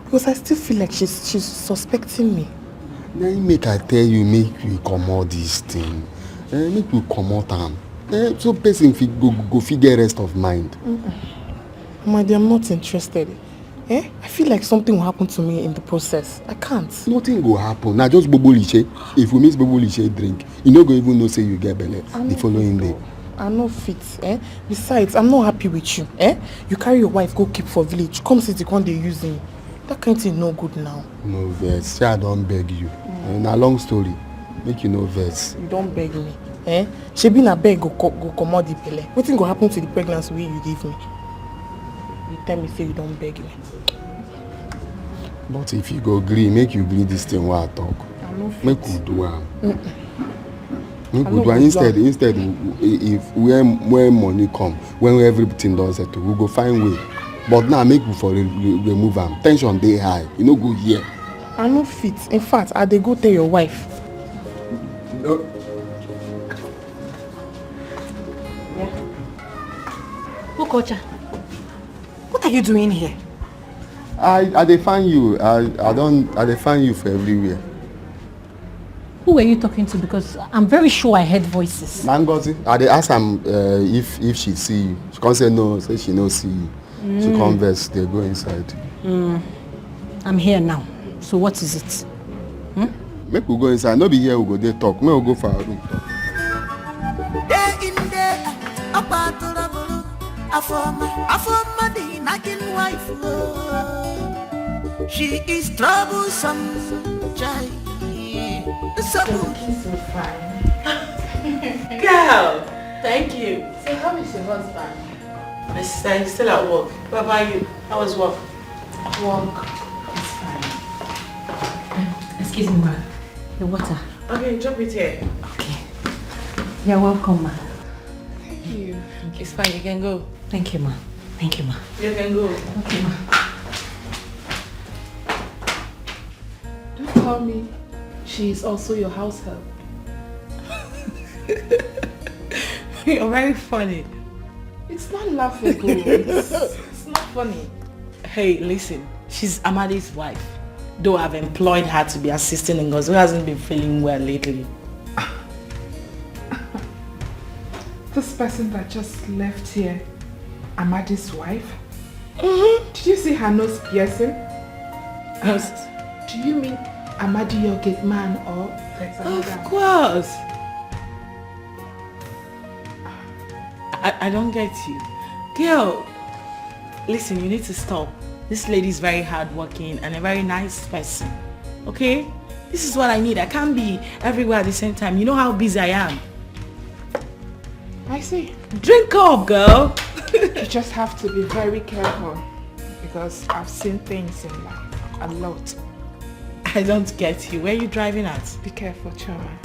because I still feel like she's suspecting me. Now make I tell you, make you comot this thing. Make you comot am. So person go figure rest of mind. Amadi, I'm not interested. I feel like something will happen to me in the process. I can't. Nothing will happen. Now just bobo liche. If we miss bobo liche drink, you no go even know say you get belle the following day. I no fit. Besides, I'm not happy with you. You carry your wife go keep for village. Come sit the one they using. That kind of thing no good now. No vex. Say I don't beg you. Na long story. Make you no vex. You don't beg me. She been a beg go comot the belle. Wetin go happen to the pregnancy wey you give me? You tell me say you don't beg me. But if you go agree, make you agree this thing what I talk. Make you do am. Make you do am. Instead, if when money come, when everything does settle, we go find way. But now make you for remove am. Tension dey high. You no go here. I no fit. In fact, I dey go tell your wife. No. Okocha, what are you doing here? I dey find you. I dey find you for everywhere. Who were you talking to? Because I'm very sure I heard voices. Nangozi, I dey ask am if she see you. She come say no, say she no see you. She come vex, they go inside. I'm here now. So what is it? Make we go inside. No be here we go there talk. Make we go for our room talk. Day in day, about to Afoma the nagging wife. She is troublesome, child. So fine. Girl, thank you. So how is your husband? My sister, he's still at work. What about you? How was work? Work is fine. Excuse me, ma. The water. Okay, drop it here. Okay. You're welcome, ma. Thank you. It's fine, you can go. Thank you, ma. Thank you, ma. You can go. Okay, ma. Don't tell me she is also your house help. You're very funny. It's not laughable. It's not funny. Hey, listen. She's Amadi's wife. Though I've employed her to be assisting in Ngozi, who hasn't been feeling well lately. This person that just left here, Amadi's wife? Did you see her nose piercing? Do you mean Amadi your gate man or Of course. I don't get you. Girl, listen, you need to stop. This lady is very hardworking and a very nice person. Okay? This is what I need. I can't be everywhere at the same time. You know how busy I am. I see. Drink up, girl. You just have to be very careful because I've seen things in life. A lot. I don't get you. Where are you driving at? Be careful, Choma.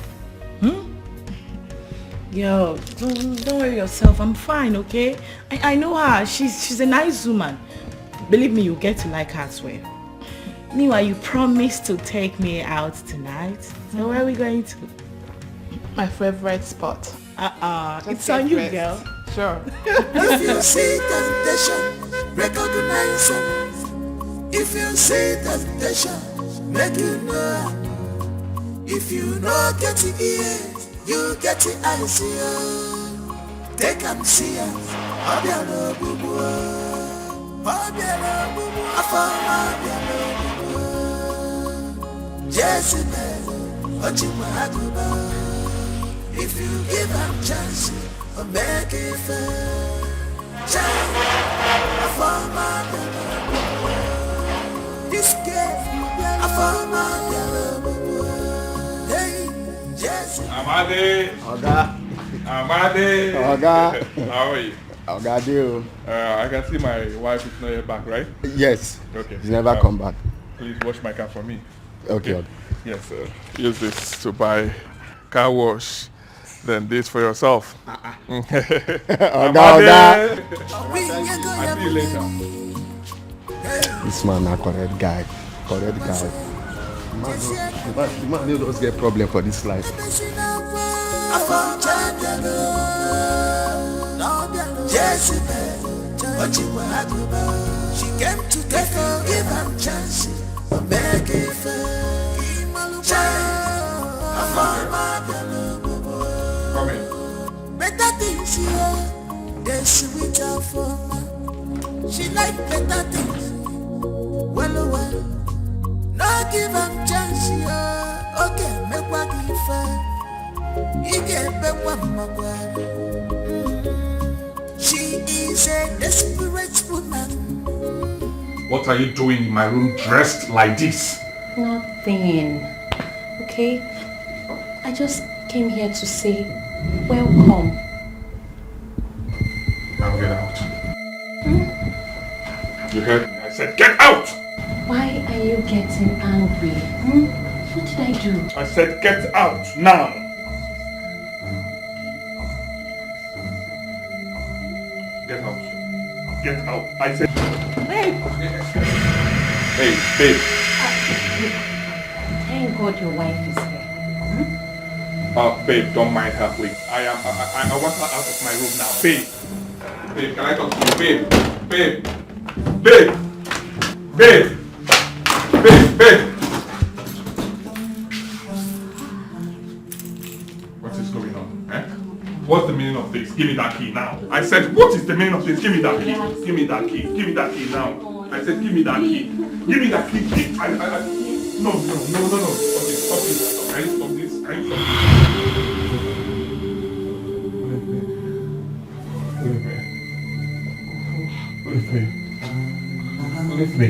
Yo, don't worry yourself. I'm fine, okay? I know her. She's a nice woman. Believe me, you'll get to like her as well. Meanwhile, you promised to take me out tonight. So where are we going to? My favorite spot. It's on you, girl. Sure. If you see temptation, recognize it. If you see temptation, make you know. If you know get the ears, you get the eyes. Take and see us. Obiano bubu, obiano bubu, afama obiano bubu. Jezebel, ochimaguba. If you give them chance, make it fair. Child, afama obiano. This girl, afama obiano bubu. Hey, Jezebel. Amade. Oga. Amade. Oga. How are you? Oga deal. I can see my wife is not yet back, right? Yes. Okay. He's never come back. Please wash my car for me. Okay. Yes, sir. Use this to buy car wash. Then this for yourself. Oga. I'll see you later. This man a correct guy. Correct guy. The man need us get problem for this life. Jezebel, she came to give him chance, make it fair. Come in. Better things here, they sweet her for me. She like better things. Well, no give him chance here. Okay, make what give fair. He gave back one more. She is a desperate woman. What are you doing in my room dressed like this? Nothing. Okay? I just came here to say welcome. Now get out. You heard me? I said get out! Why are you getting angry? What did I do? I said get out now! Get out. Get out. I said... Babe! Babe. Thank God your wife is here. Babe, don't mind her, please. I want her out of my room now. Babe, can I talk to you? Babe. What is going on? What's the meaning of this? Give me that key now. I said, what is the meaning of this? Give me that key. Give me that key. Give me that key now. I said, give me that key. Give me that key. No. Stop this. Can you stop this? Leave me.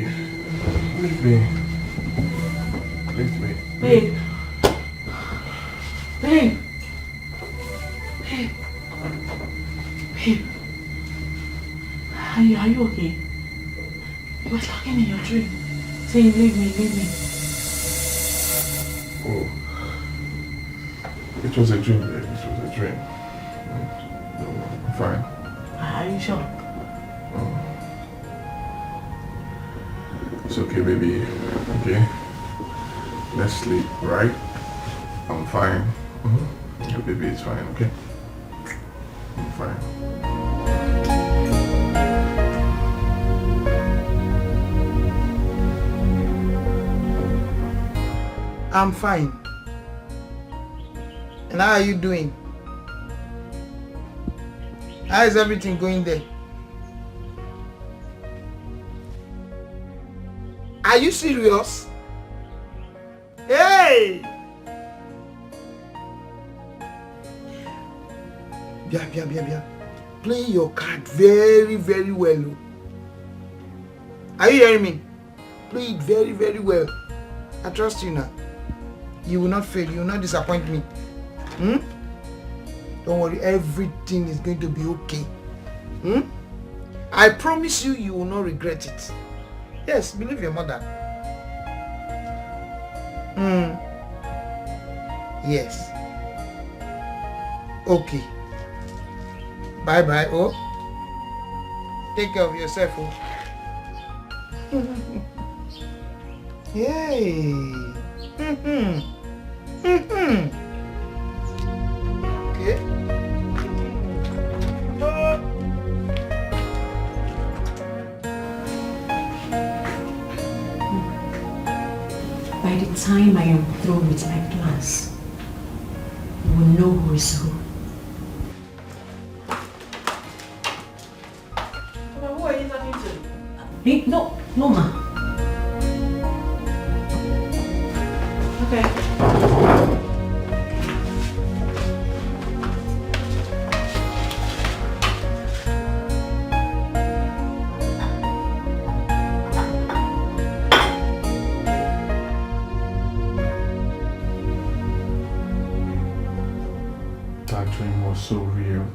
Babe. Are you okay? You were talking in your dream, saying leave me. Oh. It was a dream, babe. It was a dream. I'm fine. Are you sure? It's okay, baby. Okay? Let's sleep, right? I'm fine. Your baby is fine, okay? I'm fine. I'm fine. And how are you doing? How is everything going there? Are you serious? Hey! Bia. Play your card very, very well. Are you hearing me? Play it very, very well. I trust you now. You will not fail. You will not disappoint me. Don't worry. Everything is going to be okay. I promise you, you will not regret it. Yes, believe your mother. Yes. Okay. Bye-bye. Oh. Take care of yourself. Oh. Yay. Okay. By the time I am through with my plans, you will know who is who. Who are you talking to? Hey, no, ma. Okay. That dream was so real.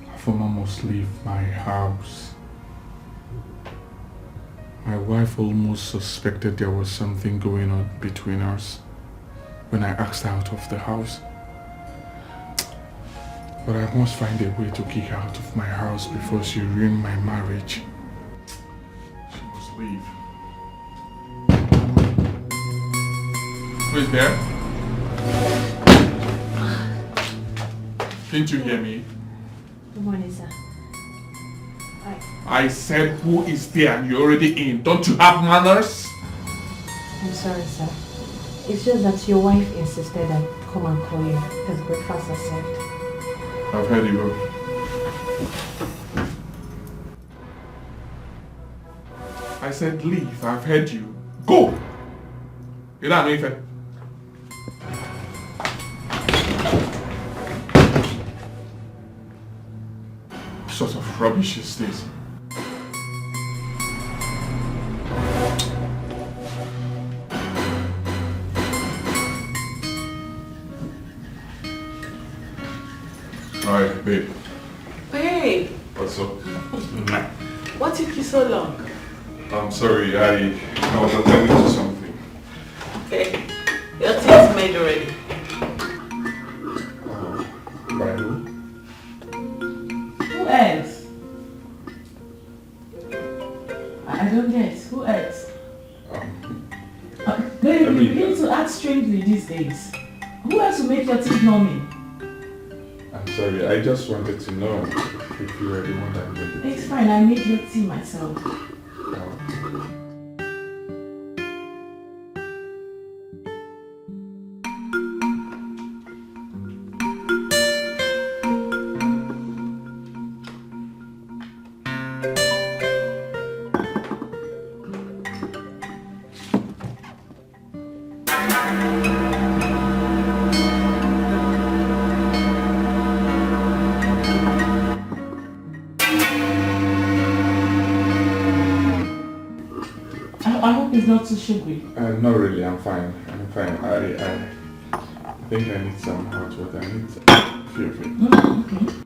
I thought I must leave my house. My wife almost suspected there was something going on between us when I asked her out of the house. But I must find a way to kick her out of my house before she ruined my marriage. She must leave. Who is there? Didn't you hear me? Good morning, sir. I said, who is there? And you're already in. Don't you have manners? I'm sorry, sir. It's just that your wife insisted I come and call you because breakfast is served. I've heard you. I said leave. I've heard you. Go! You don't know if it. What sort of rubbish is this? Alright, babe. Babe, What's up? what took you so long? I'm sorry, I was attending to something. Okay. Your tea is made already. By who? Who else? I don't guess. Who else? Babe, you begin to act strangely these days. Who else will make your tea normally? I'm sorry, I just wanted to know if you were the one that made it. It's fine, I made your tea myself. I hope it's not too sugary. Not really, I'm fine. I'm fine. I think I need some hot water. I need a few of it. Okay.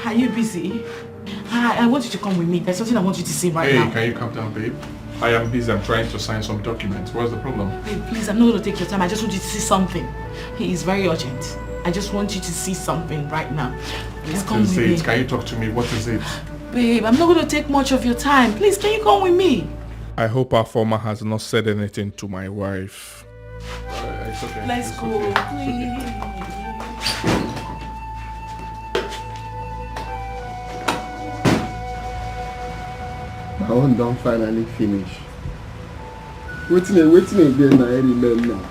Are you busy? I want you to come with me. There's something I want you to see right now. Hey, can you calm down, babe? I am busy. I'm trying to sign some documents. What's the problem? Babe, please, I'm not going to take your time. I just want you to see something. It is very urgent. I just want you to see something right now. Please come with me. Can you talk to me? What is it? Babe, I'm not going to take much of your time. Please, can you come with me? I hope our former has not said anything to my wife. It's okay. Let's It's go, okay. please. My own don't finally finish. Waiting again, I remember now.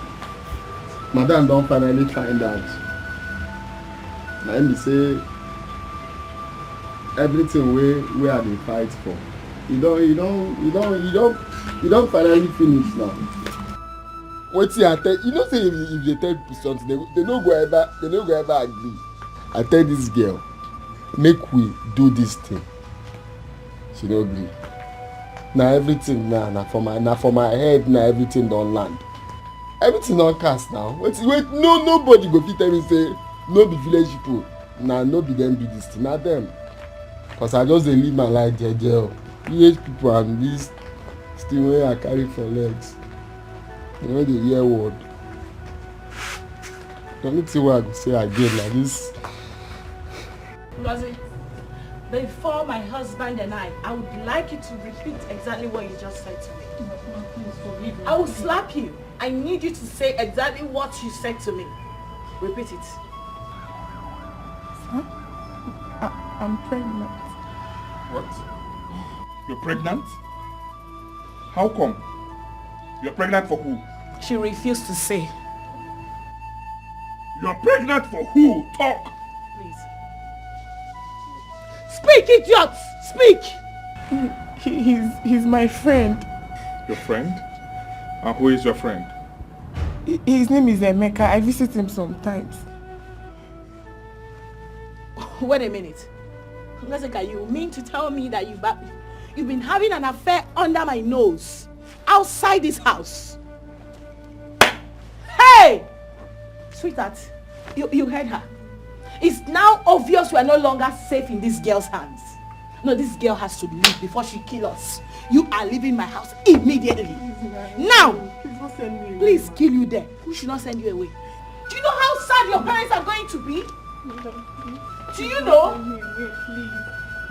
Madam don't finally find out. Let me say everything we are the fight for. You don't finally finish now. Waiting, I tell you know say if they tell people something, they no go ever agree. I tell this girl, make we do this thing. She no agree. Now everything now for my head now everything don't land. Everything don't cast now. Wait, nobody go fit tell me say no be village people. Nah, no be them do this thing, not them. Cause I just dey live my life jeje. Village people and this thing wey I carry for legs. You know the hear word. The only thing wey I go say again like this. Ngozi, before my husband and I would like you to repeat exactly what you just said to me. I will slap you. I need you to say exactly what you said to me. Repeat it. Huh? I'm pregnant. What? You're pregnant? How come? You're pregnant for who? She refused to say. You're pregnant for who? Talk! Please. Speak, idiot! Speak! He's my friend. Your friend? And who is your friend? His name is Emeka. I visit him sometimes. Wait a minute. Ngazika, you mean to tell me that you've been having an affair under my nose? Outside this house? Hey! Sweetheart, you heard her. It's now obvious we are no longer safe in this girl's hands. No, this girl has to leave before she kills us. You are leaving my house immediately. Now! Please don't send me away. Please kill you there. Who should not send you away? Do you know how sad your parents are going to be? Do you know?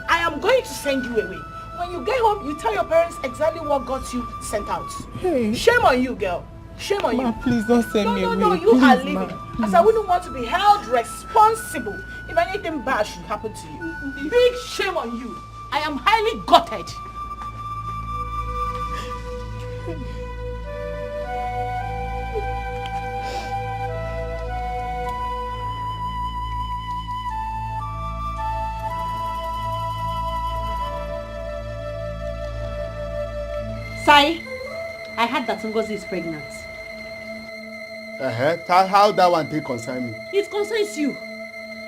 I am going to send you away. When you get home, you tell your parents exactly what got you sent out. Hey. Shame on you, girl. Shame on you. Please don't send me away. No, you please, are leaving. Ma, As I wouldn't want to be held responsible if anything bad should happen to you. Big shame on you. I am highly gutted. Sai, I heard that Ngozi is pregnant. How that one take concern me? It concerns you.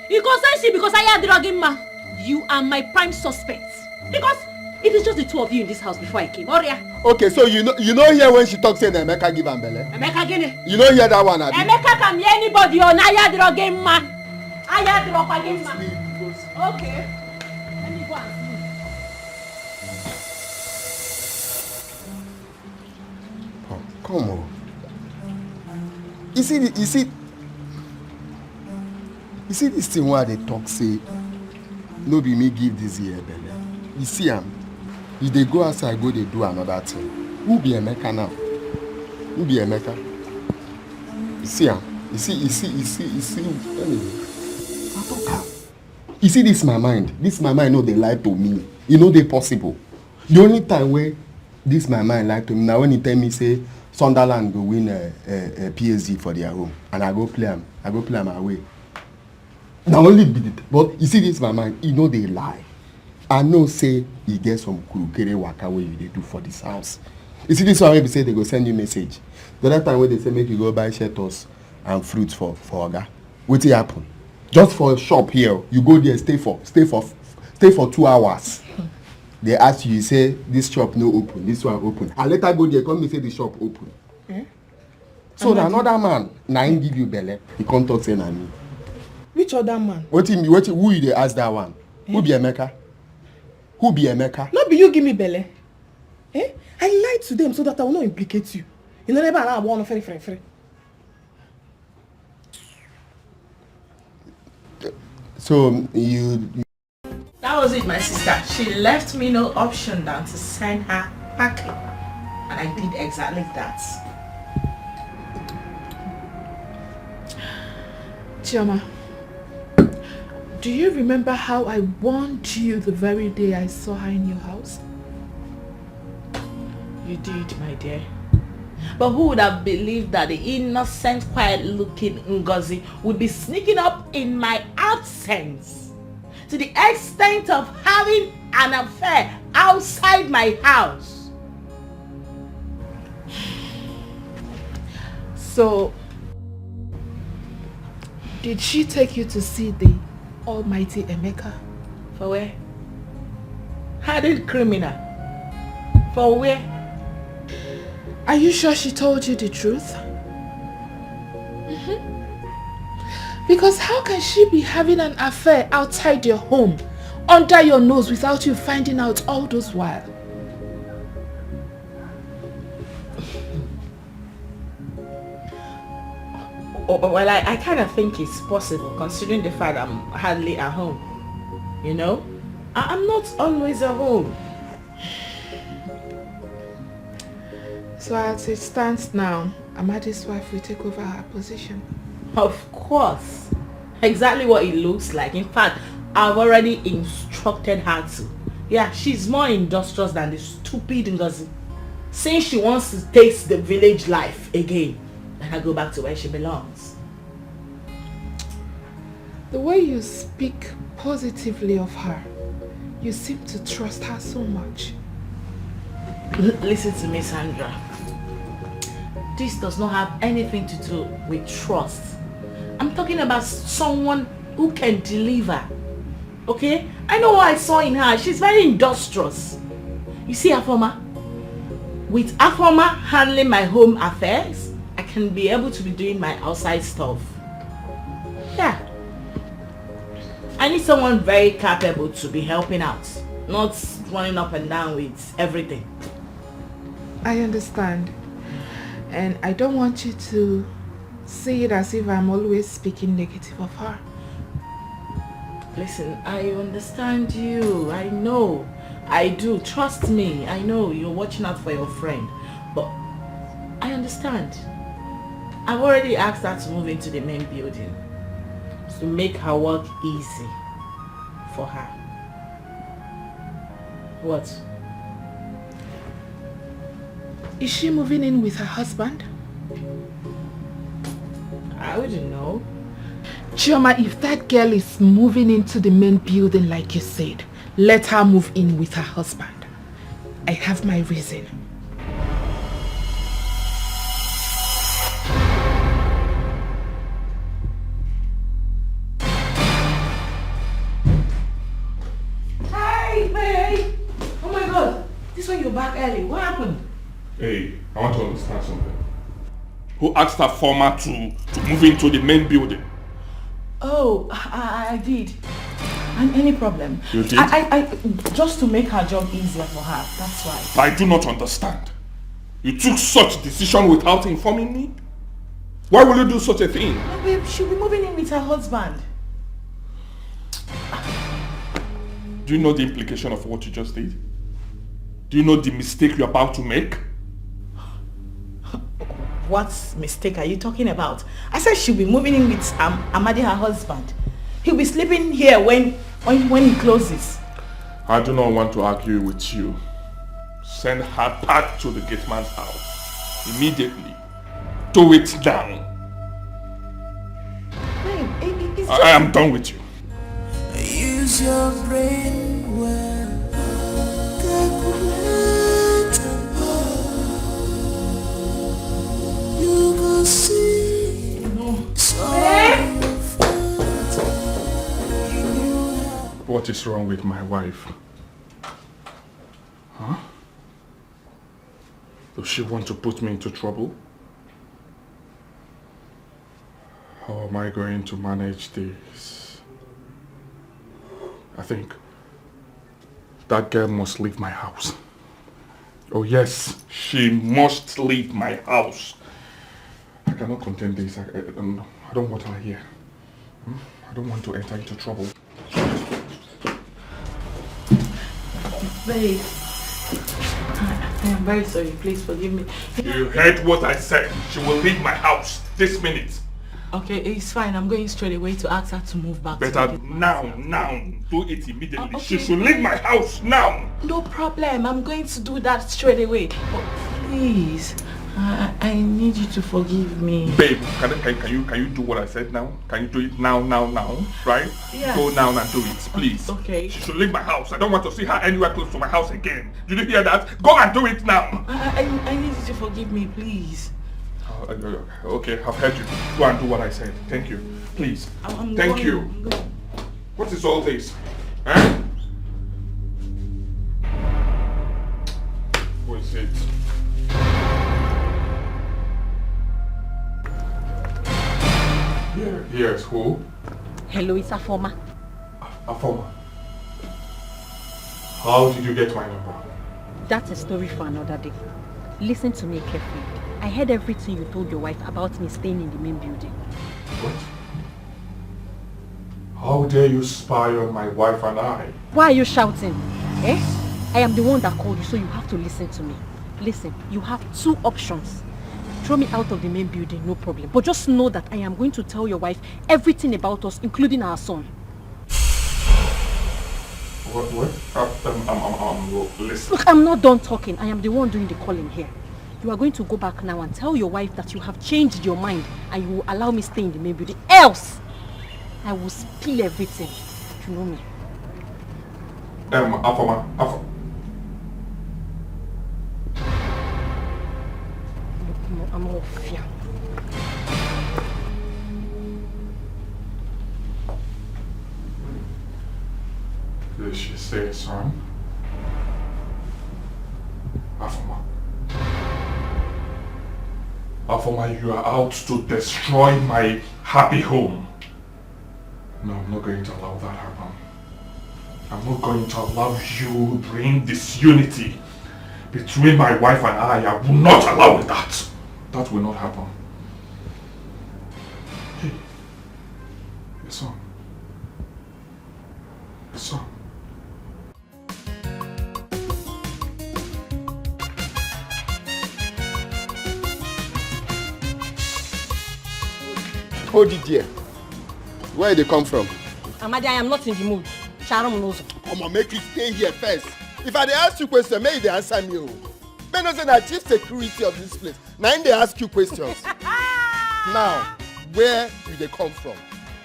It concerns you because I am drugging ma. You are my prime suspect. Because it is just the two of you in this house before I came. Oria. Okay, so you know hear when she talks saying Emeka give am belle? Emeka gini. You know hear that one, abi? Emeka can be anybody on I am drugging ma. I am drugging ma. Okay. Let me go and see. Oh, come on. You see this thing where they talk say no be me give this year belle. You see am, if they go outside go they do another thing. Who be Emeka now? Who be Emeka? You see am, you see anyway. I talk am. You see this my mind no dey lie to me. You know they possible. The only time where this my mind lie to me now when he tell me say Sunderland go win a PSG for their home and I go play am away. Now only be it, but you see this my mind, you know they lie. I know say you get some kurukere waka wey you dey do for this house. You see this one wey be say they go send you message. The other time when they say make you go buy shelters and fruits for Oga, wetin happen? Just for a shop here, you go there stay for 2 hours. They ask you say this shop no open, this one open. And later go there come me say the shop open. So another man na him give you belle. He come talk say na me. Which other man? Who you dey ask that one? Who be Emeka? Who be Emeka? Not be you give me belle. I lied to them so that I will not implicate you. You know never I want to free. So you That was it, my sister. She left me no option than to send her packing. And I did exactly that. Chioma, do you remember how I warned you the very day I saw her in your house? You did, my dear. But who would have believed that the innocent, quiet-looking Ngozi would be sneaking up in my absence to the extent of having an affair outside my house? So, did she take you to see the almighty Emeka? For where? Hardened criminal. For where? Are you sure she told you the truth? Because how can she be having an affair outside your home, under your nose, without you finding out all those while? Well, I kind of think it's possible, considering the fact I'm hardly at home. You know? I'm not always at home. So as it stands now, Amadi's wife will take over her position. Of course. Exactly what it looks like. In fact, I've already instructed her to. Yeah, she's more industrious than the stupid Ngozi. Since she wants to taste the village life again, let her go back to where she belongs. The way you speak positively of her, you seem to trust her so much. Listen to me, Sandra. This does not have anything to do with trust. I'm talking about someone who can deliver. Okay? I know what I saw in her. She's very industrious. You see, Afoma? With Afoma handling my home affairs, I can be able to be doing my outside stuff. Yeah. I need someone very capable to be helping out, not running up and down with everything. I understand. And I don't want you to see it as if I'm always speaking negative of her. Listen, I understand you. I know. I do. Trust me. I know you're watching out for your friend. But I understand. I've already asked her to move into the main building to make her work easy for her. What? Is she moving in with her husband? I wouldn't know. Chioma, if that girl is moving into the main building like you said, let her move in with her husband. I have my reason. Hi, Maid! Oh my God! This one you're back early. What happened? Hey, I want to understand something. Who asked her former to move into the main building? Oh, I did. And any problem? You did? I just to make her job easier for her. That's why. I do not understand. You took such decision without informing me? Why will you do such a thing? No, babe, she'll be moving in with her husband. Do you know the implication of what you just did? Do you know the mistake you're about to make? What mistake are you talking about? I said she'll be moving in with Amadi, her husband. He'll be sleeping here when he closes. I do not want to argue with you. Send her back to the gate man's house. Immediately. Do it now. Babe, it's I am done with you. Use your brain well. You go see. What is wrong with my wife? Huh? Does she want to put me into trouble? How am I going to manage this? I think that girl must leave my house. Oh yes, she must leave my house. I cannot contain this. I don't want her here. I don't want to enter into trouble. Babe, I am very sorry. Please forgive me. You heard what I said. She will leave my house this minute. Okay, it's fine. I'm going straight away to ask her to move back. Better now. Do it immediately. Okay. She should leave my house now. No problem. I'm going to do that straight away. But please, I need you to forgive me. Babe, can you do what I said now? Can you do it now, right? Yeah. Go now and do it, please. Okay. She should leave my house. I don't want to see her anywhere close to my house again. Did you hear that? Go and do it now. I need you to forgive me, please. Okay, I've heard you. Go and do what I said. Thank you. Please. Thank you. What is all this? Huh? Who is it? Yes, who? Hello, it's Afoma. Afoma. How did you get my number? That's a story for another day. Listen to me carefully. I heard everything you told your wife about me staying in the main building. What? How dare you spy on my wife and I? Why are you shouting? Eh? I am the one that called you, so you have to listen to me. Listen, you have two options. Throw me out of the main building, no problem. But just know that I am going to tell your wife everything about us, including our son. What? Listen. Look, I'm not done talking. I am the one doing the calling here. You are going to go back now and tell your wife that you have changed your mind and you will allow me stay in the main building. Else, I will spill everything. You know me. Afoma. I'm off here. Did she say son? Afoma, you are out to destroy my happy home. No, I'm not going to allow that happen. I'm not going to allow you bring disunity between my wife and I. I will not allow that. That will not happen. Hey, your son. Your son. Hold it there. Where they come from? Amadi, I am not in the mood. Sharon knows. Come on, make it stay here first. If I dey ask you questions, may they answer me. May not say that chief security of this place. Now they ask you questions. Now, where do they come from?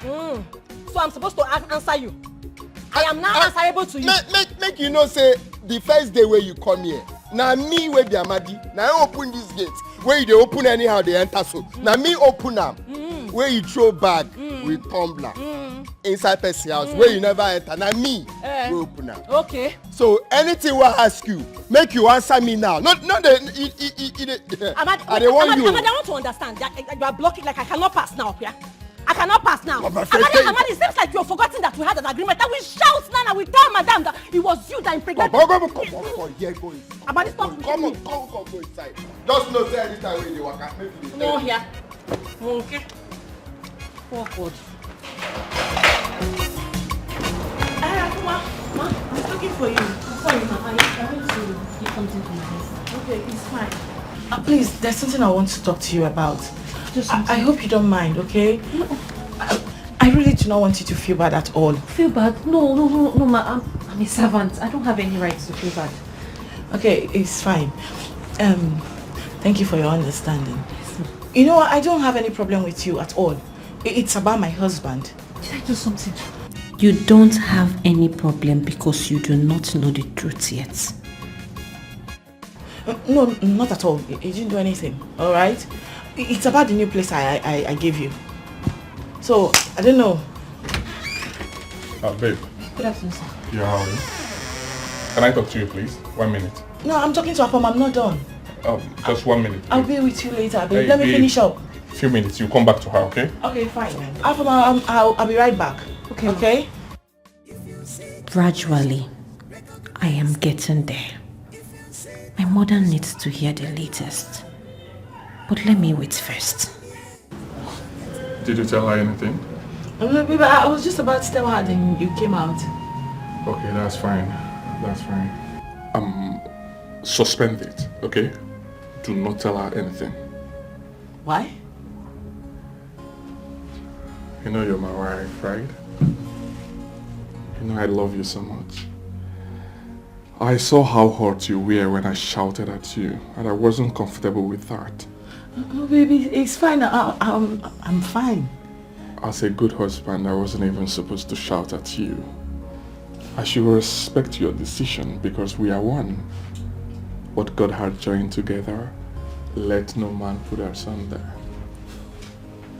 So I'm supposed to answer you. I am now answerable to you. Make you know say the first day where you come here. Now me where be Amadi. Now I open this gate. Where they open anyhow they enter so. Now me open them. Where you throw bag with tumbler inside person house where you never enter. Now me we open them. Okay. So anything we ask you, make you answer me now. Not the. Amadi, I want to understand that you are blocking like I cannot pass now, yeah? I cannot pass now. Amadi, it seems like you have forgotten that we had an agreement that we shout now and we tell madam that it was you that impregnated. Come on, here, go inside. Amadi, stop. Come on, go inside. Just know say anytime when they walk out, make you. No, here. Okay. Awkward. Ma, I'm looking for you. Sorry, ma. I want to get something to my house. Okay, it's fine. Please, there's something I want to talk to you about. I hope you don't mind, okay? No. I really do not want you to feel bad at all. Feel bad? No, ma. I'm a servant. I don't have any right to feel bad. Okay, it's fine. Thank you for your understanding. You know, I don't have any problem with you at all. It's about my husband. Did I do something? You don't have any problem because you do not know the truth yet. No, not at all. You didn't do anything, alright? It's about the new place I gave you. So, I don't know. Babe. Good afternoon, sir. Yeah, how are you? Can I talk to you, please? 1 minute. No, I'm talking to Apom. I'm not done. Just 1 minute. I'll be with you later, babe. Let me finish up. Few minutes. You come back to her, okay? Okay, fine. Apom, I'll be right back. Okay? Gradually, I am getting there. My mother needs to hear the latest. But let me wait first. Did you tell her anything? Babe, I was just about to tell her, then you came out. Okay, that's fine. That's fine. suspend it, okay? Do not tell her anything. Why? You know you're my wife, right? You know I love you so much. I saw how hurt you were when I shouted at you, and I wasn't comfortable with that. Oh, baby, it's fine. I'm fine. As a good husband, I wasn't even supposed to shout at you. I should respect your decision because we are one. What God had joined together, let no man put asunder.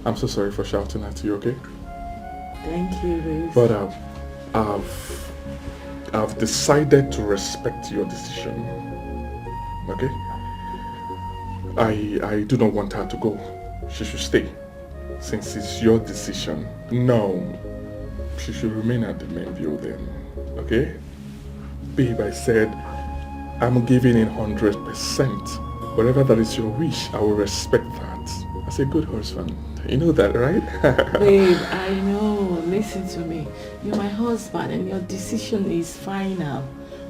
I'm so sorry for shouting at you, okay? Thank you, baby. But I've decided to respect your decision, okay? I do not want her to go. She should stay. Since it's your decision, no, she should remain at the main view then, okay? Babe, I said, I'm giving in 100%. Whatever that is your wish, I will respect that. As a good husband. You know that, right? Babe, I know. Listen to me. You're my husband and your decision is final.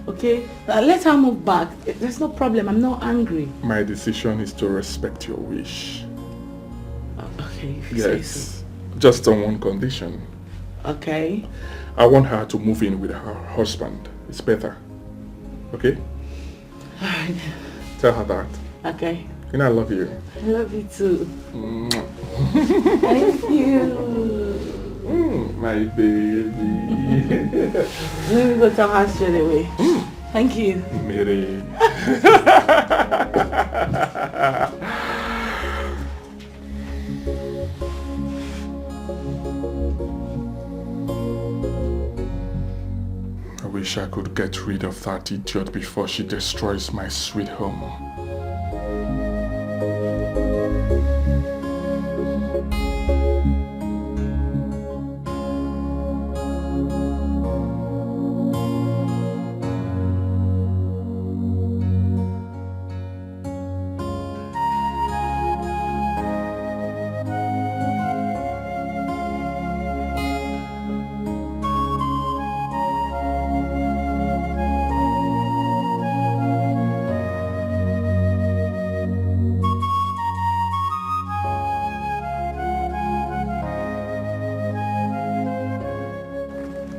Okay? Let her move back. There's no problem. I'm not angry. My decision is to respect your wish. Okay, if you Yes. say so. Just on one condition. Okay. I want her to move in with her husband. It's better. Okay? Alright. Tell her that. Okay. You know I love you. I love you too. Mwah. Thank you. My baby. Let me go tell her straight away. Thank you. Mary. I wish I could get rid of that idiot before she destroys my sweet home.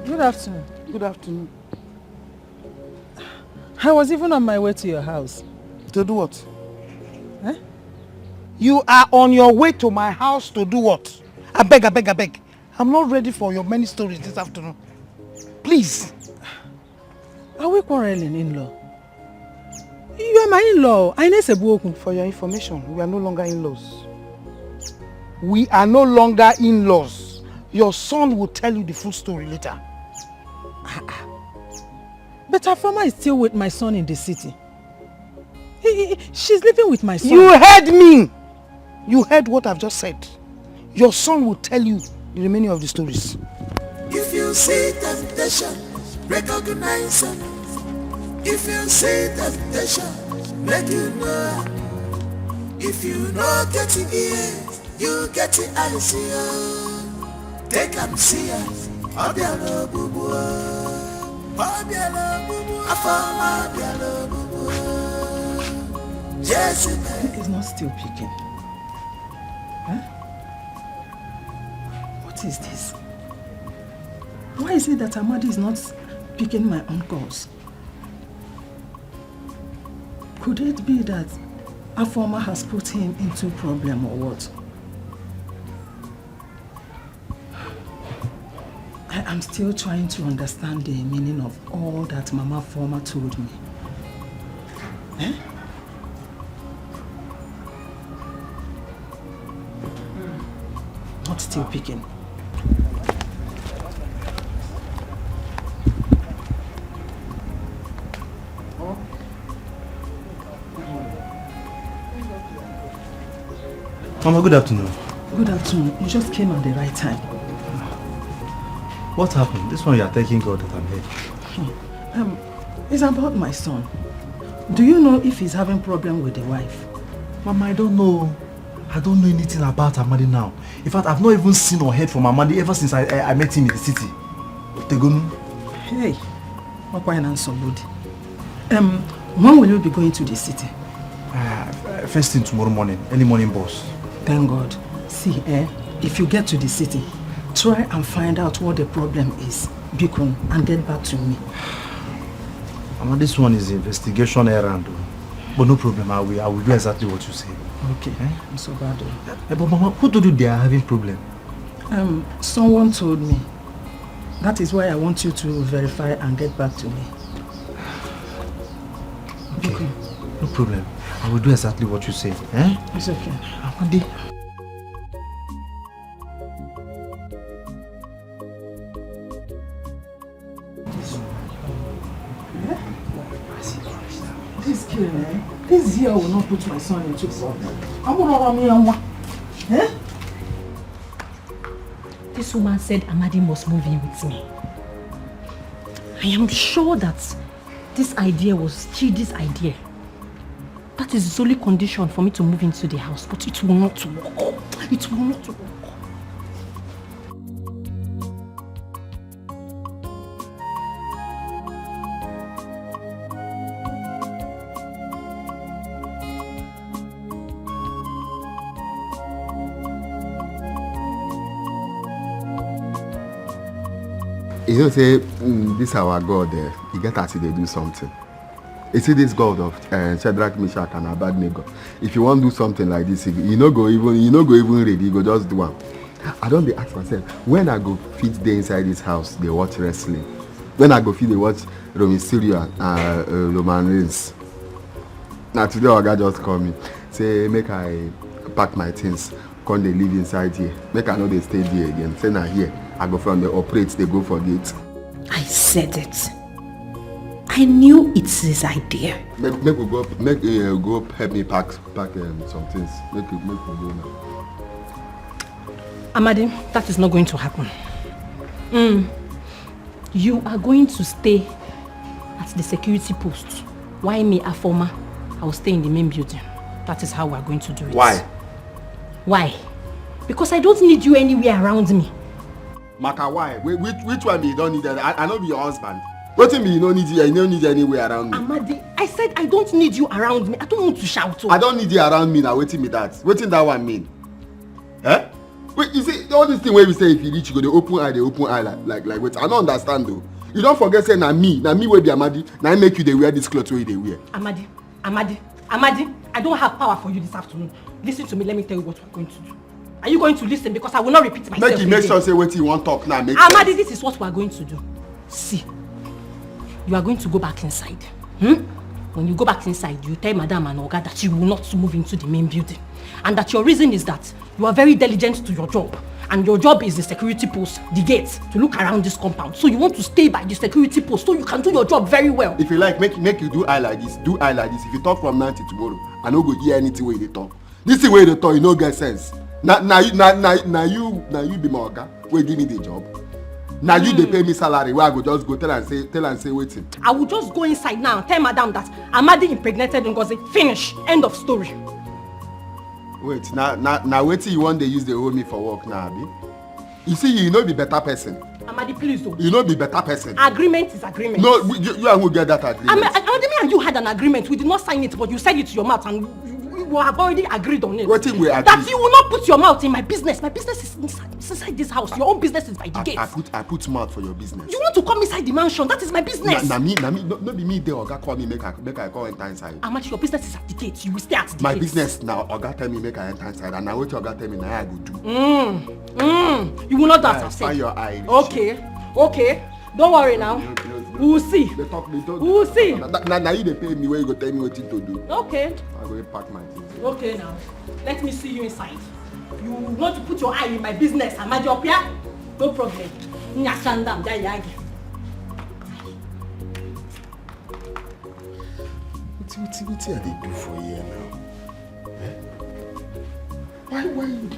Good afternoon. Good afternoon. I was even on my way to your house. To do what? Eh? You are on your way to my house to do what? I beg. I'm not ready for your many stories this afternoon. Please. Are we quarreling, in-law? You are my in-law. I know Sebuoku. For your information, we are no longer in-laws. We are no longer in-laws. Your son will tell you the full story later. But Afoma is still with my son in the city. She's living with my son. You heard me! You heard what I've just said. Your son will tell you the remaining of the stories. If you see temptation, recognize it. If you see temptation, let you know. If you know get it ears, you get it eyes here. Take and see it. Abialo bubu, abialo bubu, afama abialo bubu. Yes, it's not still picking. Huh? What is this? Why is it that Amadi is not picking my own calls? Could it be that Afoma has put him into problem or what? I am still trying to understand the meaning of all that Mama Former told me. Eh? Not still picking. Mama, good afternoon. Good afternoon. You just came at the right time. What happened? This one you are thanking God that I'm here. It's about my son. Do you know if he's having problem with the wife? Mama, I don't know. I don't know anything about Amadi now. In fact, I've not even seen or heard from Amadi ever since I met him in the city. Tegonu. Hey, When will you be going to the city? First thing tomorrow morning. Early morning, boss. Thank God. See, if you get to the city, try and find out what the problem is, Bikon, and get back to me. Mama, this one is investigation errand. But no problem, I will do exactly what you say. Okay, I'm so bad. But Mama, who told you they are having problem? Someone told me. That is why I want you to verify and get back to me. Okay, no problem. I will do exactly what you say. It's okay. Amadi. This girl, this year will not put my son into problem. I'm gonna This woman said Amadi must move in with me. I am sure that this idea was Chidi's idea. That is the solely condition for me to move into the house, but it will not work. It will not work. You know, say, this our God, he get as they do something. You see this God of Shadrach, Meshach, and Abednego. If you want to do something like this, you no go even ready. You go just do one. I don't be ask myself when I go fit there inside this house. They watch wrestling. When I go fit, they watch Mysterio and Roman Reigns. Now today, our guy just call me, say make I pack my things, come they live inside here. Make I know they stay there again. Say now here. I go from the operates, they go for it. I said it. I knew it's his idea. Make we go help me pack some things. Make we go now. Amadi, that is not going to happen. You are going to stay at the security post. Why me, a former? I will stay in the main building. That is how we are going to do it. Why? Why? Because I don't need you anywhere around me. Maka, why? Which one be you don't need? I know be your husband. What do you mean you don't need you? I don't need you anywhere around me. Amadi, I said I don't need you around me. I don't want to shout. I don't need you around me now. Waiting me that. Waiting that one mean? Eh? Wait, you see all this thing where we say if you reach, you go the open eye like wait. I don't understand though. You don't forget saying na me will be Amadi. Now I make you they wear this clothes where they wear. Amadi, I don't have power for you this afternoon. Listen to me. Let me tell you what we're going to do. Are you going to listen? Because I will not repeat myself. Make sure say what you want talk now. Amadi, this is what we are going to do. See, you are going to go back inside. When you go back inside, you tell Madam and Oga that you will not move into the main building. And that your reason is that you are very diligent to your job. And your job is the security post, the gate, to look around this compound. So you want to stay by the security post so you can do your job very well. If you like, make you do eye like this. Do eye like this. If you talk from now till tomorrow, I no go hear anything where they talk. This is where they talk, you no get sense. Now you be my Oga. Where give me the job. Now you they pay me salary. Where I go just go tell and say waiting. I will just go inside now and tell Madam that Amadi impregnated Ngozi. Finish. End of story. Wait, now waiting you want they use the hold me for work now, Abi? You see, you know be better person. Amadi, please don't. You know be better person. Agreement is agreement. No, you and who get that agreement? Amadi, me and you had an agreement. We did not sign it, but you said it to your mouth and we have already agreed on it. What thing we agreed? That you will not put your mouth in my business. My business is inside this house. Your own business is by the gate. I put mouth for your business. You want to come inside the mansion? That is my business. Na me, no be me there. Oga call me make I go enter inside. Amadi, your business is at the gate. You will stay at the gate. My business now. Oga tell me make I enter inside, and now what Oga tell me now I go do. You will not dance. Find your eye. Okay. Don't worry now. We will see. We will see. Now you they pay me where you go tell me what to do. Okay. I go pack my things. Okay now. Let me see you inside. You want to put your eye in my business, Amadi Opia? No problem. Nyashandam Jayagi. What are they do for you now?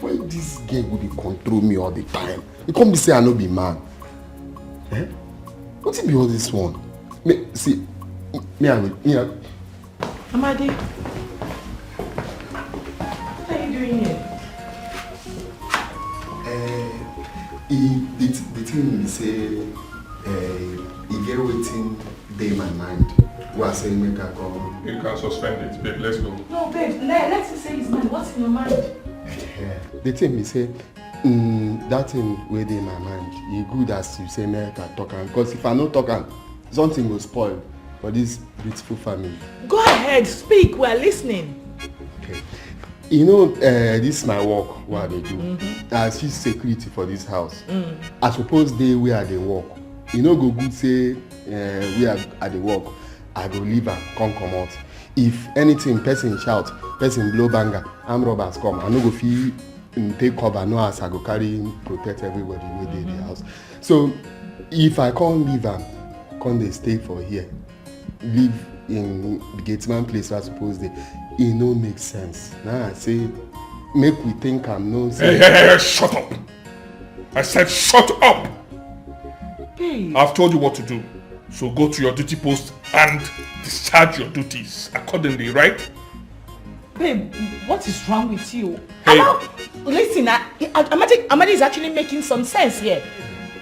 Why this girl will be control me all the time? You come be say I no be man. What it be all this one? Me Amadi, what are you doing here? The thing is say, he get waiting day in my mind. who are saying make I come. You can suspend it, babe. Let's go. No, babe, let's say his mind. What's in your mind? The thing me say, that thing wey dey in my mind, e good as you say make I talk am, because if I no talk am, something will spoil for this beautiful family. Go ahead, speak. We're listening. Okay. You know, this is my work, what I dey do. I see security for this house. I suppose they where I dey work. You know, go good say where I dey work, I go leave and come out. If anything, person shout, person blow banger, armed robbers come, I no go fit take cover, no as I go carry protect everybody wey dey the house. So if I can't leave am, come dey stay for here, live in the gateman place where I suppose dey, e no make sense. Now I say make we think am no say. Hey, shut up! I said shut up! Babe. I've told you what to do. So go to your duty post and discharge your duties accordingly, right? Babe, what is wrong with you? Hey. Listen, Amadi is actually making some sense here.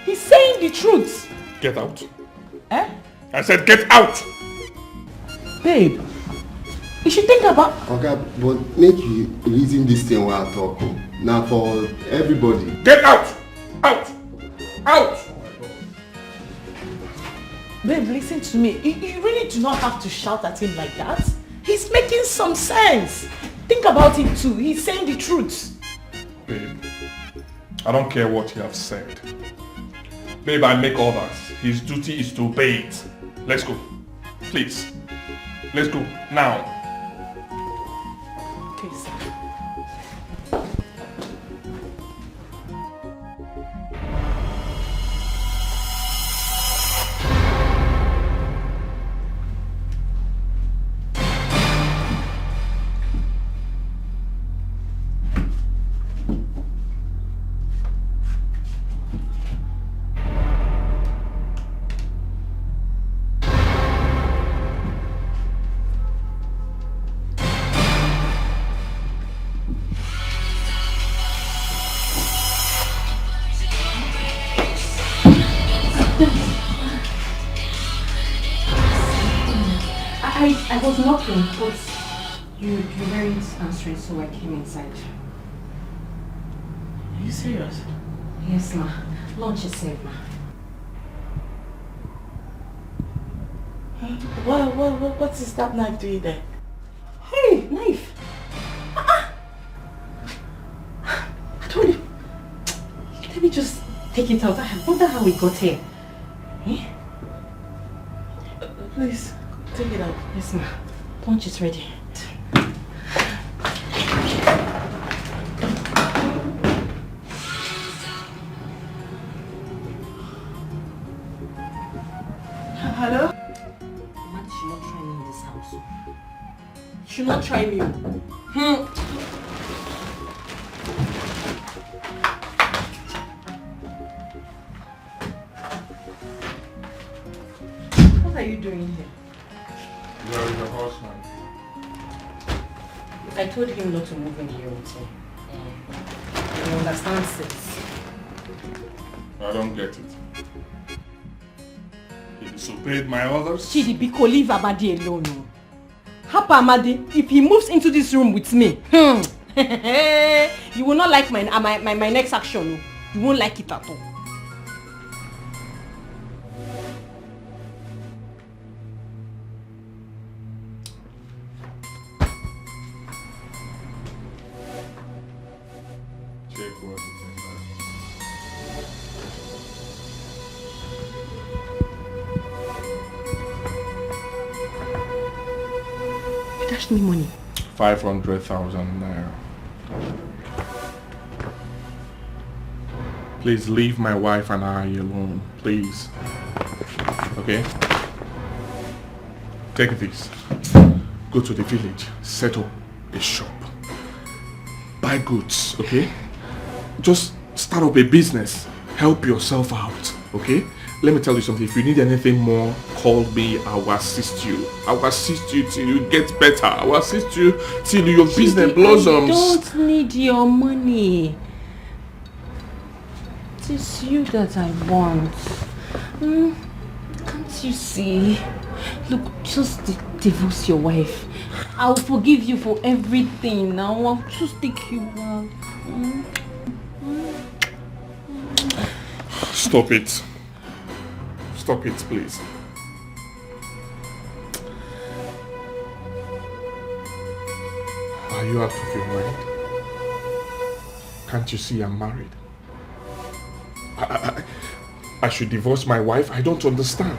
He's saying the truth. Get out. Eh? I said get out! Babe, you should think about... Okay, but make you reason this thing while I talk. Now for everybody. Get out! Out! Out! Babe, listen to me. You really do not have to shout at him like that. He's making some sense. Think about it too. He's saying the truth. Babe, I don't care what you have said. Babe, I make orders. His duty is to obey it. Let's go. Please. Let's go. Now. Okay, sir. I was knocking, but you weren't answering, so I came inside. Are you serious? Yes, ma. Lunch is served, ma. What is that knife doing there? Hey, knife! I told you. Let me just take it out. I wonder how we got here. Eh? Please, take it out. Yes, ma. Lunch is ready. Hello? Mama should not try me in this house. Should not try me. What are you doing here? Where is your husband? I told him not to move in here with me. You understand, sis? I don't get it. He disobeyed my orders? Chidi, Biko, leave Amadi alone. Hapa Amadi, if he moves into this room with me, you will not like my next action. You won't like it at all. Check what it is. You dashed me money. 500,000 naira. Please leave my wife and I alone, please. Okay? Take this. Go to the village, set up a shop. Buy goods, okay? Just start up a business. Help yourself out, okay? Let me tell you something. If you need anything more, call me. I will assist you. I will assist you till you get better. I will assist you till your business blossoms. I don't need your money. It is you that I want. Can't you see? Look, just divorce your wife. I'll forgive you for everything now. I'll just take you back. Stop it. Stop it, please. Are you out of your mind? Can't you see I'm married? I should divorce my wife? I don't understand.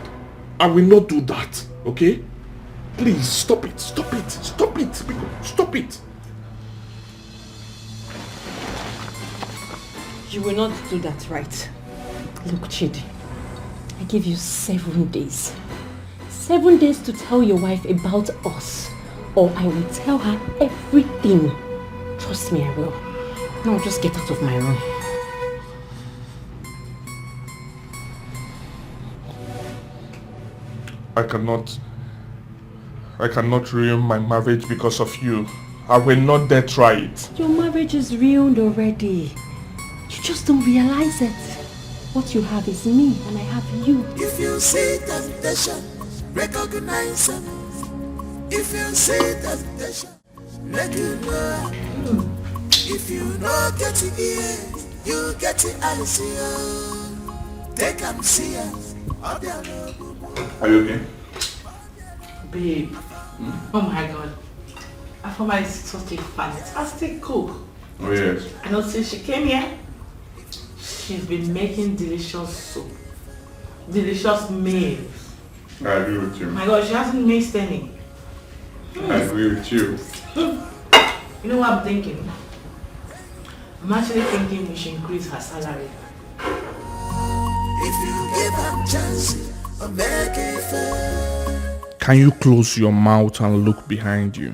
I will not do that, okay? Please, stop it, stop it, stop it, stop it. You will not do that, right? Look, Chidi, I give you 7 days. 7 days to tell your wife about us, or I will tell her everything. Trust me, I will. Now just get out of my room. I cannot ruin my marriage because of you. I will not dare try it. Your marriage is ruined already. You just don't realize it. What you have is me, and I have you. If you see temptation, recognize it. If you see temptation, let you know. If you not get it here, you get it Alice. Take them see it. Are you okay? Babe, oh my god. I found my such a fantastic cook. Oh yes. I know since she came here, she's been making delicious soup. Delicious meals. I agree with you. My god, she hasn't missed any. I agree with you. You know what I'm thinking? I'm actually thinking we should increase her salary. If you give her chance, make it fair. Can you close your mouth and look behind you?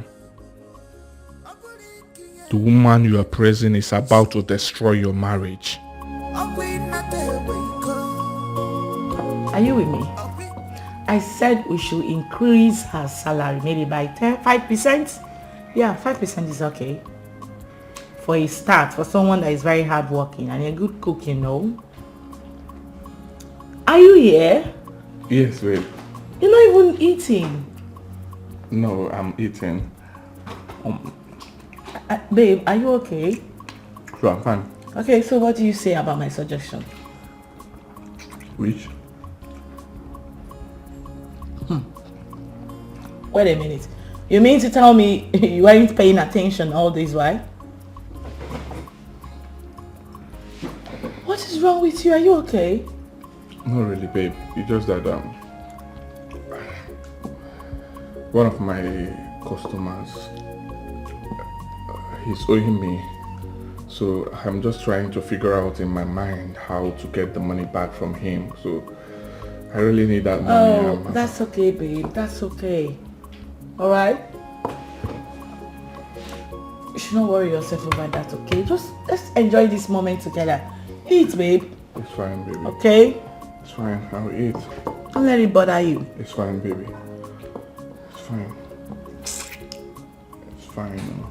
The woman you are praising is about to destroy your marriage. Are you with me? I said we should increase her salary maybe by 5%. Yeah, 5% is okay. For a start, for someone that is very hardworking and a good cook, you know. Are you here? Yes, babe. You're not even eating. No, I'm eating. Babe, are you okay? Sure, I'm fine. Okay, so what do you say about my suggestion? Which? Wait a minute. You mean to tell me you weren't paying attention all this while? What is wrong with you? Are you okay? Not really, babe. It's just that one of my customers he's owing me, so I'm just trying to figure out in my mind how to get the money back from him. So I really need that money. Oh, that's okay, babe. That's okay. All right. You should not worry yourself about that, okay? Just let's enjoy this moment together. Eat, babe. It's fine, baby. Okay? It's fine. I'll eat. Don't let it bother you. It's fine, baby. It's fine. It's fine.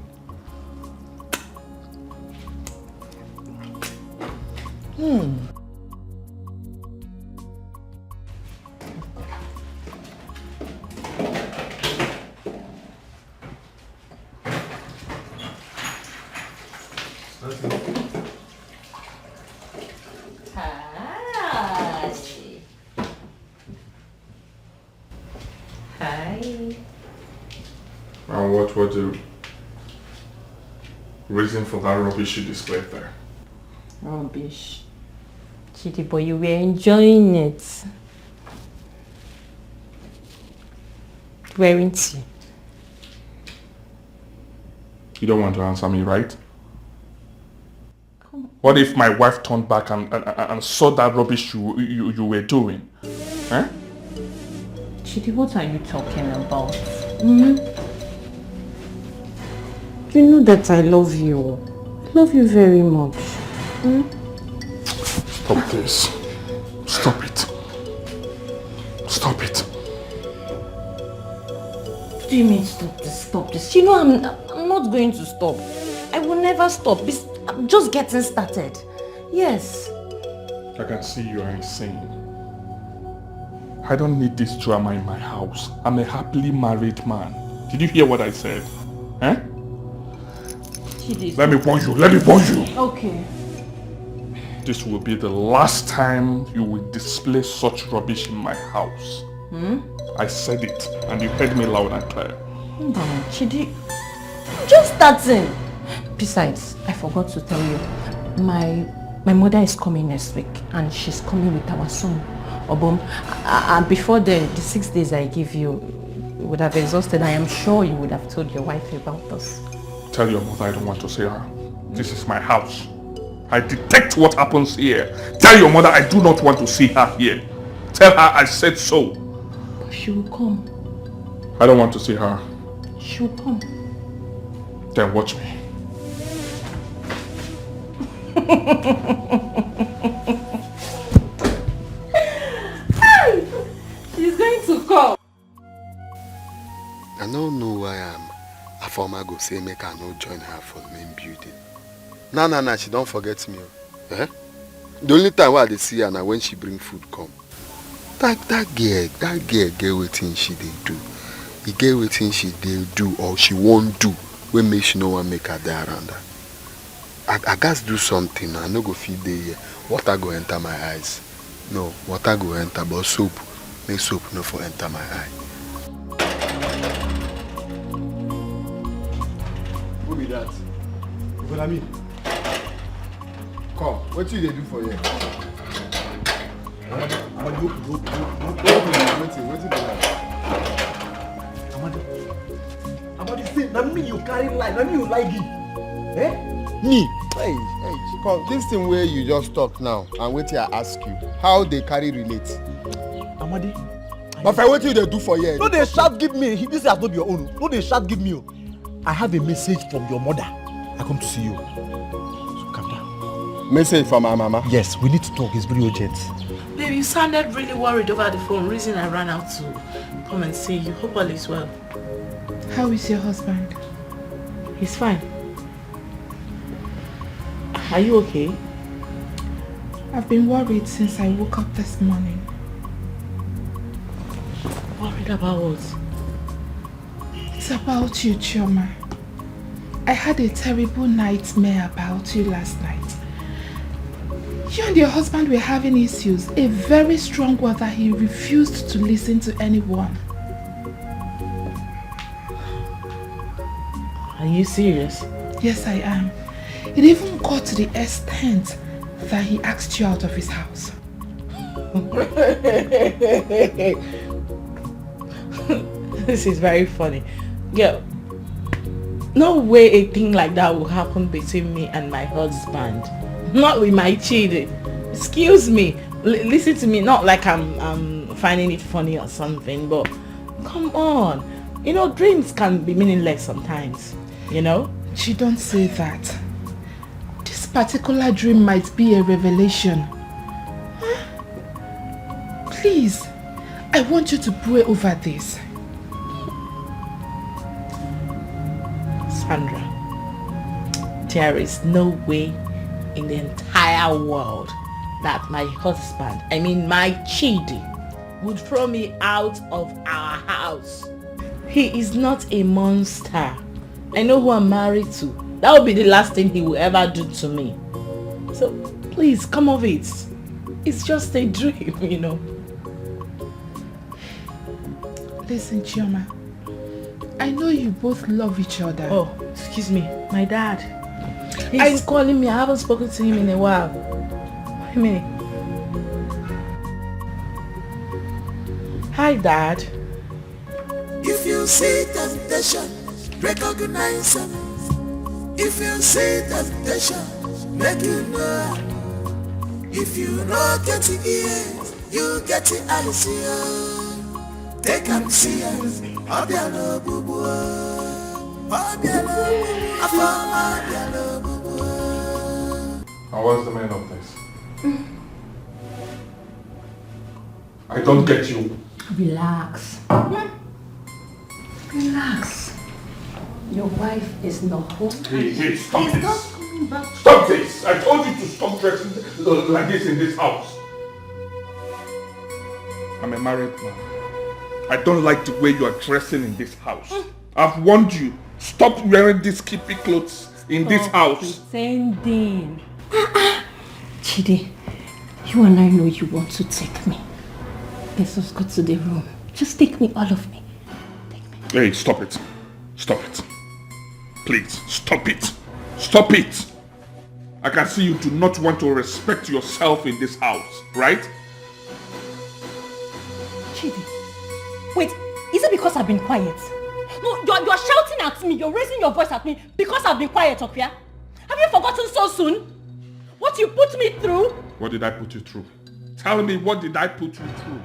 Hi. And what was the reason for that rubbish you displayed there? Rubbish. Chidi boy, you were enjoying it. Weren't you? You don't want to answer me, right? What if my wife turned back and saw that rubbish you were doing? Huh? Chidi, what are you talking about? You know that I love you. I love you very much. Stop this. Stop it. Stop it. What do you mean stop this? Stop this? You know I'm not going to stop. I will never stop. I'm just getting started. Yes. I can see you are insane. I don't need this drama in my house. I'm a happily married man. Did you hear what I said? Eh? Let me warn you. Let me warn you. Okay. This will be the last time you will display such rubbish in my house. I said it, and you heard me loud and clear. No, Chidi, just starting. Besides, I forgot to tell you, my mother is coming next week, and she's coming with our son, Obom. And before the 6 days I give you would have exhausted, I am sure you would have told your wife about us. Tell your mother I don't want to see her. This is my house. I detect what happens here. Tell your mother I do not want to see her here. Tell her I said so. But she will come. I don't want to see her. She will come. Then watch me. She's going to come. I don't know why Afoma go say make I no join her for the main building. Nah, she don't forget me. Eh? The only time where I see her now when she bring food come. That girl get wetin she dey do. He get wetin she dey do or she won't do when make she no one make her there around her. I gats do something. I no go feed the here. Water go enter my eyes. No, water go enter, but soap. Make soap no for enter my eye. Who be that? You follow me? Come, what you they do for you? Amadi, say, na me you carry light, na me you like it. Eh? Me? Hey, come, this thing where you just talk now, and wait till I ask you, how they carry relate? Amadi. But for what you they do for you? No, they shout give me. This has not be your own. No, they shout give me. I have a message from your mother. I come to see you. So calm down. Message from my mama? Yes, we need to talk. It's very urgent. Babe, you sounded really worried over the phone. Reason I ran out to come and see you. Hope all is well. How is your husband? He's fine. Are you okay? I've been worried since I woke up this morning. Worried about what? It's about you, Chioma. I had a terrible nightmare about you last night. You and your husband were having issues, a very strong one that he refused to listen to anyone. Are you serious? Yes, I am. It even got to the extent that he asked you out of his house. This is very funny. Yeah. No way a thing like that will happen between me and my husband. Not with my cheating. Excuse me. Listen to me. Not like I'm finding it funny or something, but come on. You know, dreams can be meaningless sometimes. You know? She don't say that. This particular dream might be a revelation. Huh? Please, I want you to pray over this. Sandra, there is no way in the entire world that my husband, I mean my Chidi, would throw me out of our house. He is not a monster. I know who I'm married to. That would be the last thing he will ever do to me. So please, come off it. It's just a dream, you know. Listen, Chioma. I know you both love each other. Oh, excuse me. My dad. He's calling me. I haven't spoken to him in a while. Wait a minute. Hi, Dad. If you see temptation, recognize it. If you see temptation, make you know. If you know get the ears, you get the eyes. Take and see us. Obiano bubu. Obiano bubu. And what's the meaning of this? I don't get you. Relax. Relax. Your wife is not home. Hey, stop He's this. not coming back. Stop this. I told you to stop dressing like this in this house. I'm a married man. I don't like the way you are dressing in this house. I've warned you. Stop wearing these skimpy clothes in this house. Pretending. Chidi, you and I know you want to take me. Let's just go to the room. Just take me, all of me. Hey, stop it. Stop it. Please, stop it. Stop it. I can see you do not want to respect yourself in this house, right? Chidi, wait, is it because I've been quiet? No, you're shouting at me, you're raising your voice at me because I've been quiet, Okwia. Have you forgotten so soon? What you put me through? What did I put you through? Tell me, what did I put you through?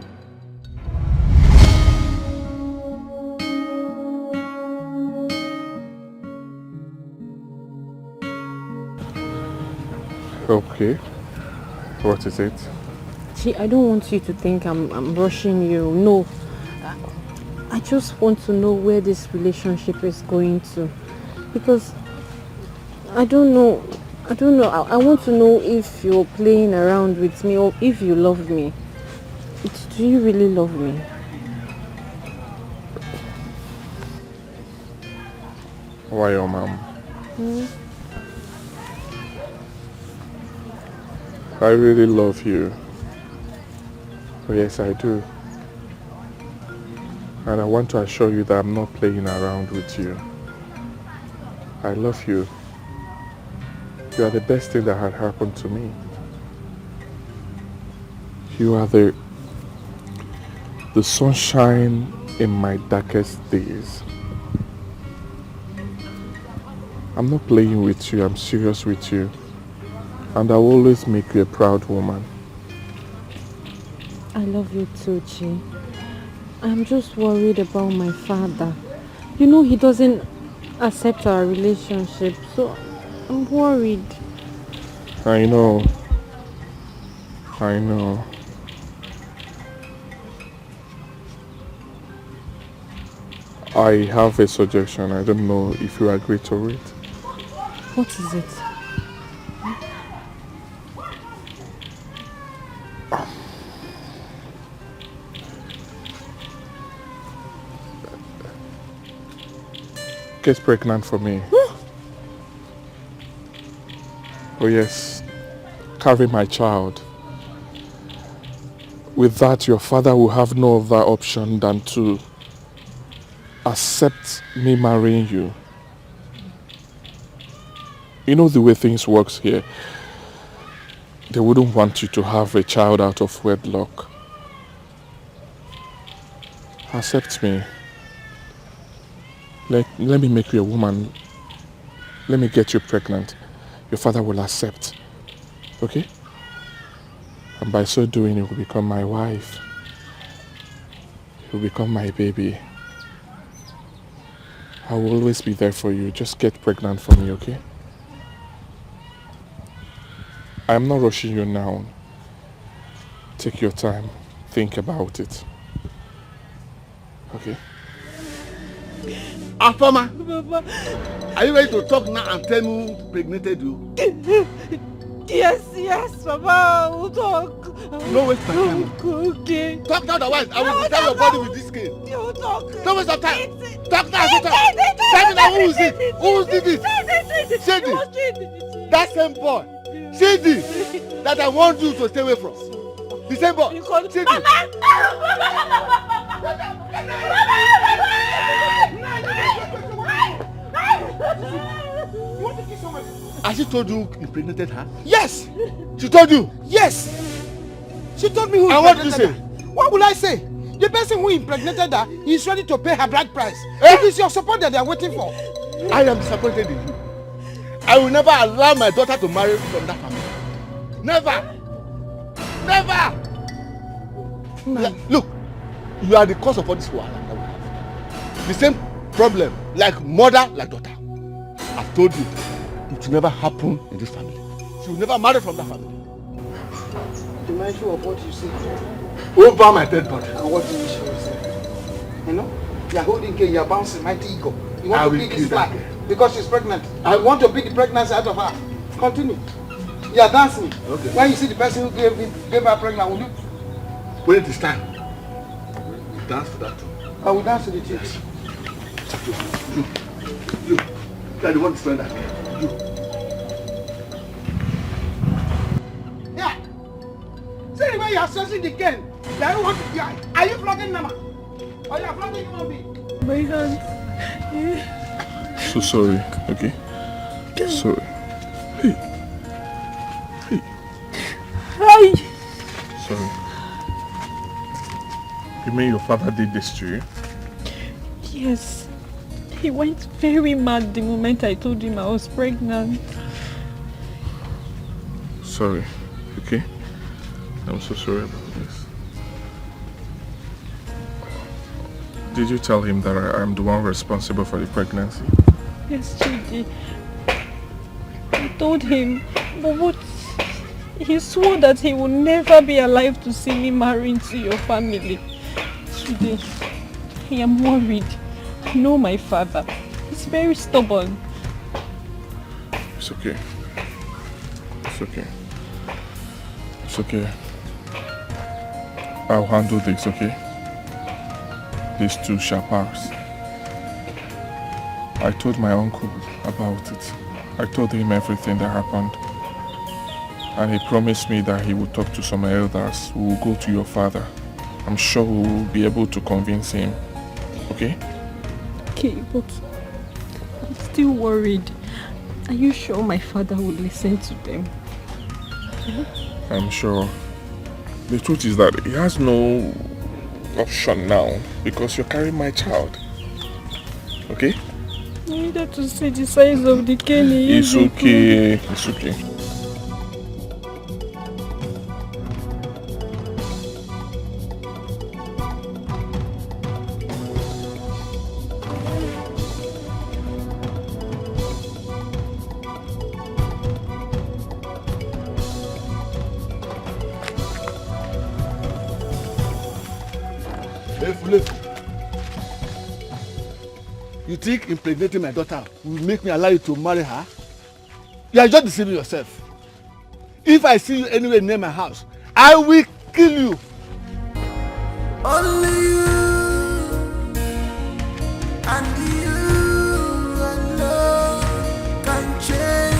Okay. What is it? See, I don't want you to think I'm rushing you. No. I just want to know where this relationship is going to. Because I don't know. I want to know if you're playing around with me or if you love me. Do you really love me? Why your mom? I really love you. Oh, yes, I do. And I want to assure you that I'm not playing around with you. I love you. You are the best thing that had happened to me. You are the sunshine in my darkest days. I'm not playing with you, I'm serious with you. And I will always make you a proud woman. I love you too, Chi. I'm just worried about my father. You know he doesn't accept our relationship, so I'm worried. I know. I know. I have a suggestion. I don't know if you agree to it. What is it? Get pregnant for me. Oh yes, carry my child. With that, your father will have no other option than to accept me marrying you. You know the way things works here. They wouldn't want you to have a child out of wedlock. Accept me. Let me make you a woman. Let me get you pregnant. Your father will accept. Okay? And by so doing, you will become my wife. You will become my baby. I will always be there for you. Just get pregnant for me, okay? I am not rushing you now. Take your time. Think about it. Okay? Afama, are you ready to talk now and tell me who impregnated you? Yes, Papa, we'll talk. No waste my time. Okay. Talk now, otherwise I will destroy your body with this cane. You talk. Don't waste your time. Talk now, tell me now, who is it? Who did it? Shady. That same boy. Shady. That I want you to stay away from. The same boy. Shady. Has she told you impregnated her? Yes! She told you? Yes! She told me who and what did you say? her. What will I say? The person who impregnated her is ready to pay her bride price. Eh? It is your support that they are waiting for. I am disappointed in you. I will never allow my daughter to marry from that family. Never! Never! Look, you are the cause of all this wahala that we have. The same problem, like mother, like daughter. I've told you, it will never happen in this family. She will never marry from that family. Be mindful of what you say. Over my dead body. And what you wish for yourself. You know? You are holding care, you are bouncing mighty ego. You want to beat this flag because she's pregnant. I want to beat the pregnancy out of her. Continue. You are dancing. Okay. When you see the person who gave her pregnant, will you? When it is time, dance to that too. I will dance to the tears. You are the one destroying that. You. Yeah. See the way you are stressing the cane. Are you flogging Nama? Or you are flogging human being? My hand. So sorry, okay? Sorry. Hey. Hi. Sorry. You mean your father did this to you? Yes. He went very mad the moment I told him I was pregnant. Sorry, okay? I'm so sorry about this. Did you tell him that I am the one responsible for the pregnancy? Yes, Chidi. I told him, but he swore that he would never be alive to see me marry into your family. Chidi, I am worried. I know my father. He's very stubborn. It's okay. It's okay. It's okay. I'll handle this, okay? These two shall pass. I told my uncle about it. I told him everything that happened. And he promised me that he would talk to some elders who will go to your father. I'm sure we will be able to convince him. Okay? Okay, but I'm still worried. Are you sure my father would listen to them? I'm sure. The truth is that he has no option now because you're carrying my child. Okay? I needed to see the size of the cane. It's okay. It's okay. You think impregnating my daughter will make me allow you to marry her? You are just deceiving yourself. If I see you anywhere near my house, I will kill you. Only you and you alone can change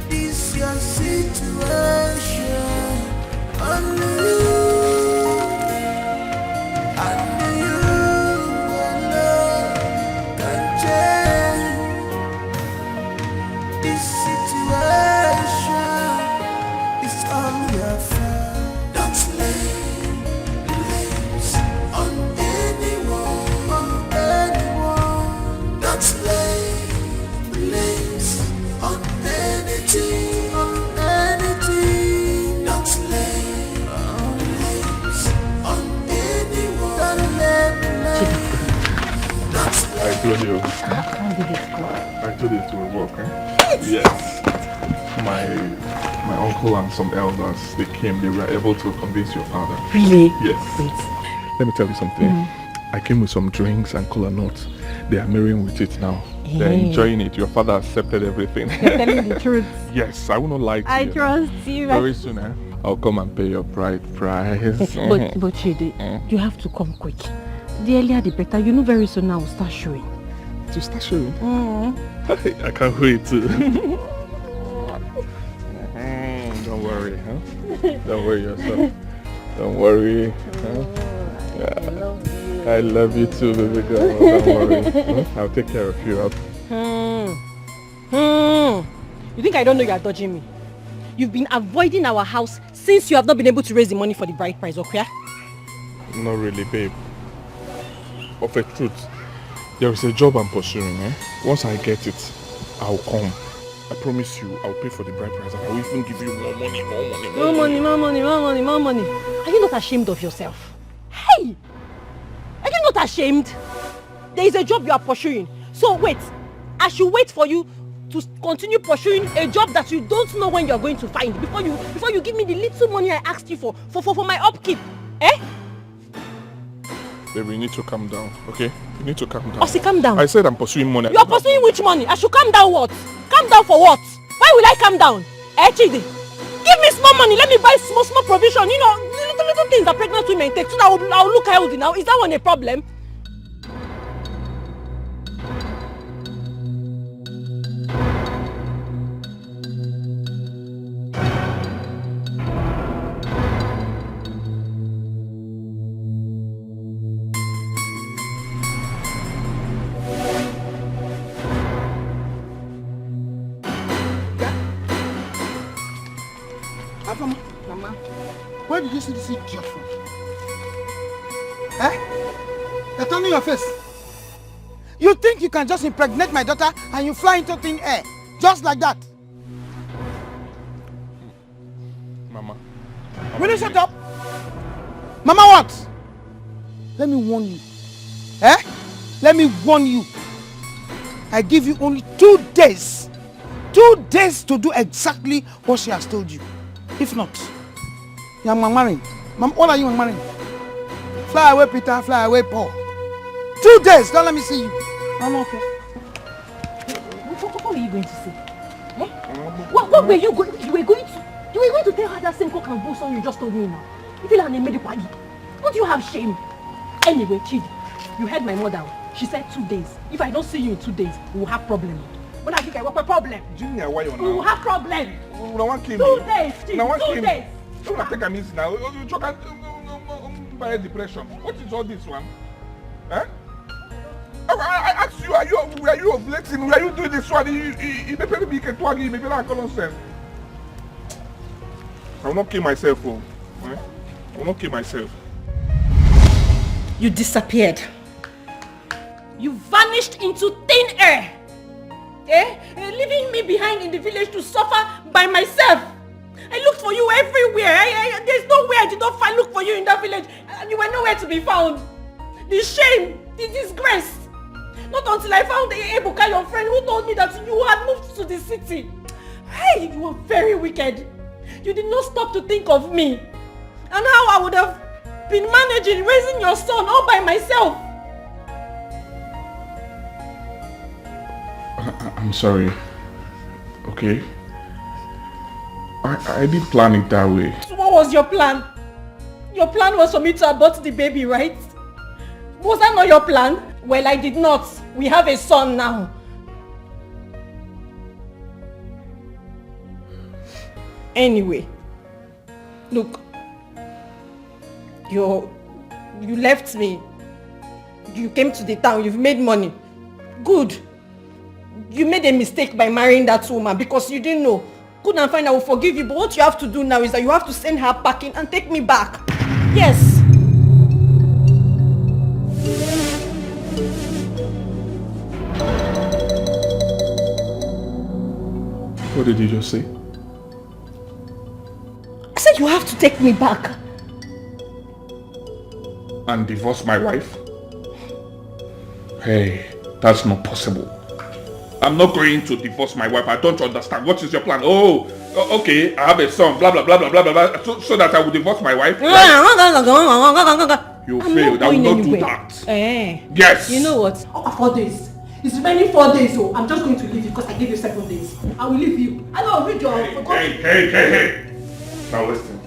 this your situation. Only you and you alone can change this situation. It's all your fault. Don't lay blames on anyone, Don't lay blames on anything, Don't lay blames on anyone, I told you. I told you to work, eh? Yes. My uncle and some elders, they came, they were able to convince your father. Really? Yes. Wait. Let me tell you something. I came with some drinks and cola nuts. They are marrying with it now. They're enjoying it. Your father accepted everything. You're telling the truth. Yes, I will not lie to you. I trust you. Very soon, eh? I'll come and pay your bride price. But Chidi, you have to come quick. The earlier the better. You know very soon I will start showing. To start showing? I can't wait to. Don't worry, huh? Don't worry yourself. Don't worry. Huh? Yeah. I love you too, baby girl. Don't worry. Huh? I'll take care of you. You think I don't know you are dodging me? You've been avoiding our house since you have not been able to raise the money for the bride price, okay? Not really, babe. Of a truth, there is a job I'm pursuing, eh? Once I get it, I'll come. I promise you, I'll pay for the bride price and I'll even give you more money. More money. Are you not ashamed of yourself? Hey! Are you not ashamed? There is a job you are pursuing. So wait, I should wait for you to continue pursuing a job that you don't know when you are going to find before you give me the little money I asked you for my upkeep. Eh? Baby, you need to calm down, okay? You need to calm down. Osi, calm down. I said I'm pursuing money. You are pursuing which money? I should calm down what? Calm down for what? Why will I calm down? Eh, Chidi? Give me small money. Let me buy small provision. You know, little things that pregnant women take so that I'll look healthy now. Is that one a problem? Mama, where did you see this idiot from? Eh? You're turning your face. You think you can just impregnate my daughter and you fly into thin air? Just like that? Mama. Will you shut up? Mama, what? Let me warn you. Eh? Let me warn you. I give you only 2 days. 2 days to do exactly what she has told you. If not, you're marrying. Mom, what are you marrying? Fly away, Peter. Fly away, Paul. 2 days. Don't let me see you. I'm okay. What were you going to say? Eh? What were you going? You were going to tell her that same cock and bull song you just told me now. You feel like a party. Don't you have shame? Anyway, Chidi, you heard my mother. She said 2 days. If I don't see you in 2 days, we'll have problem. When I think I want a problem. Junior, why you now? We'll have problem. No one came. 2 days, Chidi. No one 2 came. days. Don't take a miss now. You talk by depression. What is all this one? Eh? I asked you, are you ovulating? Are you doing this one? You better be ketwagi, maybe not nonsense. I will not kill myself, oh. Eh? I will not kill myself. You disappeared. You vanished into thin air. Eh? Leaving me behind in the village to suffer by myself. I looked for you everywhere. There's nowhere I did not look for you in that village. And you were nowhere to be found. The shame, the disgrace. Not until I found Ebuka, your friend, who told me that you had moved to the city. Hey, you were very wicked. You did not stop to think of me. And how I would have been managing, raising your son all by myself. I'm sorry. Okay? I didn't plan it that way. So what was your plan? Your plan was for me to abort the baby, right? Was that not your plan? Well, I did not. We have a son now. Anyway, look, you left me. You came to the town. You've made money. Good. You made a mistake by marrying that woman because you didn't know. Good and fine, I will forgive you. But what you have to do now is that you have to send her packing and take me back. Yes. What did you just say? I said you have to take me back. And divorce my wife? Hey, that's not possible. I'm not going to divorce my wife. I don't understand. What is your plan? Oh, okay, I have a son, blah, blah, blah, blah, blah, blah, so that I will divorce my wife? Right? You failed. I will not do that. Yes. You know what? 4 days. It's remaining 4 days, so I'm just going to leave you because I gave you 7 days. I will leave you. I know, read your... Hey. Now listen.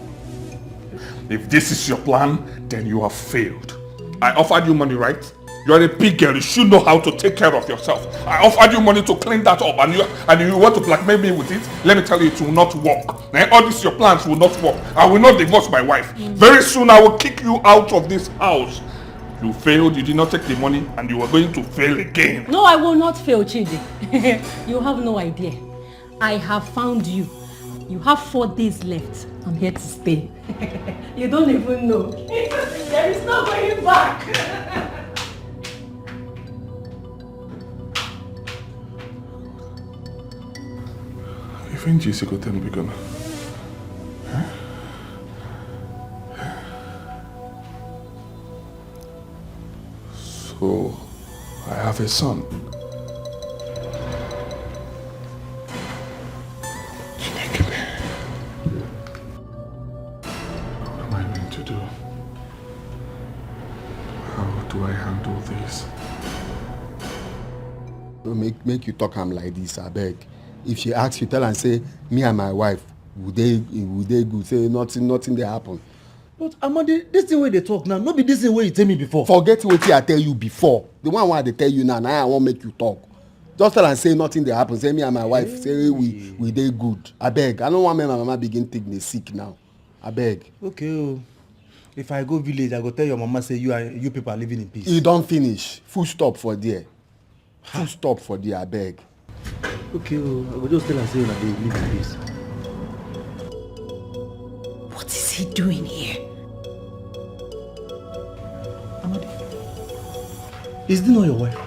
If this is your plan, then you have failed. I offered you money, right? You are a big girl. You should know how to take care of yourself. I offered you money to clean that up, and you want to blackmail me with it? Let me tell you, it will not work. All these your plans will not work. I will not divorce my wife. Very soon, I will kick you out of this house. You failed. You did not take the money, and you are going to fail again. No, I will not fail, Chidi. You have no idea. I have found you. You have 4 days left. I'm here to stay. You don't even know. There is no going back. Even Jesse got them bigger now. So, I have a son. What am I going to do? How do I handle this? Don't make you talk him like this, I beg. If she asks you, tell her and say, me and my wife, would they good? Say nothing they happen. But Amadi, this thing where they talk now, not be this thing where you tell me before. Forget what I tell you before. The one where they tell you now I won't make you talk. Just tell and say nothing they happen. Say me and my wife, say we dey good. I beg. I don't want my mama begin take me sick now. I beg. Okay. If I go village, I go tell your mama say you people are living in peace. You don't finish. Full stop for there. Full stop for there, I beg. Okay, I go just tell her say that they live in peace. What is he doing here? Amadi, is this not your wife?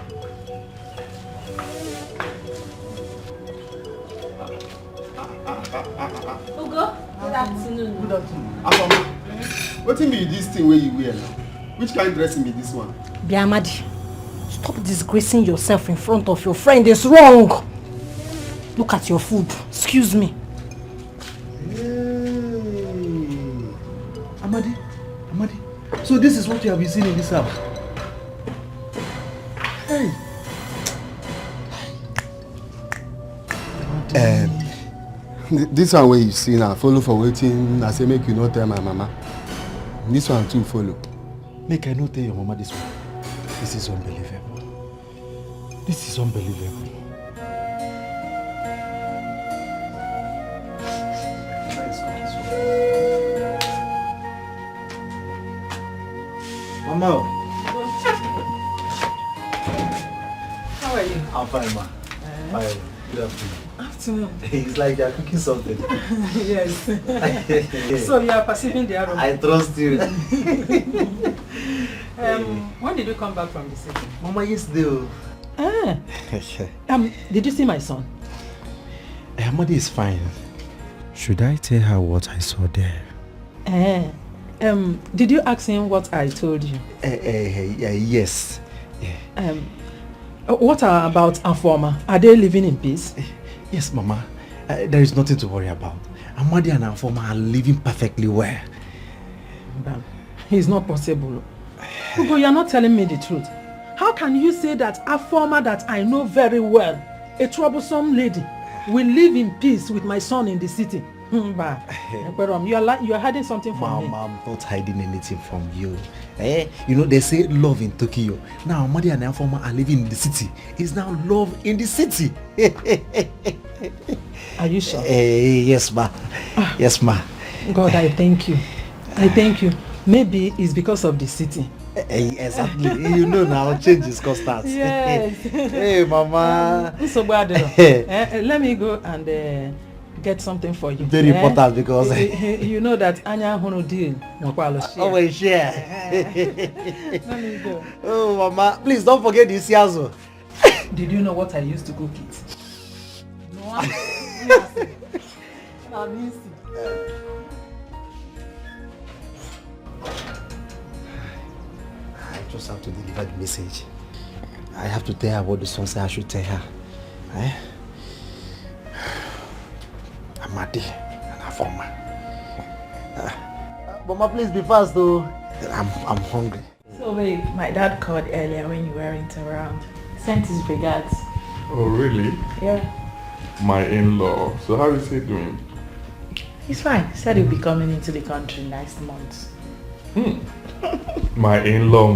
Ugo, good afternoon. Good afternoon. Afama, what be this thing where you wear now? Which kind of dressing be this one? Biamadi, stop disgracing yourself in front of your friend. It's wrong. Look at your food. Excuse me. Hey. Amadi, so this is what you have been seeing in this house? Hey. This one where you see now, follow for waiting. I say make you not tell my mama. This one too follow. Make I not tell your mama this one. This is unbelievable. This is unbelievable. Mama. How are you? I'm fine, ma. Fine. Good afternoon. Afternoon. It's like you're cooking something. Yes. So you are perceiving the aroma. I trust you. When did you come back from the city? Mama, yesterday. Did you see my son? Amadi is fine. Should I tell her what I saw there? Did you ask him what I told you? Yes. What about Afoma? Are they living in peace? Yes, Mama. There is nothing to worry about. Amadi and Afoma are living perfectly well. It's not possible. Ugo, you're not telling me the truth. How can you say that Afoma that I know very well, a troublesome lady, will live in peace with my son in the city? You are hiding something from me. Mama, I'm not hiding anything from you. You know, they say love in Tokyo. Now, Amadi and Afoma are living in the city. It's now love in the city. Are you sure? Yes, ma. Yes, ma. God, I thank you. I thank you. Maybe it's because of the city. Exactly. You know now, change is constant. Yes. Hey, Mama. Let me go and get something for you. Very important because you know that Anya Hono deal. Always share. Let me go. Oh, Mama, please don't forget this yazo. Did you know what I used to cook it? No. I just have to deliver the message. I have to tell her what the son said I should tell her. Amadi and Afoma. Mama, please be fast though. I'm hungry. So wait, my dad called earlier when you weren't around. Sent his regards. Oh really? Yeah. My in-law. So how is he doing? He's fine. Said he'll be coming into the country next month. My in-law.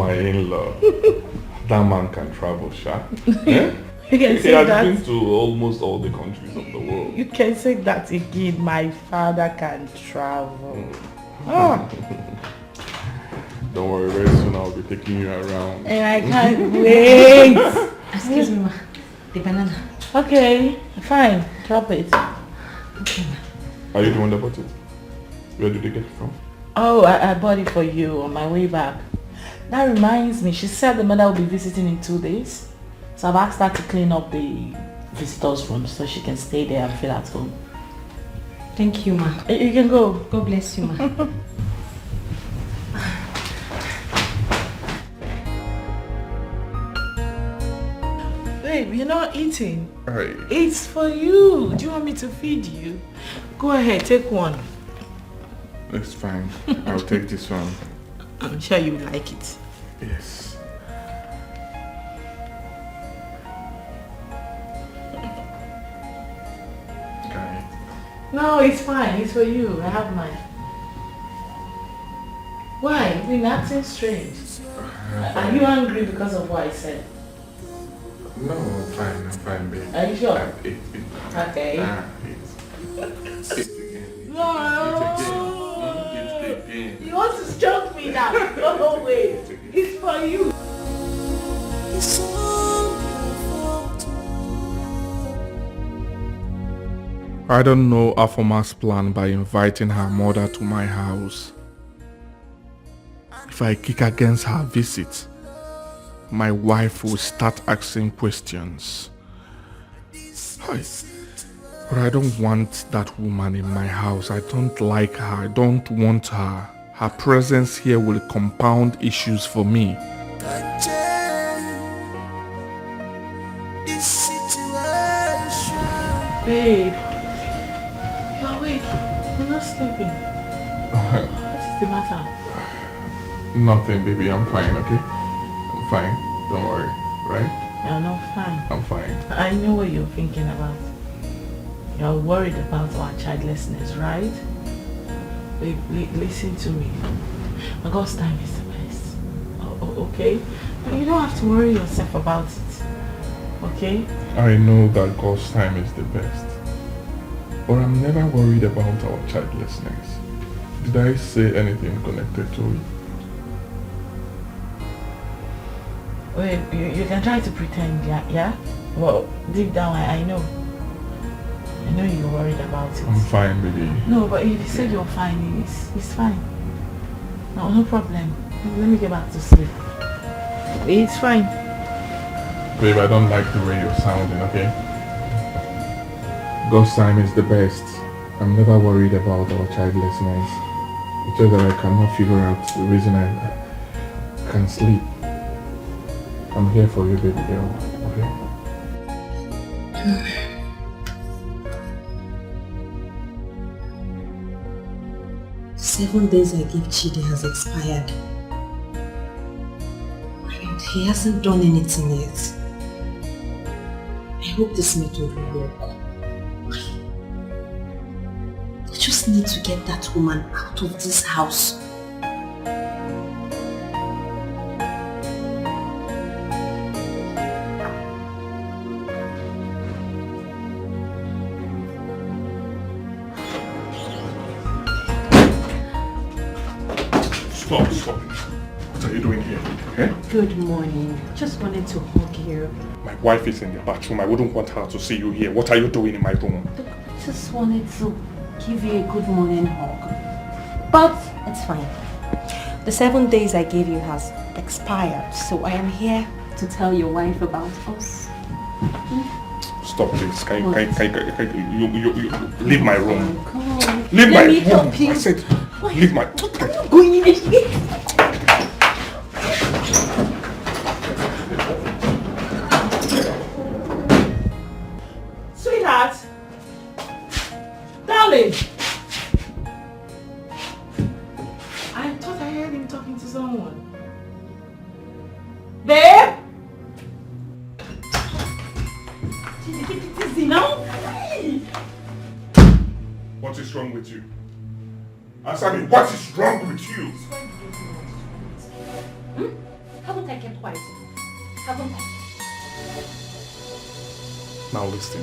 That man can travel, Sha. Yeah? You can he say has that. been to almost all the countries of the world. You can say that again. My father can travel. Oh. Don't worry, very soon I'll be taking you around. And I can't wait. Excuse me, ma. The banana. Okay, fine. Drop it. Okay. Are you the one that bought it? Where did they get it from? Oh, I bought it for you on my way back. That reminds me, she said the mother will be visiting in 2 days. So I've asked her to clean up the visitors' room so she can stay there and feel at home. Thank you, ma. You can go. God bless you, ma. Babe, you're not eating. Right. It's for you. Do you want me to feed you? Go ahead, take one. It's fine. I'll take this one. I'm sure you like it. Yes. No, it's fine. It's for you. I have mine. Why? You've been acting strange. Are you angry because of what I said? No, I'm fine, babe. Are you sure? Okay. No. You want to stroke me now? No way. It's for you. I don't know Afoma's plan by inviting her mother to my house. If I kick against her visit, my wife will start asking questions. But I don't want that woman in my house. I don't like her. I don't want her. Her presence here will compound issues for me. Babe, you're awake. You're not sleeping. What is the matter? Nothing, baby. I'm fine, okay? I'm fine. Don't worry, right? You're not fine. I'm fine. I know what you're thinking about. You're worried about our childlessness, right? Babe, listen to me. God's time is the best. Okay? You don't have to worry yourself about it. Okay? I know that God's time is the best. But I'm never worried about our childlessness. Did I say anything connected to it? Wait, you can try to pretend, yeah? Well, deep down, I know. I know you're worried about it. I'm fine, baby. No, but if you say you're fine, it's fine. No problem. Let me get back to sleep. It's fine. Babe, I don't like the way you're sounding, okay? God's time is the best. I'm never worried about our childlessness. It's just that I cannot figure out the reason I can't sleep. I'm here for you, baby girl, okay? 7 days I gave Chidi has expired. And he hasn't done anything yet. I hope this method will work. I just need to get that woman out of this house. Stop. What are you doing here? Eh? Good morning. Just wanted to hug you. My wife is in the bathroom. I wouldn't want her to see you here. What are you doing in my room? Just wanted to give you a good morning hug. But it's fine. The 7 days I gave you has expired, so I am here to tell your wife about us. Stop this. Can you leave my room? Come on. Leave Let my me room. help you. I said, leave my... I'm not going in. Sweetheart! Darling! I thought I heard him talking to someone. Babe! Take it easy now. What is wrong with you? Answer me, what is wrong with you? Haven't I kept quiet? Haven't I? Now listen.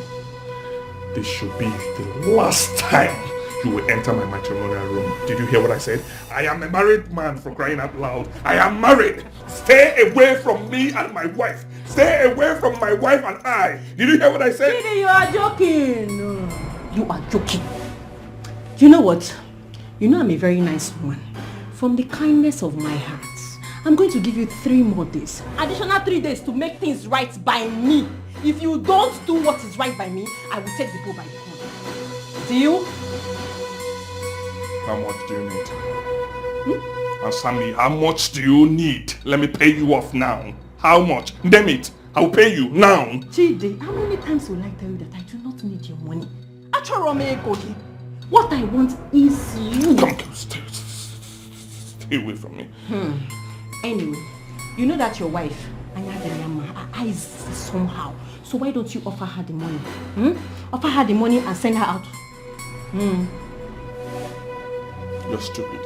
This should be the last time you will enter my matrimonial room. Did you hear what I said? I am a married man, for crying out loud. I am married. Stay away from me and my wife. Stay away from my wife and I. Did you hear what I said? Chidi, you are joking. You are joking. You know what? You know I'm a very nice woman. From the kindness of my heart, I'm going to give you 3 more days. Additional 3 days to make things right by me. If you don't do what is right by me, I will take the bull by the horn. Deal? How much do you need? Answer me, how much do you need? Let me pay you off now. How much? Damn it, I'll pay you now. Chidi, how many times will I tell you that I do not need your money? What I want is you. Come, stay away from me. Anyway, you know that your wife, her eyes somehow. So why don't you offer her the money? Offer her the money and send her out. You're stupid.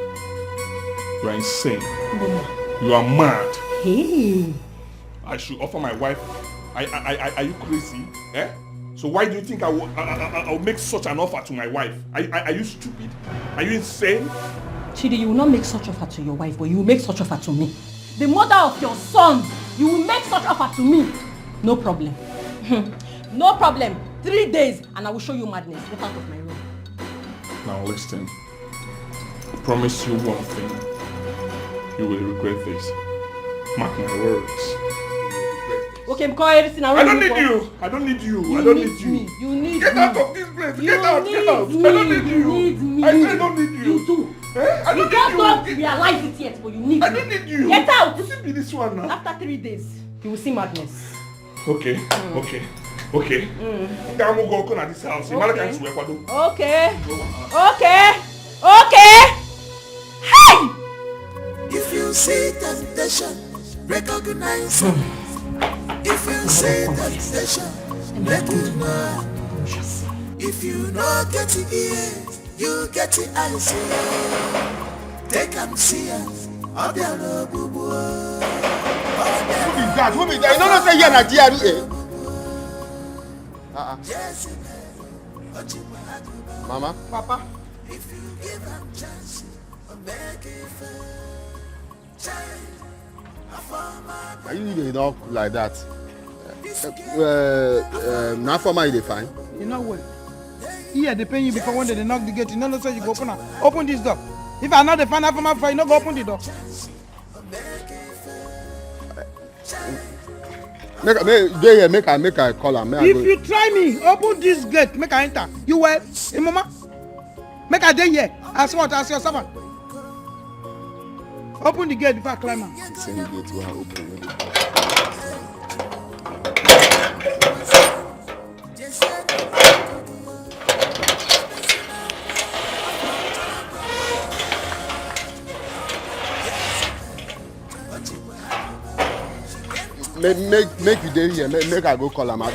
You are insane. You are mad. Hey. I should offer my wife. Are you crazy? Eh? So why do you think I'll make such an offer to my wife? Are you stupid? Are you insane? Chidi, you will not make such offer to your wife, but you will make such offer to me. The mother of your son, you will make such offer to me. No problem. No problem. 3 days and I will show you madness. Get out of my room. Now listen. I promise you one thing. You will regret this. Mark my words. Okay, I'm calling everything. I don't need you. I don't need you. I don't need you. You need Get me. out of this place. Get out. Get out. Me. I don't need you. Need me. I said I don't need you. You too. Eh? I You don't don't need you. realize it yet, but you need me. I don't need you. Get out. What be this one now? After 3 days, you will see madness. Okay. Okay. Okay. I'm going to go to this house. Okay. Hey! If you see temptation, recognize it. If you see temptation, recognize. If you not get the ears, you get the eyes. Take and see us. Who be that? Who be that? You don't say you're not GRA. Mama? Papa? If you give them chance, make it fair. Are you really not like that? Now for my fine. You know what? Here they pay you before when they knock the gate. You know say you go open this door. If I not the fan for my fire, you no go open the door. Make I call her. If you try me, open this gate, make I enter. You well? Hey, mama? Make I dey here. As what? As your servant. Open the gate before I climb out. Same gate we are open. Make you dey here. Make I go call am out.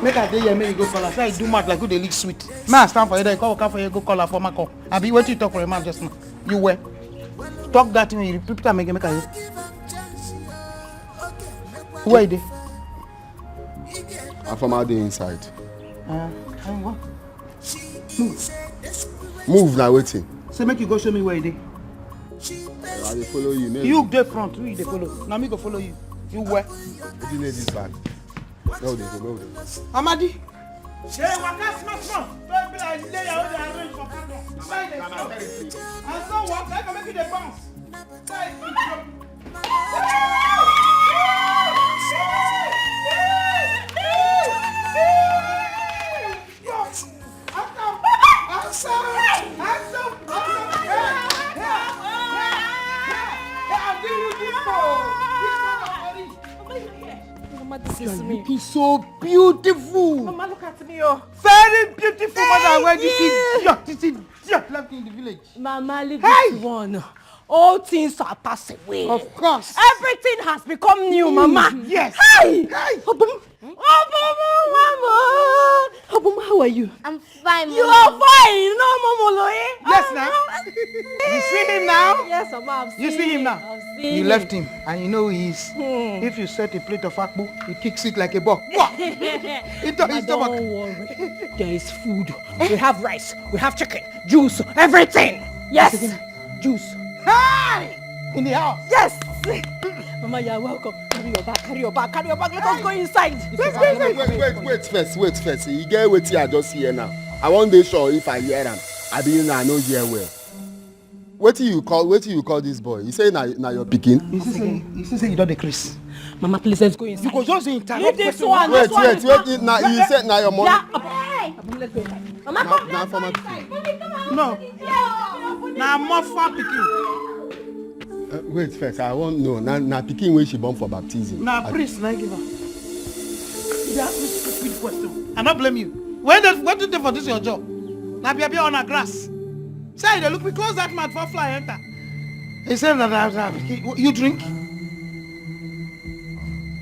Make I dey here, make you go call her. Say I do mad like who dey lick sweet. Man, stand for you there. Come for you, go call her for my call. I be waiting to talk for a man just now. You were. Talk that thing, you repeat am again, make I hear. Where you dey? I'm from out the inside. What? Move now, waiting. Say make you go show me where you dey. I dey follow you. Maybe. You dey front, who you dey follow? Now me go follow you. You where? What do you need this bag? Go there, go there. Amadi. Yeah, waka small. Don't be like lay your own arrange for candle. And so what? I can make you the bounce. This is me. Looking so beautiful. Mama, look at me, oh. Very beautiful, mother. Where this idiot left in the village. Mama, leave this one. All things are passed away. Of course. Everything has become new, Mama. Yes. Hey! Obum, Mama. Obum, how are you? I'm fine, Mama. You are fine. No, Mama Loe. Yes, now. You see him now? Yes, Mama, I've seen You see him now? I've seen You left him, and you know who he is. If you set a plate of akpu, he kicks it like a ball. Don't worry. There is food. We have rice. We have chicken. Juice. Everything. Yes. Juice. Hi! In the house. Yes. Mama, you are welcome. Carry your bag. Carry your bag. Carry your bag. Let us go inside. Wait first. You get wetin I just hear now. I wan dey sure if I hear am. I be I no hear well. Wetin you call this boy? You say na your pikin? You say you don dey craze. Mama, please let's go inside. You go just interrupt. Leave this one. Wait. Now you said na your mom. Hey. Let's go inside. Mama, come na for my pikin. No. Na more for pikin. Wait first, I wan know. Na pikin wey she born for baptism. Na priest na give her. You ask me stupid question. I no blame you. When do they for this your job? Na be on a grass. Say they look me close that mouth for fly enter. He said that you drink.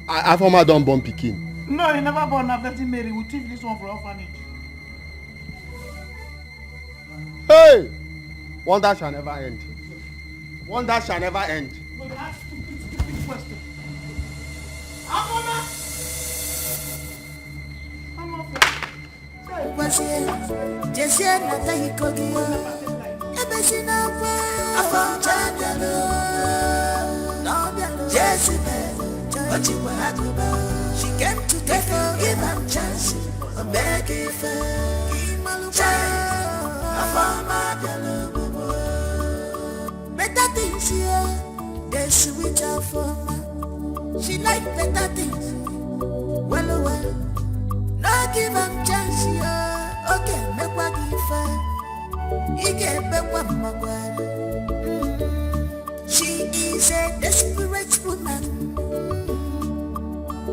Afoma don born pikin. No, he never born a Virgin Mary. We teach this one for orphanage. Hey! Wonder shall never end. Wonder shall never end. She came to give him chance. I'm begging for better things here, they're sweeter for me. She like better things. Well, no give him chance here. Okay, make what give her. He gave me what my word. She is a desperate woman.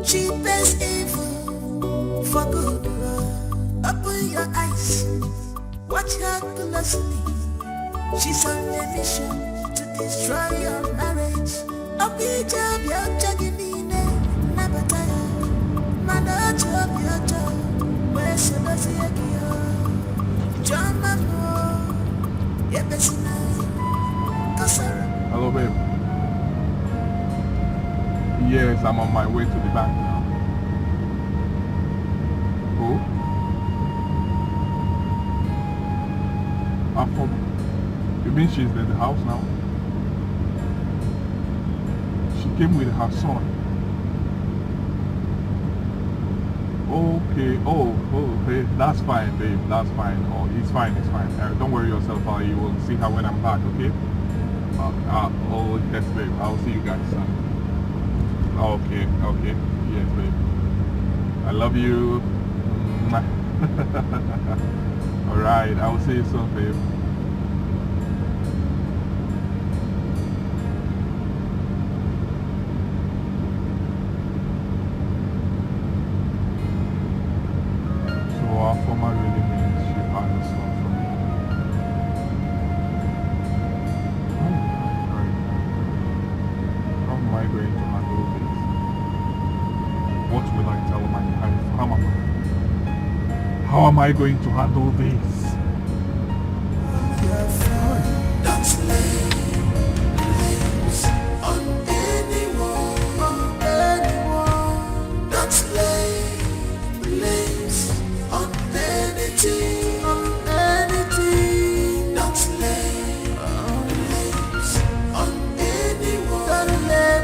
She pays evil for good. Open your eyes, watch her closely. She's on a mission to destroy your marriage. I'll be job, you're chugging in it. Never tired. Man, I'll job, your job. Where's the dozy again? John Mammo. Yeah, best night. Hello, babe. Yes, I'm on my way to the bank now. Who? You mean she's in the house now? She came with her son. Okay, hey, that's fine, babe, that's fine. Oh, it's fine. Don't worry yourself, you will see her when I'm back, okay? Oh, yes, babe, I'll see you guys soon. Okay, yes, babe. I love you. Alright, I will see you soon, babe. So our former really means she had a son for me. How am I going to handle this? What will I tell my wife? How am I going to handle this? Don't lay blames on anyone. Don't lay blames on anything. Don't lay blames on anyone. Don't lay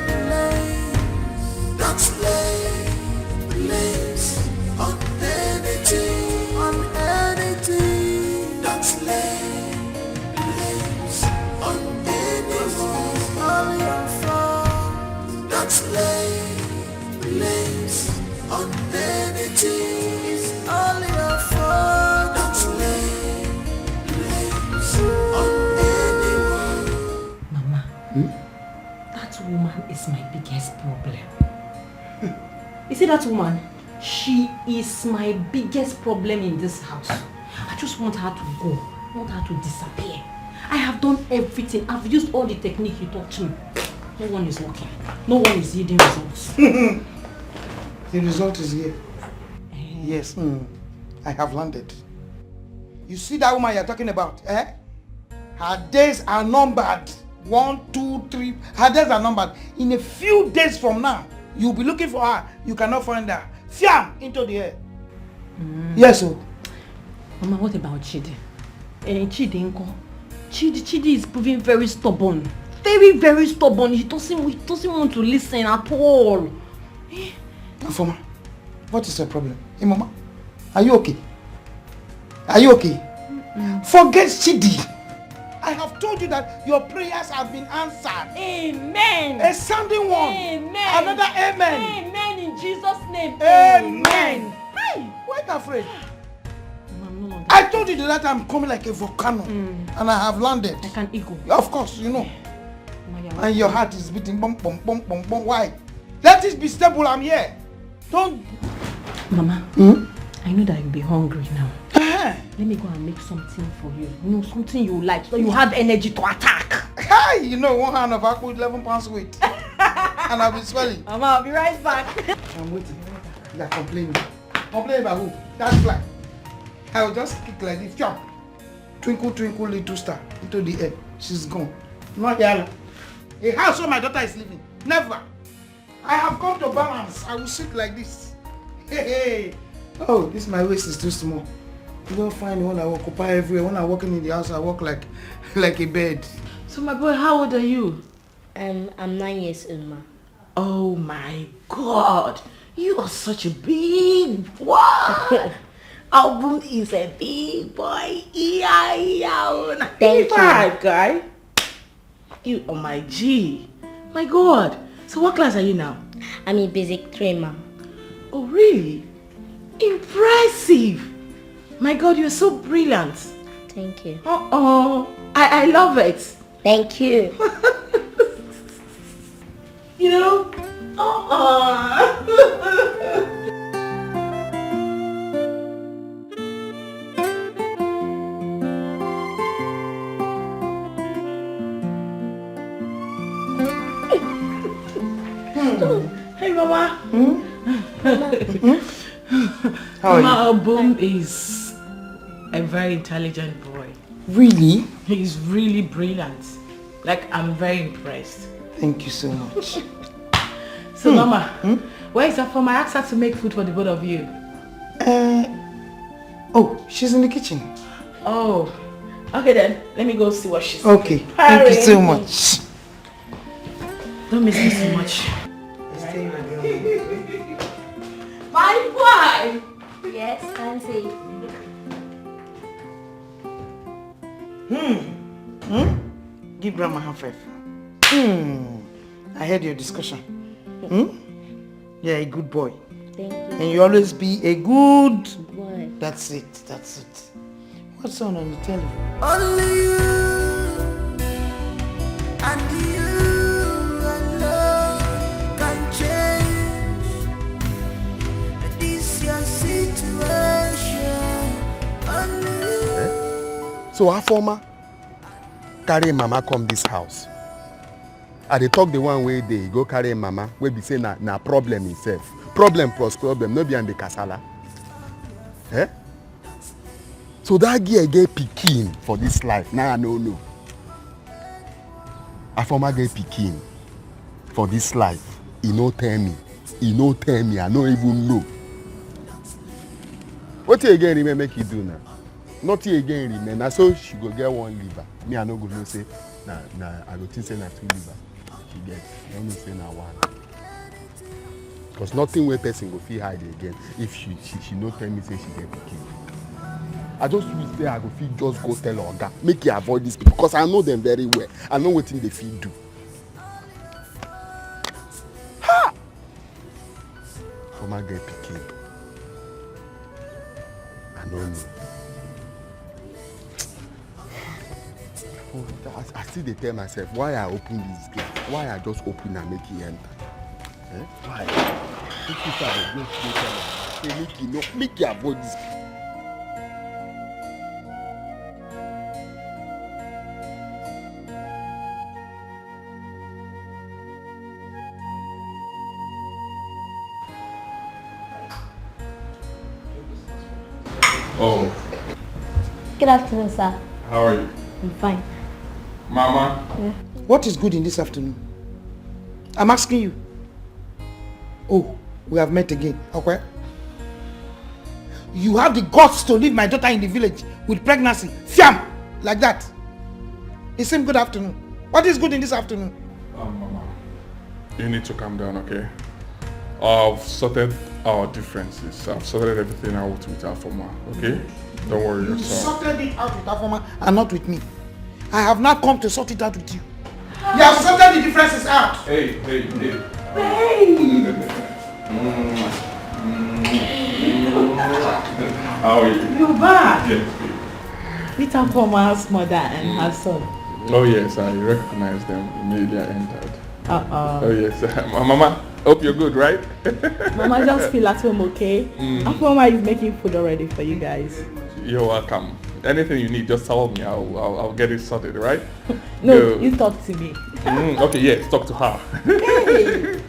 blames on anything. Don't lay blames on anyone. All your fault. Don't lay blames on anything. It's all your fault. Don't lay blames on anyone. Mama, that woman is my biggest problem. You see that woman? She is my biggest problem in this house. I just want her to go. I want her to disappear. I have done everything. I've used all the technique you taught me. No one is working. No one is yielding results. The result is here. Yes, I have landed. You see that woman you're talking about, eh? Her days are numbered. 1, 2, 3. Her days are numbered. In a few days from now, you'll be looking for her. You cannot find her. Fiam into the air. Yes, sir. Mama, what about Chidi? Chidi is proving very stubborn. Very, very stubborn. He doesn't want to listen at all. Afoma, what is the problem? Hey, Mama, are you okay? Are you okay? Forget Chidi. I have told you that your prayers have been answered. Amen. A sounding one. Amen. Another amen. Amen in Jesus' name. Amen. Hey, why not afraid? I told you that I'm coming like a volcano, and I have landed. Like an eagle. Of course, you know. And your heart is beating bum bum bum bum bum. Why? Let it be stable. I'm here. Don't. Mama, I know that you'll be hungry now. Let me go and make something for you. You know, something you like, so you have energy to attack. Hey, you know, one hand of apple, 11 pounds weight, and I'll be swelling. Mama, I'll be right back. I'm waiting. You're complaining. Complaining about who? That's fly. I will just kick like this. Jump. twinkle, twinkle, little star into the air. She's gone. Not here. A house where my daughter is living. Never. I have come to balance. I will sit like this. Hey. Oh, this my waist is too small. You don't find when I occupy everywhere. When I'm walking in the house, I walk like a bed. So my boy, how old are you? I'm 9 years old, ma. Oh my God. You are such a big boy. Album is a big boy. Thank you. Guy. You are my G. My God. So what class are you now? I'm in basic 3, ma. Oh really? Impressive. My God, you're so brilliant. Thank you. I love it. Thank you. You know? Hey, Mama. How are you? Mama, Boom is a very intelligent boy. Really? He's really brilliant. Like, I'm very impressed. Thank you so much. So, Mama, where is that for? I asked her to make food for the both of you. Oh, she's in the kitchen. Oh, okay then. Let me go see what she's Okay, preparing. thank you so much. Don't miss me so much. My boy! Yes, Auntie. Give Grandma half five. I heard your discussion. Yeah, a good boy. Thank you. And you always be a good boy. That's it. What's on the television? Only you and you alone can change this your situation. Only you. So our former carry mama come this house. I dey talk the one way they go carry mama wey be say na problem himself. Problem plus problem, no be on the kasala. Eh? So that girl get pikin for this life. Now I no know. A former get pikin for this life. He no tell me. I no even know. What you again remember make you do now? Nothing again remember. So she go get one liver. Me I no go know say na I go think say na 2 liver. She get. I don't know say na 1. Because nothing where person go feel hide again if she no tell me say she get pikin. I just wish say I go feel just go tell Oga make you avoid this people because I know them very well. I know wetin they feel do. Ha! Former get pikin. I don't know. I still dey tell myself why I open this gate. Why I just open and make it enter. Eh? Why? If you start to just go tell me, say make you avoid this. Oh, Good afternoon, sir. how are you? I'm fine. Mama? Yeah. What is good in this afternoon? I'm asking you. Oh, we have met again. Okay. You have the guts to leave my daughter in the village with pregnancy. Fiam! Like that. It seems good afternoon. What is good in this afternoon? Mama, you need to calm down, okay? I've sorted our differences. I've sorted everything out with Afoma, okay? Don't worry You yourself. sorted it out with Afoma and not with me. I have not come to sort it out with you. You have sorted the differences out. Hey. How are you? You're back. Yes. Meet up for my house mother and her son. Oh yes, I recognize them immediately I entered. Uh-oh. Oh yes, Mama, hope you're good, right? Mama, just feel at home, okay? Mama is making food already for you guys. You're welcome. Anything you need, just tell me. I'll get it sorted, right? No, Go. you talk to me. Okay, yes, talk to her. Hey.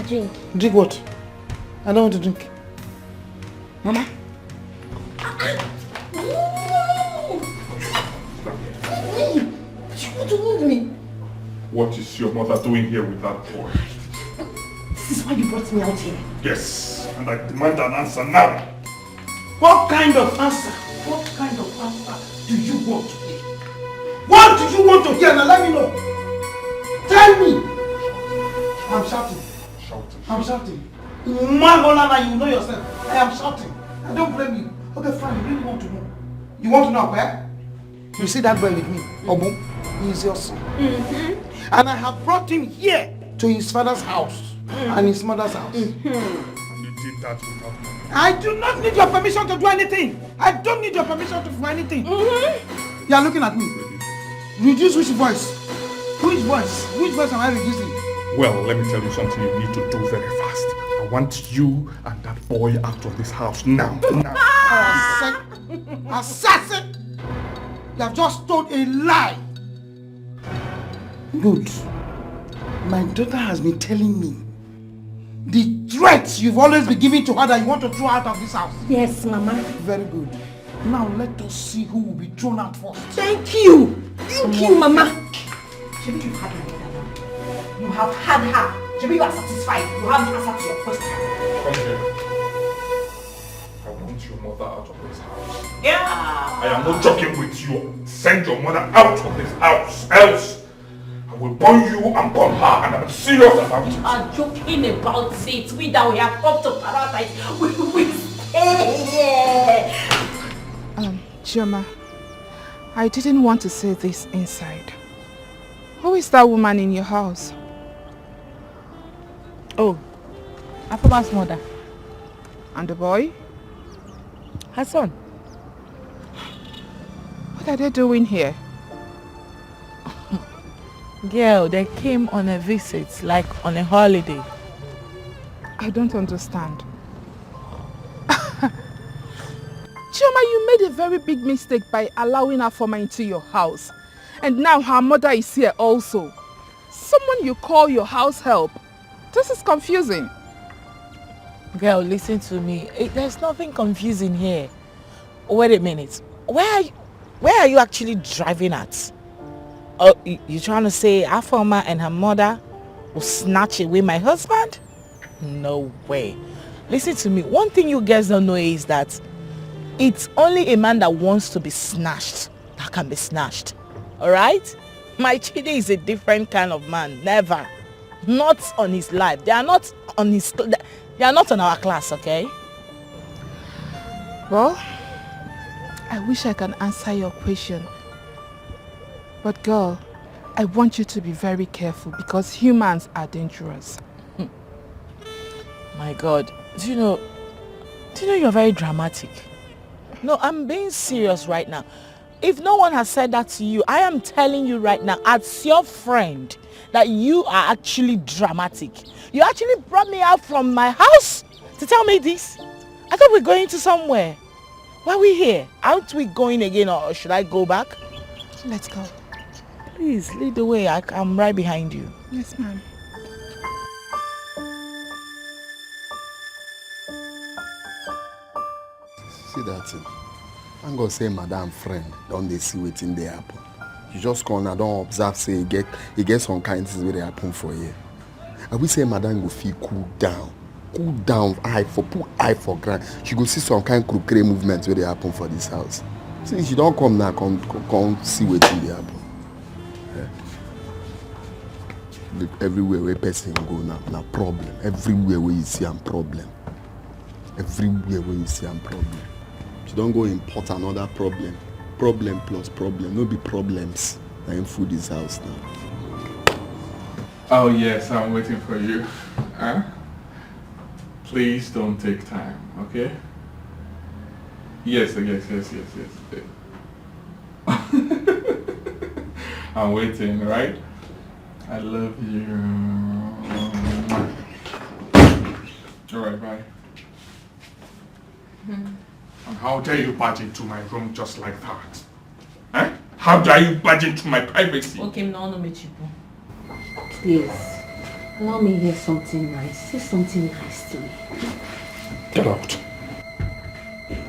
drink. Drink what? I don't want to drink. Mama. You want to leave me? What is your mother doing here with that boy? This is why you brought me out here. Yes, and I demand an answer now. What kind of answer? What kind of answer do you want to hear? What do you want to hear? Now let me know. Tell me. I'm shouting. I'm shouting. Mangola, you know yourself. I am shouting. I don't blame you. Okay, fine. You really want to know. You want to know where? You see that boy with me, Obu? He is your son. And I have brought him here to his father's house and his mother's house. And you did that without me. I do not need your permission to do anything. I don't need your permission to do anything. You are looking at me. Reduce which voice? Which voice? Which voice am I reducing? Well, let me tell you something you need to do very fast. I want you and that boy out of this house now. Assassin! You have just told a lie. Good. My daughter has been telling me the threats you've always been giving to her that you want to throw out of this house. Yes, Mama. Very good. Now let us see who will be thrown out first. Thank you. Thank you, Mama. Shebi, you've had her. You have had her. Shebi, you are satisfied. You have the answer to your question. Come here. I want your mother out of this house. Yeah. I am not joking with you. Send your mother out of this house. Else, I will burn you and burn her, and I'm serious about it. You are joking about it. We that we have come to paradise. We stay here. Chioma, I didn't want to say this inside. Who is that woman in your house? Oh, Afoma's mother. And the boy? Her son. What are they doing here? Girl, they came on a visit, like on a holiday. I don't understand. Chioma, you made a very big mistake by allowing Afoma into your house. And now her mother is here also. Someone you call your house help. This is confusing. Girl, listen to me. There's nothing confusing here. Wait a minute. Where are you actually driving at? Oh, you trying to say Afoma and her mother will snatch away my husband? No way. Listen to me. One thing you guys don't know is that it's only a man that wants to be snatched that can be snatched. Alright? My Chide is a different kind of man. Never. Not on his life. They are not on his... They are not on our class, okay? Well, I wish I can answer your question. But girl, I want you to be very careful because humans are dangerous. My God. Do you know you're very dramatic? No, I'm being serious right now. If no one has said that to you, I am telling you right now, as your friend, that you are actually dramatic. You actually brought me out from my house to tell me this. I thought we were going to somewhere. Why are we here? Aren't we going again, or should I go back? Let's go. Please, lead the way. I'm right behind you. Yes, ma'am. See that thing? I'm gonna say madam friend, don't they see wetin dey happen? You just come and don't observe say you get some kind things wey dey happen for here. I will say madam go feel cool down, put eye for ground. She go see some kind crooked movement wey dey happen for this house. See, she don't come now, come see wetin dey happen. Yeah. Everywhere where person go now problem. Everywhere where you see am problem. Everywhere where you see am problem. She don't go import another problem. Problem plus problem. No be problems. I am food this house now. Oh yes, I'm waiting for you. Huh? Please don't take time, okay? Yes. I'm waiting, right? I love you. Alright, bye. And how dare you barge into my room just like that? Huh? How dare you barge into my privacy? Okay, no, Mechipu. Please. Allow me hear something nice. Say something nice to me. Get out.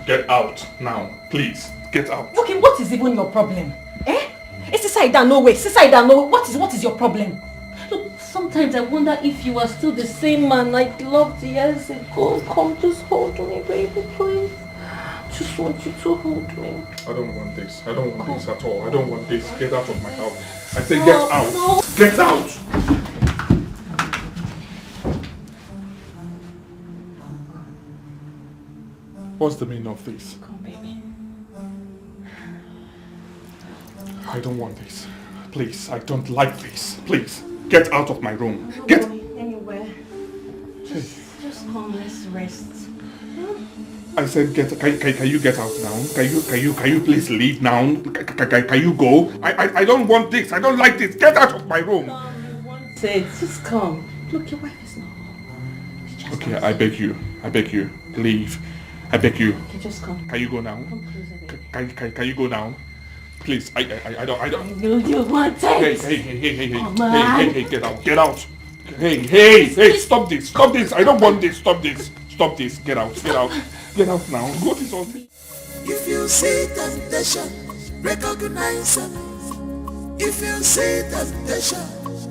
Get out now, please. Get out. Okay, what is even your problem? Eh? It's inside that no way. It's inside that no way. What is your problem? Look, sometimes I wonder if you are still the same man I loved years ago. Come, just hold me, baby, please. Just want you to hold me. I don't want this. I don't want this at all. I don't want this. Get out of my house. I say get out. No. Get out. What's the meaning of this? Come, baby. I don't want this. Please, I don't like this. Please, get out of my room. I'm not Get. going anywhere. Just come, let's rest. I said get. Can you get out now? Can you please leave now? Can you go? I don't want this. I don't like this. Get out of my room. Say, just come. Look, your wife is not home. Okay, I beg you. I beg you. Leave. I beg you. Okay, just come. Can you go now? Come closer, baby. Can you go now? Please, I don't. I know you want it. Hey, get out. Hey, stop this. I don't want this. Stop this. Get out now. What is all this? If you see temptation, recognize it. If you see temptation,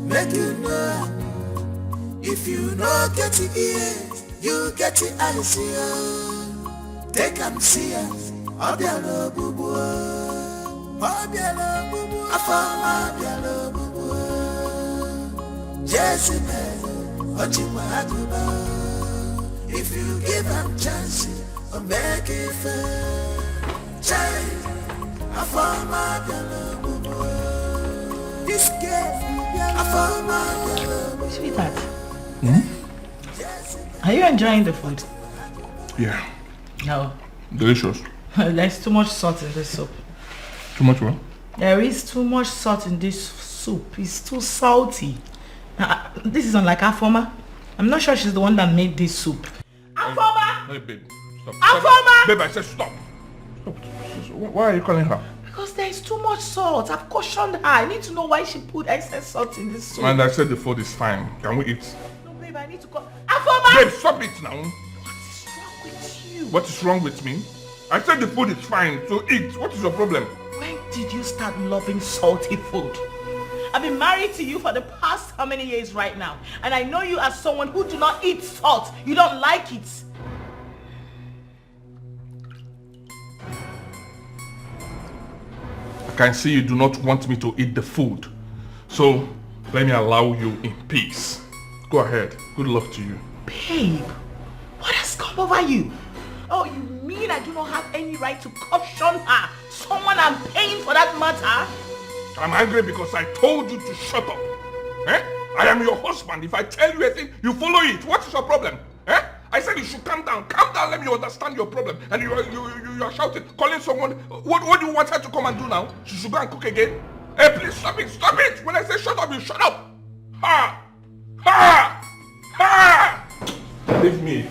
make you know. If you know get the ears, you get the eyes here. Take and see it. Obialo bubu. Obialo bubu. Afama obialo bubu. Jezebel, Ochima Aguba. If you give them chances, or make it fair. Child, Afama obialo bubu. This girl, Afama obialo bubu. Sweetheart, are you enjoying the food? Yeah. No. Delicious. There's too much salt in this soup. Too much what? There is too much salt in this soup. It's too salty. This is unlike Afoma. I'm not sure she's the one that made this soup. Afoma! Hey, babe. Stop. Afoma! Babe, I said stop. Why are you calling her? Because there is too much salt. I've cautioned her. I need to know why she put excess salt in this soup. And I said the food is fine. Can we eat? No, babe, I need to call. Afoma! Babe, stop it now. What is wrong with me? I said the food is fine, so eat. What is your problem? When did you start loving salty food? I've been married to you for the past how many years right now? And I know you as someone who do not eat salt. You don't like it. I can see you do not want me to eat the food. So, let me allow you in peace. Go ahead. Good luck to you. Babe, what has come over you? Oh, you mean I do not have any right to caution her? Someone I'm paying for that matter? I'm angry because I told you to shut up. Eh? I am your husband. If I tell you a thing, you follow it. What is your problem? Eh? I said you should calm down. Calm down, let me understand your problem. And you are shouting, calling someone. What do you want her to come and do now? She should go and cook again? Hey, please stop it. Stop it. When I say shut up, you shut up. Ha! Ha! Ha! Leave me.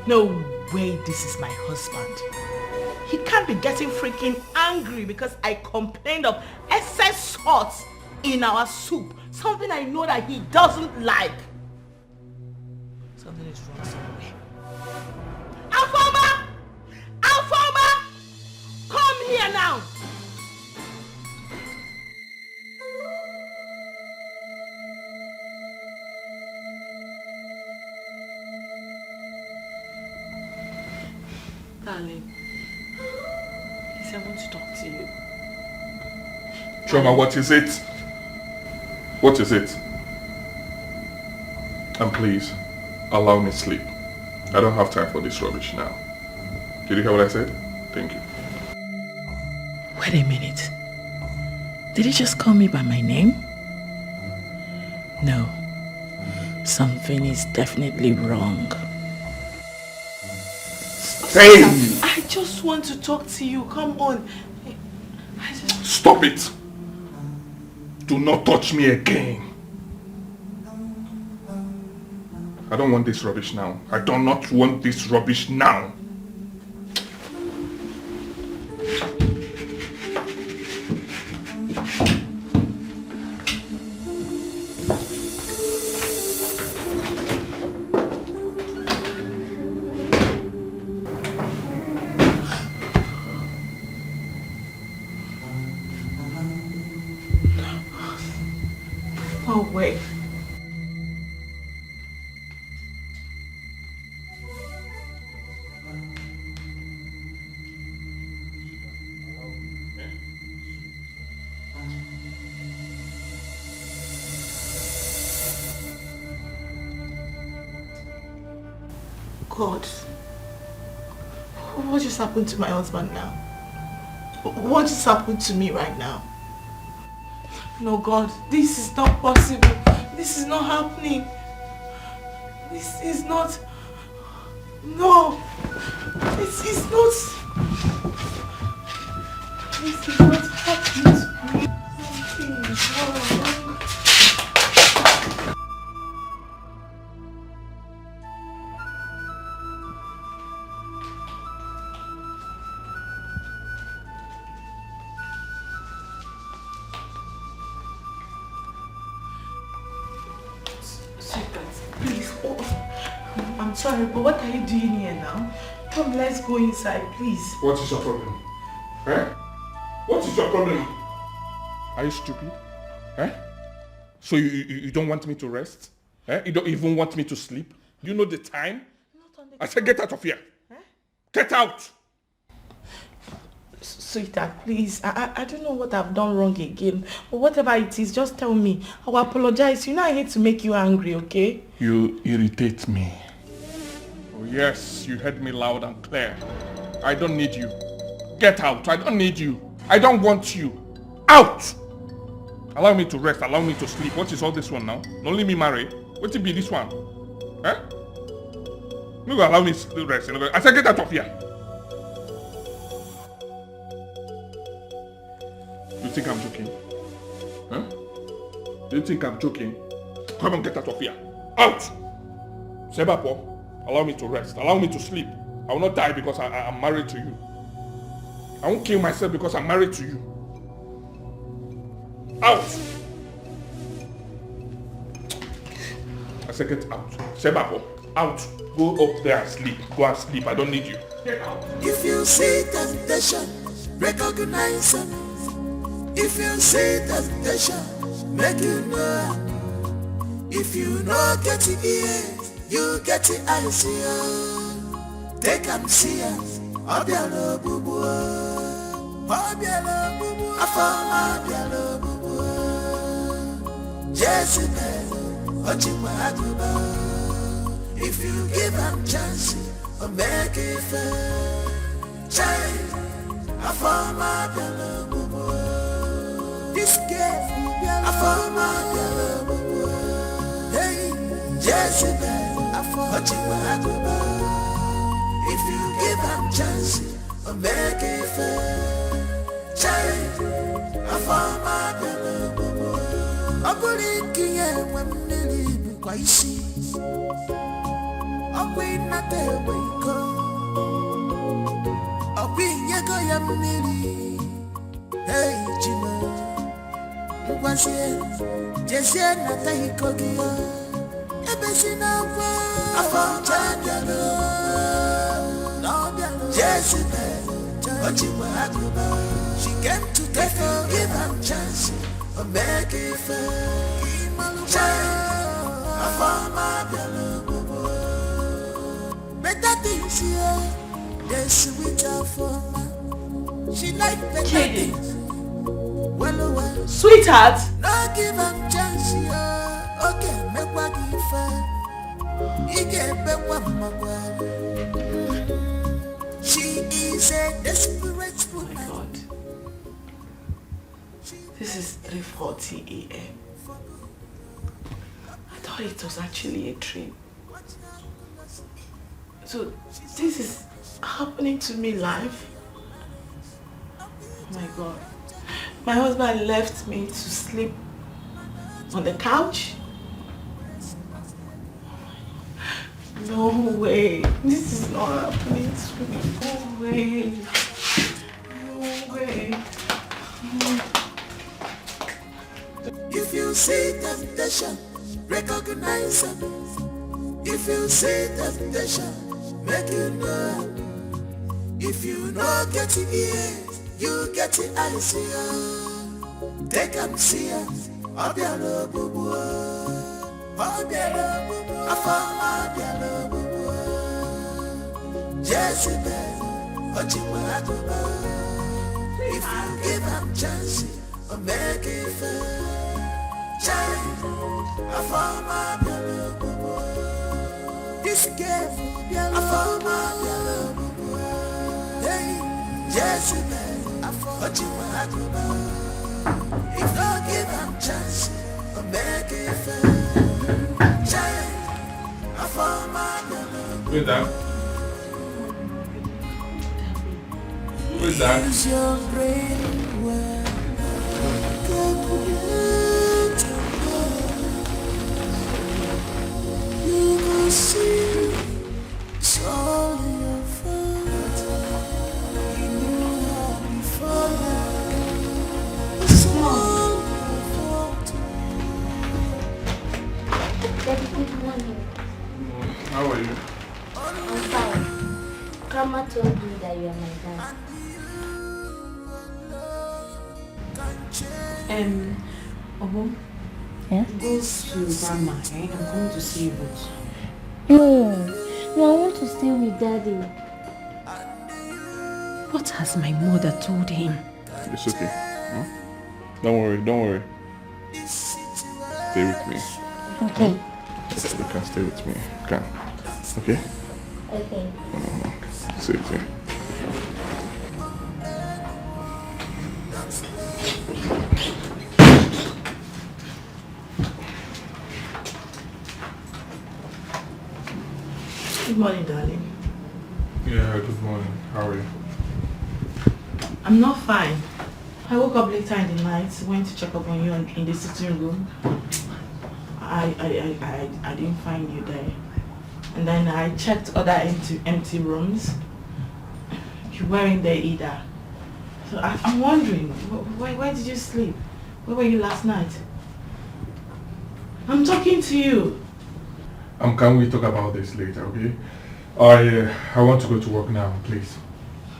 No way this is my husband. He can't be getting freaking angry because I complained of excess salt in our soup. Something I know that he doesn't like. Something is wrong somewhere. Alfoma! Alfoma! Come here now! Darling, please, I want to talk to you. Choma, what is it? What is it? And please, allow me sleep. I don't have time for this rubbish now. Did you hear what I said? Thank you. Wait a minute. Did he just call me by my name? No. Something is definitely wrong. Hey! I just want to talk to you. Come on. Stop it! Do not touch me again. I don't want this rubbish now. I do not want this rubbish now. God. What just happened to my husband now? What just happened to me right now? No, God, this is not possible. This is not happening. This is not... No. This is not... This is not happening to me. Something is wrong. I'm sorry, but what are you doing here now? Come, let's go inside, please. What is your problem? Eh? What is your problem? Are you stupid? Eh? So you don't want me to rest? Eh? You don't even want me to sleep? Do you know the time? I said get out of here. Eh? Get out! Sweetheart, please. I don't know what I've done wrong again. But whatever it is, just tell me. I will apologize. You know I hate to make you angry, okay? You irritate me. Oh yes, you heard me loud and clear. I don't need you. Get out. I don't need you. I don't want you. Out! Allow me to rest. Allow me to sleep. What is all this one now? Don't leave me marry. What will be this one? Eh? You will allow me to rest. I said get out of here. You think I'm joking? Huh? Do you think I'm joking? Come on, get out of here. Out! Sebapo, allow me to rest. Allow me to sleep. I will not die because I'm married to you. I won't kill myself because I'm married to you. Out! I said get out. Sebapo, out. Go up there and sleep. Go and sleep. I don't need you. Get out. If you see temptation, recognize it. If you see temptation, make you know. If you know get the ears, you get the eyes. Take and see us. Obialo bubu, obialo bubu, afama obialo bubu. Jezebel, ochikwa aguba. If you give them chance, make it fair. Child, afama obialo bubu. This girl, afama obialo bubu. Hey, Jezebel, ochikwa aguba. If you give them chance, make it fair. Child, afama obialo bubu. Oguri kiye wemneli bukwaisi. Ogwi nate weko. Ogwi nyego ya mneli. Hey Jima, mkwasie, jesie nata hikogiyo. Ebesi na wa, afam champiano. Jezebel, Ochiwa Aguba. She came to take you, give her chance, make it fair. Child, afama obialo bubu. Better things here, they sweet afama. She like better things. Well, sweetheart. No give her chance here. Okay, make what you fair. You get back what my boy. She is a desperate woman. Oh my God. This is 3:40 a.m. I thought it was actually a dream. So this is happening to me live. Oh my God. My husband left me to sleep on the couch. No way. This is not happening to me. No way. No way. If you see temptation, recognize it. If you see temptation, make you know. If you know get the ears, you get the eyes. Take and see us. Obialo bubu. Obialo bubu. Afama obialo bubu. Jezebel, Ochiwa Aguba. If you give them chance, make it fair. Child, afama obialo bubu. This is careful, I found my love. Hey, yes, I fought you when I do now. If I give them chance, I'll make it fair. Child, I found my love. Who's that? Who's that? Use your brain well. You will see it's all your fault. You knew how before now. It's all your fault. Daddy, good morning. How are you? I'm fine. Grandma told me that you are my dad. Yeah? Go to Grandma, eh? I'm coming to see you both. No, I want to stay with Daddy. What has my mother told him? It's okay. Hmm? Don't worry. Stay with me. Okay. You can stay with me. You can. Okay? Okay. Stay with me. Good morning, darling. Yeah, good morning. How are you? I'm not fine. I woke up later in the night, went to check up on you in the sitting room. I didn't find you there. And then I checked other empty rooms. You weren't there either. So I'm wondering, why did you sleep? Where were you last night? I'm talking to you. Can we talk about this later, okay? I want to go to work now, please.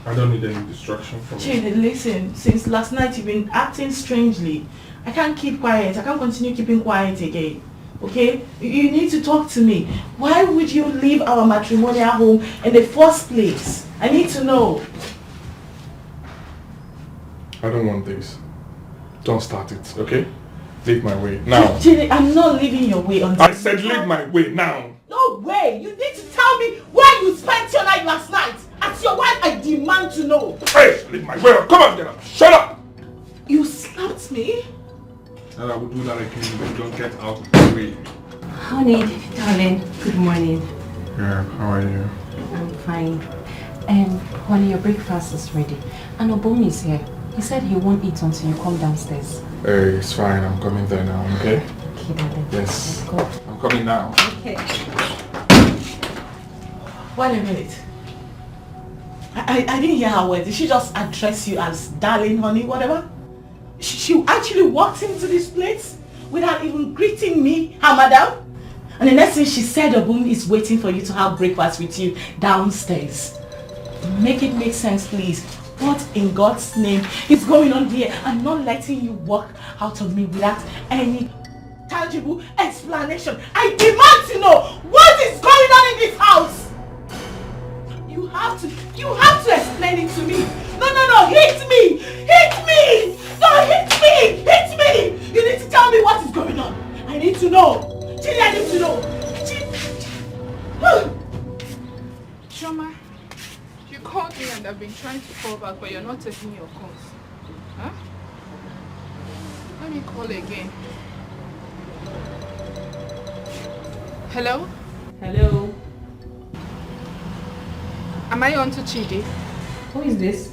I don't need any distraction from you. Jane, listen, since last night you've been acting strangely. I can't keep quiet. I can't continue keeping quiet again. Okay? You need to talk to me. Why would you leave our matrimonial home in the first place? I need to know. I don't want this. Don't start it, okay? Leave my way now. Jane, I'm not leaving your way until... I said leave my way now. No way! You need to tell me where you spent your night last night. As your wife, I demand to know. Hey, leave my way. Come on, get up. Shut up. You slapped me? And I will do that again if you don't get out of the way. Honey, darling, good morning. Yeah, how are you? I'm fine. Honey, your breakfast is ready. And Obon is here. He said he won't eat until you come downstairs. Hey, it's fine. I'm coming there now, okay? Okay, darling. Yes. Let's go. I'm coming now. Okay. Wait a minute. I didn't hear her word. Did she just address you as darling, honey, whatever? She actually walked into this place without even greeting me, her madam? And the next thing she said, Obum is waiting for you to have breakfast with you downstairs. Make it make sense, please. What in God's name is going on here? I'm not letting you walk out of me without any tangible explanation. I demand to know what is going on in this house. You have to explain it to me. No, hit me! Hit me! No, hit me! Hit me! You need to tell me what is going on. I need to know. Chidi, I need to know. Choma, you called me and I've been trying to call back, but you're not taking your calls. Huh? Let me call again. Hello? Hello? Am I on to Chidi? Who is this?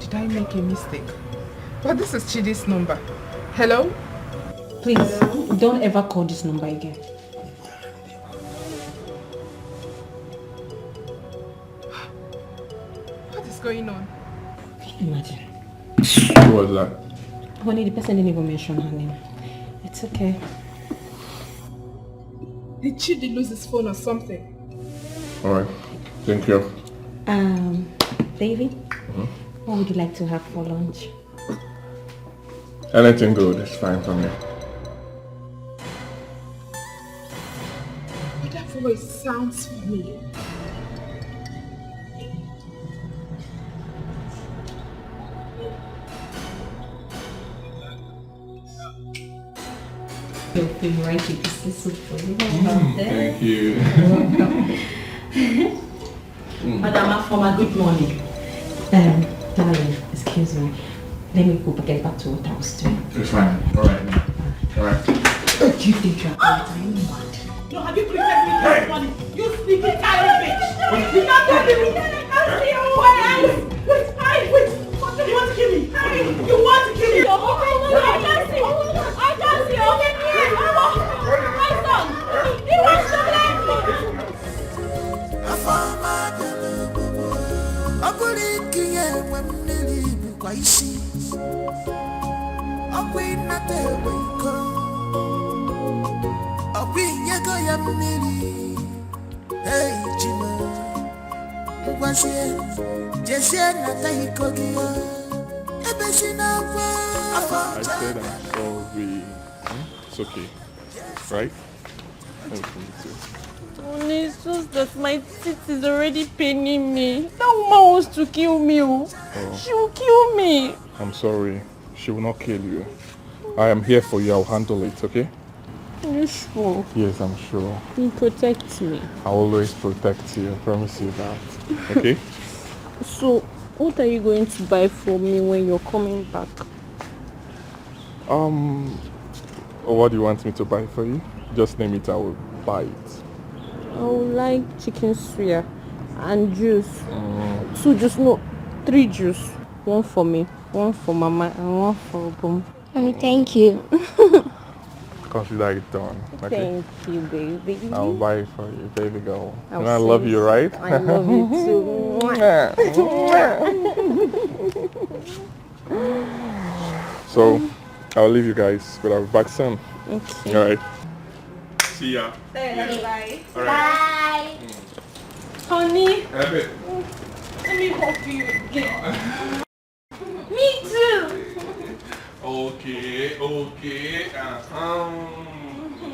Did I make a mistake? But this is Chidi's number. Hello? Please, don't ever call this number again. What is going on? Imagine. Who was that? Honey, the person didn't even mention her name. It's okay. Did Chidi lose his phone or something? Alright, thank you. David, what would you like to have for lunch? Anything good is fine for me. But that voice sounds familiar. your favorite chicken soup for you. Thank you. Madam Afoma, good morning. Darling, excuse me. Let me go get back to what I was doing. It's fine. Alright. Do you think you are going to mad? No, have you created me this morning? You sneaky tiny bitch! You not tell me we can't see your eyes! Wait! What do you want to kill me? You want to kill me? I can't see! Okay, my son! He wants to blame me! Hey, Jima, I said I'm sorry. It's okay. Right? Everything is okay. Only it's just that my teeth is already paining me. That woman wants to kill me. Oh. She will kill me. I'm sorry. She will not kill you. I am here for you. I'll handle it, okay? Are you sure? Yes, I'm sure. You protect me. I'll always protect you. I promise you that. Okay? So, what are you going to buy for me when you're coming back? What do you want me to buy for you? Just name it, I will buy it. I would like chicken suya and juice. 2 juice, no, 3 juice. 1 for me, 1 for Mama, and 1 for Boom. Thank you. Consider it done. Okay? Thank you, baby. I'll buy it for you, baby girl. I'll And I love you, right? I love you too. So, I'll leave you guys, but I'll be back soon. Okay. Alright. See ya. Bye. Alright. Honey, Have it. let me help you again. Me too! Okay.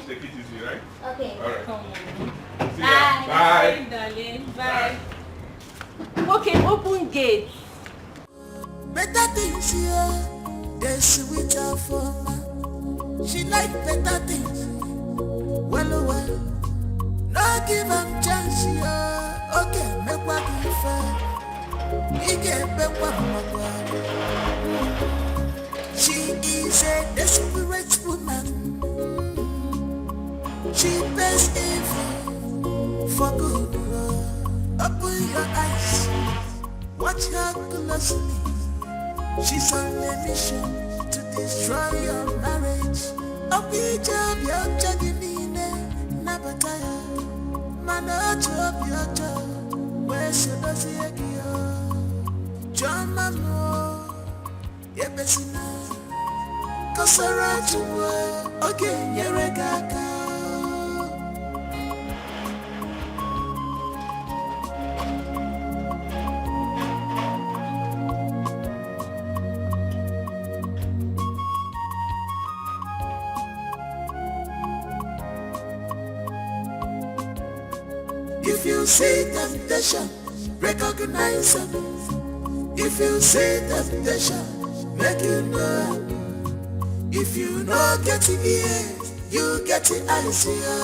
Take it easy, right? Okay. Alright. See ya. Bye. Bye. Darling. Bye. Okay, open gate. Better things here, they sweet her for me. She like better things. Well, no give them chance, yeah. Okay, make what you find. He get back what she is a desperate woman. She pays evil for good. Open your eyes, watch her closely. She's on a mission to destroy your marriage. I'll be job, you're chugging in Nabataya. Man, I'll job, your job. Where's your does he John Mamo, Yebesina. Kasara to work, okay, Yeregaka. If you see temptation, recognize it. If you see temptation, make you know. If you know get it here, you get it eyes here.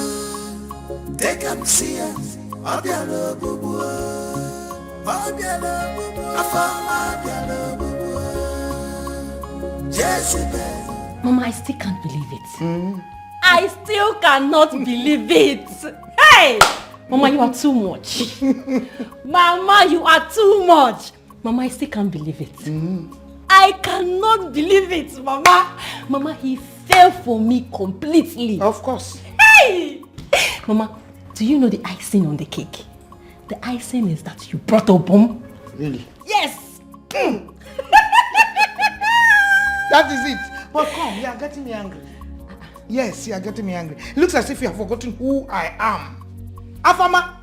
Take and see it. Obialo bubu, Obialo bubu, Afama Obialo bubu, Jezebel. Mama, I still can't believe it. I still cannot believe it. Hey! Mama, you are too much. Mama, you are too much. Mama, I still can't believe it. I cannot believe it, Mama. Mama, he fell for me completely. Of course. Hey! Mama, do you know the icing on the cake? The icing is that you brought a bomb. Really? Yes! That is it. But come, you are getting me angry. Yes, you are getting me angry. It looks as if you have forgotten who I am. Afama,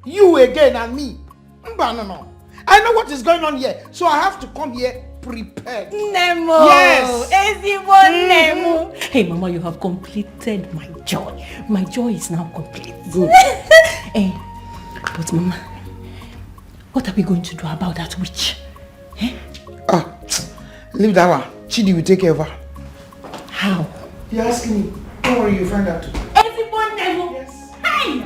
you again and me. No. I know what is going on here, so I have to come here prepared. Nemo! Yes! Nemo! Hey, Mama, you have completed my joy. My joy is now complete. Good. Hey, but Mama, what are we going to do about that witch? Eh? Leave that one. Chidi will take care of her. How? You're asking me. Don't worry, you find out. Everyone level. Yes. Hey!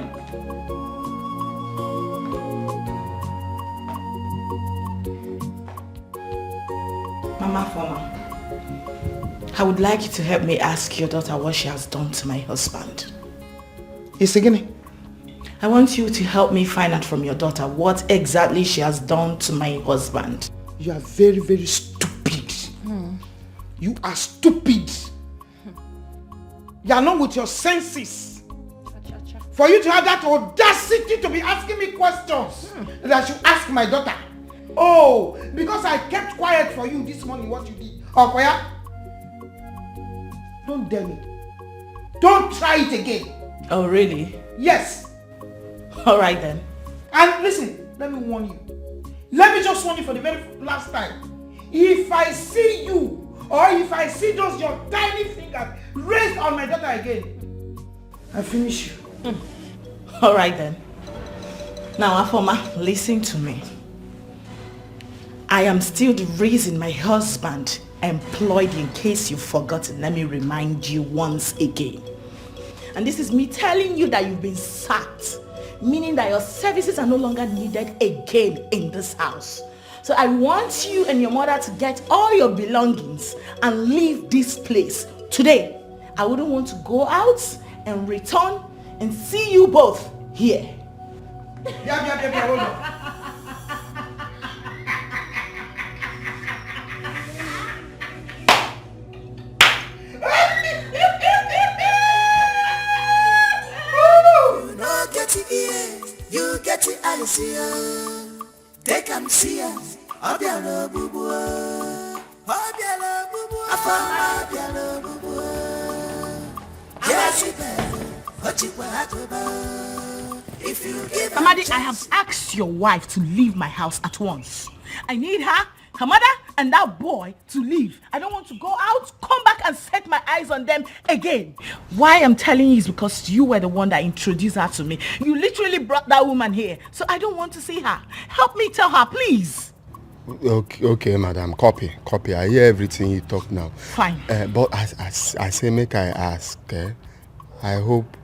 Mama Former, I would like you to help me ask your daughter what she has done to my husband. Yes, again? I want you to help me find out from your daughter what exactly she has done to my husband. You are very, very stupid. You are stupid. You are not with your senses. For you to have that audacity to be asking me questions that I should ask my daughter. Oh, because I kept quiet for you this morning, what you did. Okoya, don't dare me. Don't try it again. Oh, really? Yes. All right then. And listen, let me warn you. Let me just warn you for the very last time. If I see you, or if I see those your tiny fingers raised on my daughter again, I finish you. All right then. Now, Afoma, listen to me. I am still the reason my husband employed you. In case you've forgotten, let me remind you once again. And this is me telling you that you've been sacked, meaning that your services are no longer needed again in this house. So I want you and your mother to get all your belongings and leave this place today. I wouldn't want to go out and return and see you both here. Yeah, hold on. You get it, I see ya. Take and see ya. Abiala bubu. Abiala bubu. Afama abiala bubu. Yes, if you give Amadi, I have asked your wife to leave my house at once. I need her mother, and that boy to leave. I don't want to go out, come back and set my eyes on them again. Why I'm telling you is because you were the one that introduced her to me. You literally brought that woman here. So I don't want to see her. Help me tell her, please. Okay, madam. Copy. I hear everything you talk now. Fine. But as I say, make I ask. I hope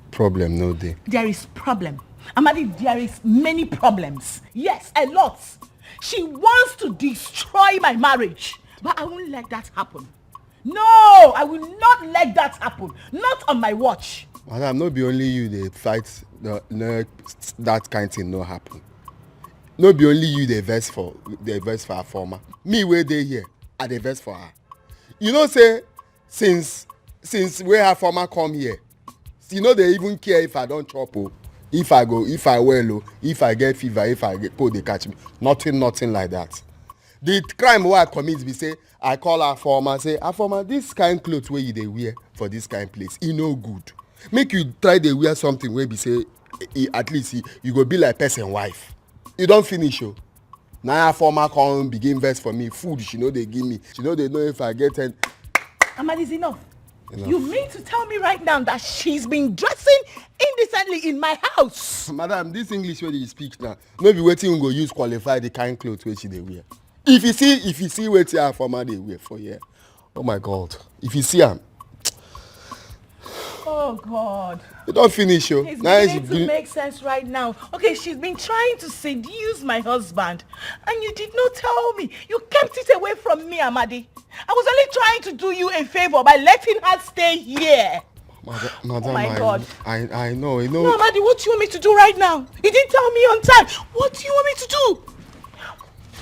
problem no day. There is problem. Amadi, there is many problems. Yes, a lot. She wants to destroy my marriage. But I won't let that happen. No, I will not let that happen. Not on my watch. Madam, no be only you they fight that kind of thing no happen. No be only you they vex for her former. Me where they here, I they vex for her. You know say since where her former come here, you know they even care if I don't chop o, if I go, if I well o, if I get fever, if I get cold they catch me. Nothing like that. The crime wey I commit be say I call her former say her former this kind clothes wey you dey wear for this kind place e no good. Make you try dey wear something wey be say at least you go be like person wife. You don finish o. Na her former come begin vex for me. Food she no dey give me. She no dey know if I get any. Amadi, is enough. You mean to tell me right now that she's been dressing indecently in my house? Madam, this English wey you speak now, no be wetin you go use qualify the kind clothes wey she dey wear. If you see wetin her former dey wear for here, oh my God, if you see am. Oh God. You don't finish, yo. It's beginning to make sense right now. Okay, she's been trying to seduce my husband. And you did not tell me. You kept it away from me, Amadi. I was only trying to do you a favor by letting her stay here. Madam, oh my God. I know. No, Amadi, what do you want me to do right now? You didn't tell me on time. What do you want me to do?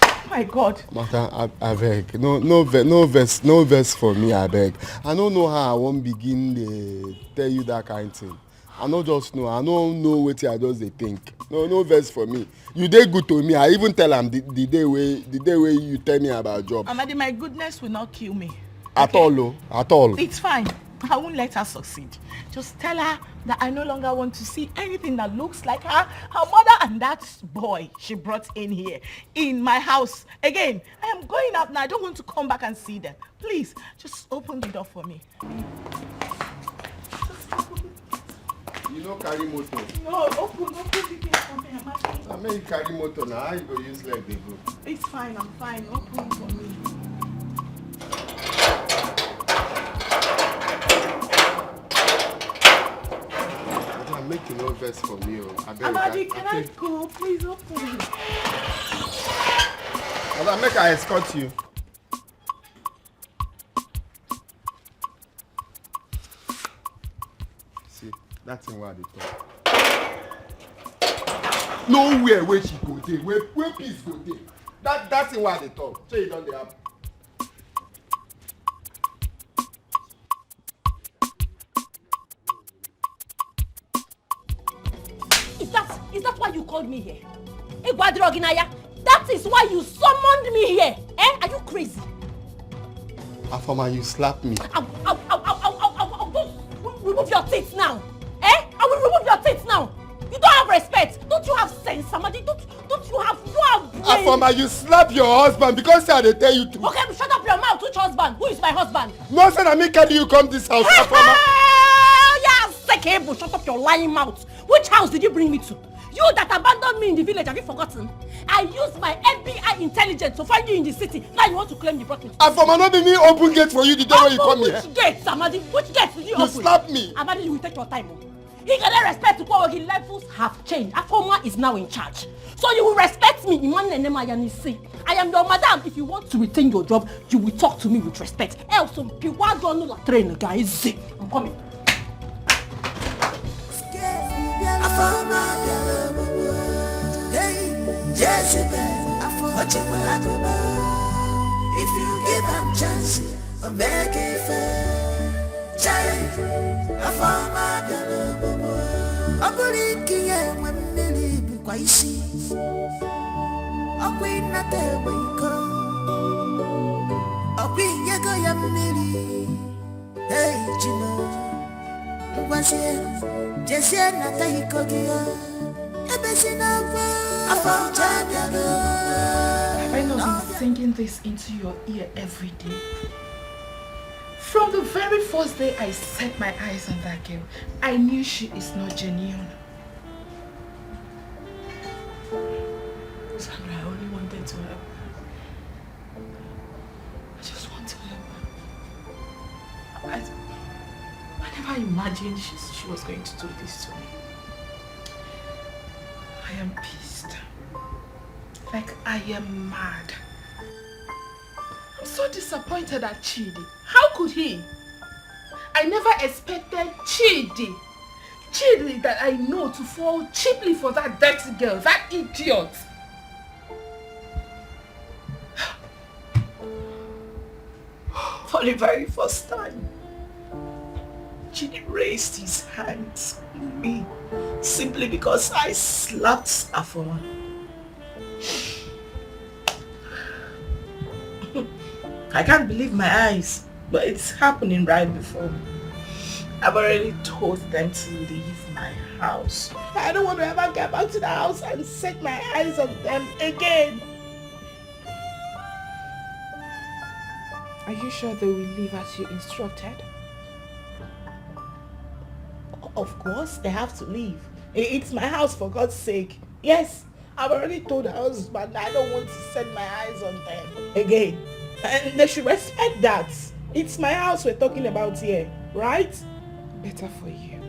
Oh my God. Madam, I beg. No verse for me, I beg. I don't know how I won't begin to tell you that kind of thing. I don't just know. I don't know what I just think. No verse for me. You did good to me. I even tell him the day where you tell me about job. Amadi, my goodness will not kill me. At all. It's fine. I won't let her succeed. Just tell her that I no longer want to see anything that looks like her mother and that boy she brought in here, in my house. Again, I am going out now. I don't want to come back and see them. Please, just open the door for me. You don't carry motor. No, open the gate for me. I mean, you carry motor now. How you go use leg they go? It's fine, I'm fine. Open for me. you no vex for me. Amadi, can I go? Please open. I'll make I escort you. See, that's in where they talk. Nowhere where she go there, where peace go there. That's in where they talk. So you don't they have. Is that why you called me here? That is why you summoned me here. Eh? Are you crazy? Afoma, you slapped me. I'll remove your teeth now. Eh? I will remove your teeth now. You don't have respect. Don't you have sense, Samadi? Don't you have brain? Afoma, you slap your husband because they tell you to. Okay, shut up your mouth. Which husband? Who is my husband? No, sir, I mean, can you come this house, Afoma? Yeah, Sekebo, shut up your lying mouth. Which house did you bring me to? You that abandoned me in the village, have you forgotten? I used my FBI intelligence to find you in the city. Now you want to claim you brought me to Afoma, not be me open gate for you the day when you come here. Which gate, Samadi? Which gate did you open? You slapped me. Amadi, you will take your time. He got respect to Kwawogi. Levels have changed. Afoma is now in charge. So you will respect me. I am your madam. If you want to retain your job, you will talk to me with respect. Else, you want to train guys. I'm coming. If you give them chance, I'll make it fair. I found my I believe when Millie be quite see. I'll wait not there when you come. I'll be Yago Yamili. Hey, Jimo. Was here, just yet not a hickogia. Have I not been singing this into your ear every day? From the very first day I set my eyes on that girl, I knew she is not genuine. Sandra, I only wanted to help her. I just want to help her. I never imagined she was going to do this to me. I am pissed. Like I am mad. I'm so disappointed at Chidi. How could he? I never expected Chidi that I know to fall cheaply for that dirty girl, that idiot. For the very first time, Chidi raised his hands on me simply because I slapped Afoma. I can't believe my eyes, but it's happening right before me. I've already told them to leave my house. I don't want to ever get back to the house and set my eyes on them again. Are you sure they will leave as you instructed? Of course, they have to leave. It's my house, for God's sake. Yes, I've already told the husband I don't want to set my eyes on them again. And they should respect that. It's my house we're talking about here, right? Better for you.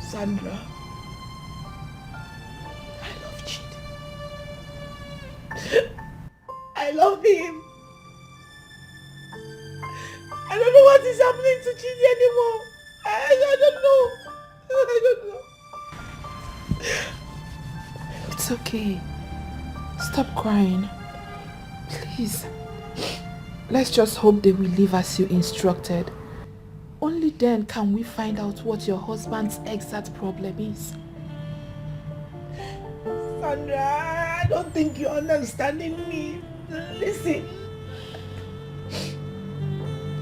Sandra, I love Chidi. I love him. I don't know what is happening to Chidi anymore. I don't know. It's okay. Stop crying. Please. Let's just hope they will leave as you instructed. Only then can we find out what your husband's exact problem is. Sandra, I don't think you're understanding me. Listen.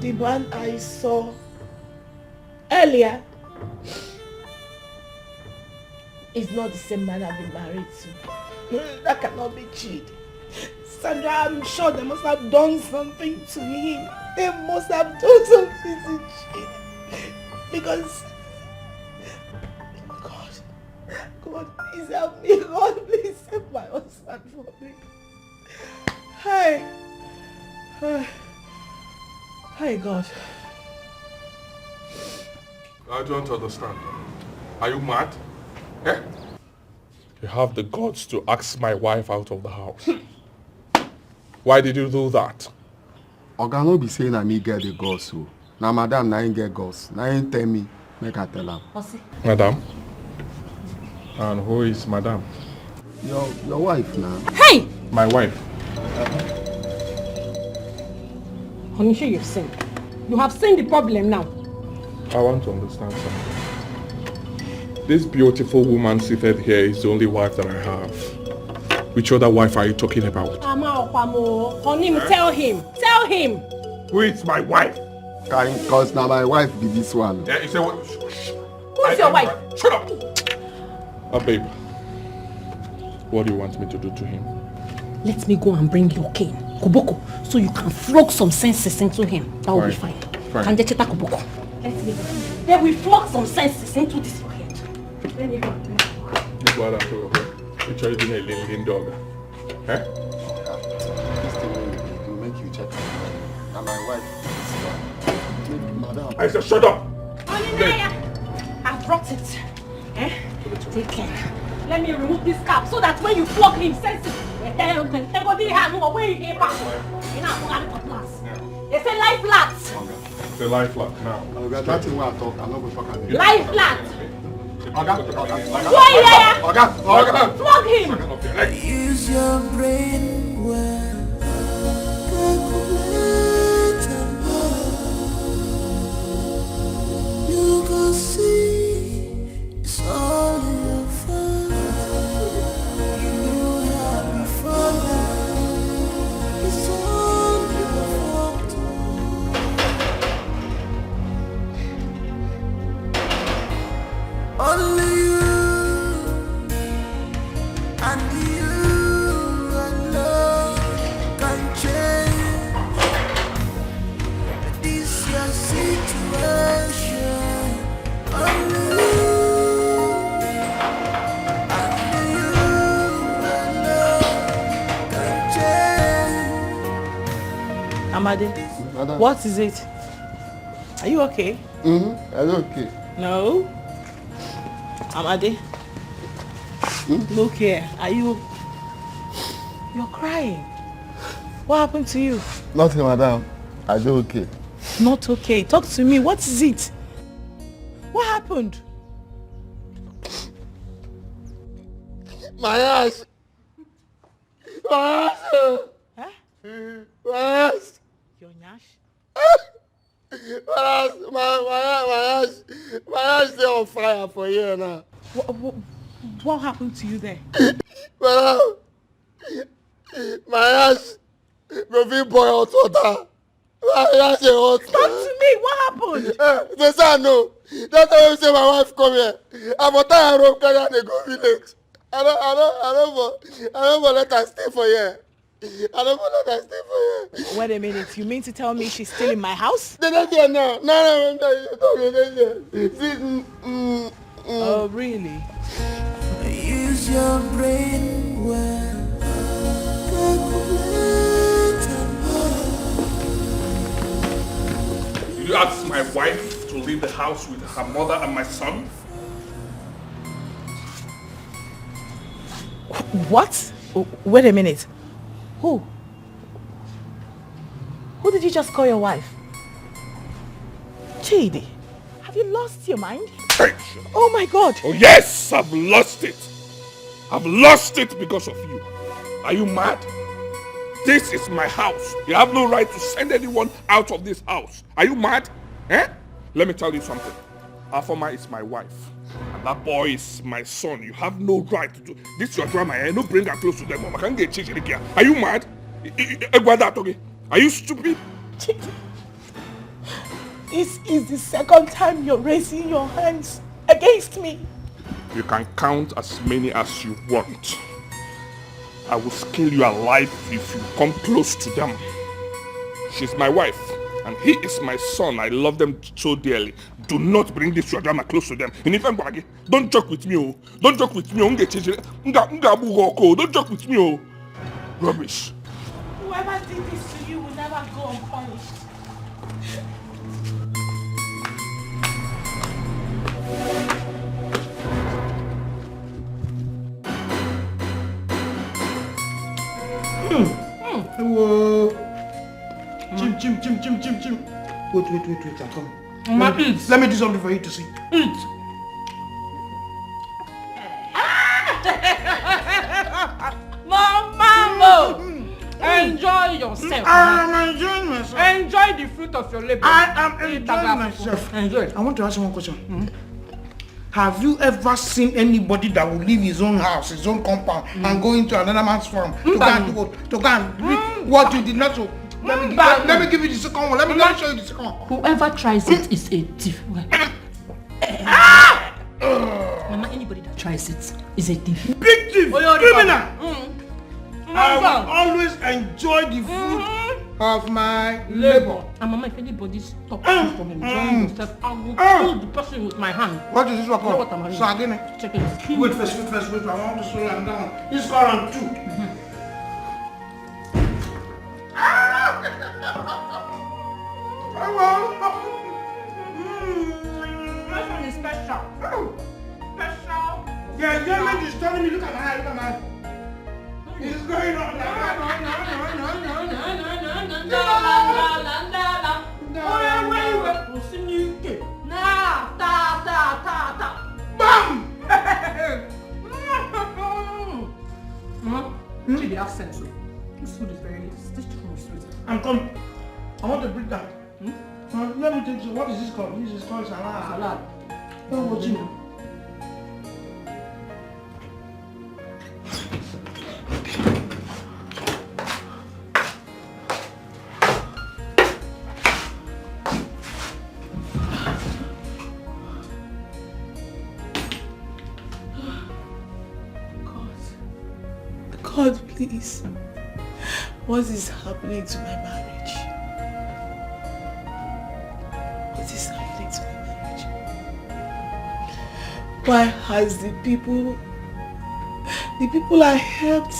The man I saw earlier is not the same man I've been married to. That cannot be Chidi. Sandra, I'm sure they must have done something to him. They must have done something to Chidi. Because God, please help me. God, please save my husband for me. Hi. Hey, God. I don't understand. Are you mad? Eh? You have the guts to ask my wife out of the house. Why did you do that? Oga no be saying na me get the guts so. Na madam na him get guts. Na him tell me, make I tell am. Madam? And who is madam? Your wife now. Hey! My wife. Honisha, you've seen. You have seen the problem now. I want to understand something. This beautiful woman seated here is the only wife that I have. Which other wife are you talking about? Honim, tell him. Tell him. Who is my wife? Because now my wife be this one. Yeah, you say what? Who's your wife? Shut up! Babe. What do you want me to do to him? Let me go and bring your cane, Koboko, so you can flog some senses into him. That will be fine. Fine. Kandecheta Koboko. Let's go. Then we flog some senses into this your head. Let me go. This is what I'm doing, okay? Which are you doing a little dog? Eh? This thing will make you check. And my wife is madam. I said shut up! I brought it. Eh? Take care. Let me remove this cap so that when you flog him, senses. They say lie flat. Say lie flat now. That's the way I talk. I'm not going to talk again. Lie flat. Flog him. Use your brain well. Calculate and you can see it's all in your fun. You have before now. It's all your fault. Only you and you alone can change this your situation. Only you and you alone can change. Amade, what is it? Are you okay? I'm okay. No. Amade, look here. Are you... You're crying. What happened to you? Nothing, madam. I do okay. Not okay. Talk to me. What is it? What happened? My ass. My ass. Huh? My ass. Your nyash? My ass is on fire for you now. What happened to you there? Madam, my ass go be boil hot water. My ass is hot. Talk to me. What happened? They say I know. That's why you say my wife come here. I'm a tired of carry and they go village. I don't let her stay for here. I don't want to stay for you. Wait a minute, you mean to tell me she's still in my house? No. Oh, really? Use your brain well. You asked my wife to leave the house with her mother and my son? What? Wait a minute. Who? Who did you just call your wife? Chidi, have you lost your mind? Oh my God! Oh yes, I've lost it. I've lost it because of you. Are you mad? This is my house. You have no right to send anyone out of this house. Are you mad? Eh? Let me tell you something. Afoma is my wife. And that boy is my son. You have no right to do this. Your drama. I no bring her close to them. I can't get changed here. Are you mad? Are you stupid? This is the second time you're raising your hands against me. You can count as many as you want. I will scale you alive if you come close to them. She's my wife, and he is my son. I love them so dearly. Do not bring this your drama close to them. And if I'm back, don't joke with me, oh. Don't joke with me, oh. Don't joke with me, oh. Rubbish. Whoever did this to you will never go unpunished. Whoa. Chim. Wait, I'm coming. Let me do something for you to see. Eat. Mama! Enjoy yourself. I am enjoying myself. Enjoy the fruit of your labor. I am enjoying myself. Enjoy. I want to ask you one question. Have you ever seen anybody that will leave his own house, his own compound, and go into another man's farm to go and read what you did not do? Let me give you the second one. Let me show you the second one. Whoever tries it is a thief. Mama, anybody that tries it is a thief. Big thief! Criminal! I will always enjoy the fruit of my labor. And Mama, if anybody stops you from enjoying yourself, I will kill the person with my hand. What is this one You know what called? I'm So again, check it. Wait first. I want to show you another one. This is called round 2. This one is special. Special. Yeah, enjoyment is telling me, look at my eye. It's going on. Bam! See the accent. This food is very this chicken is sweet. I'm coming. I want to break that. Let me take you. What is this called? This is called salad. Salad. Don't watch it. God, please. What is happening to my marriage? What is happening to my marriage? Why has the people I helped,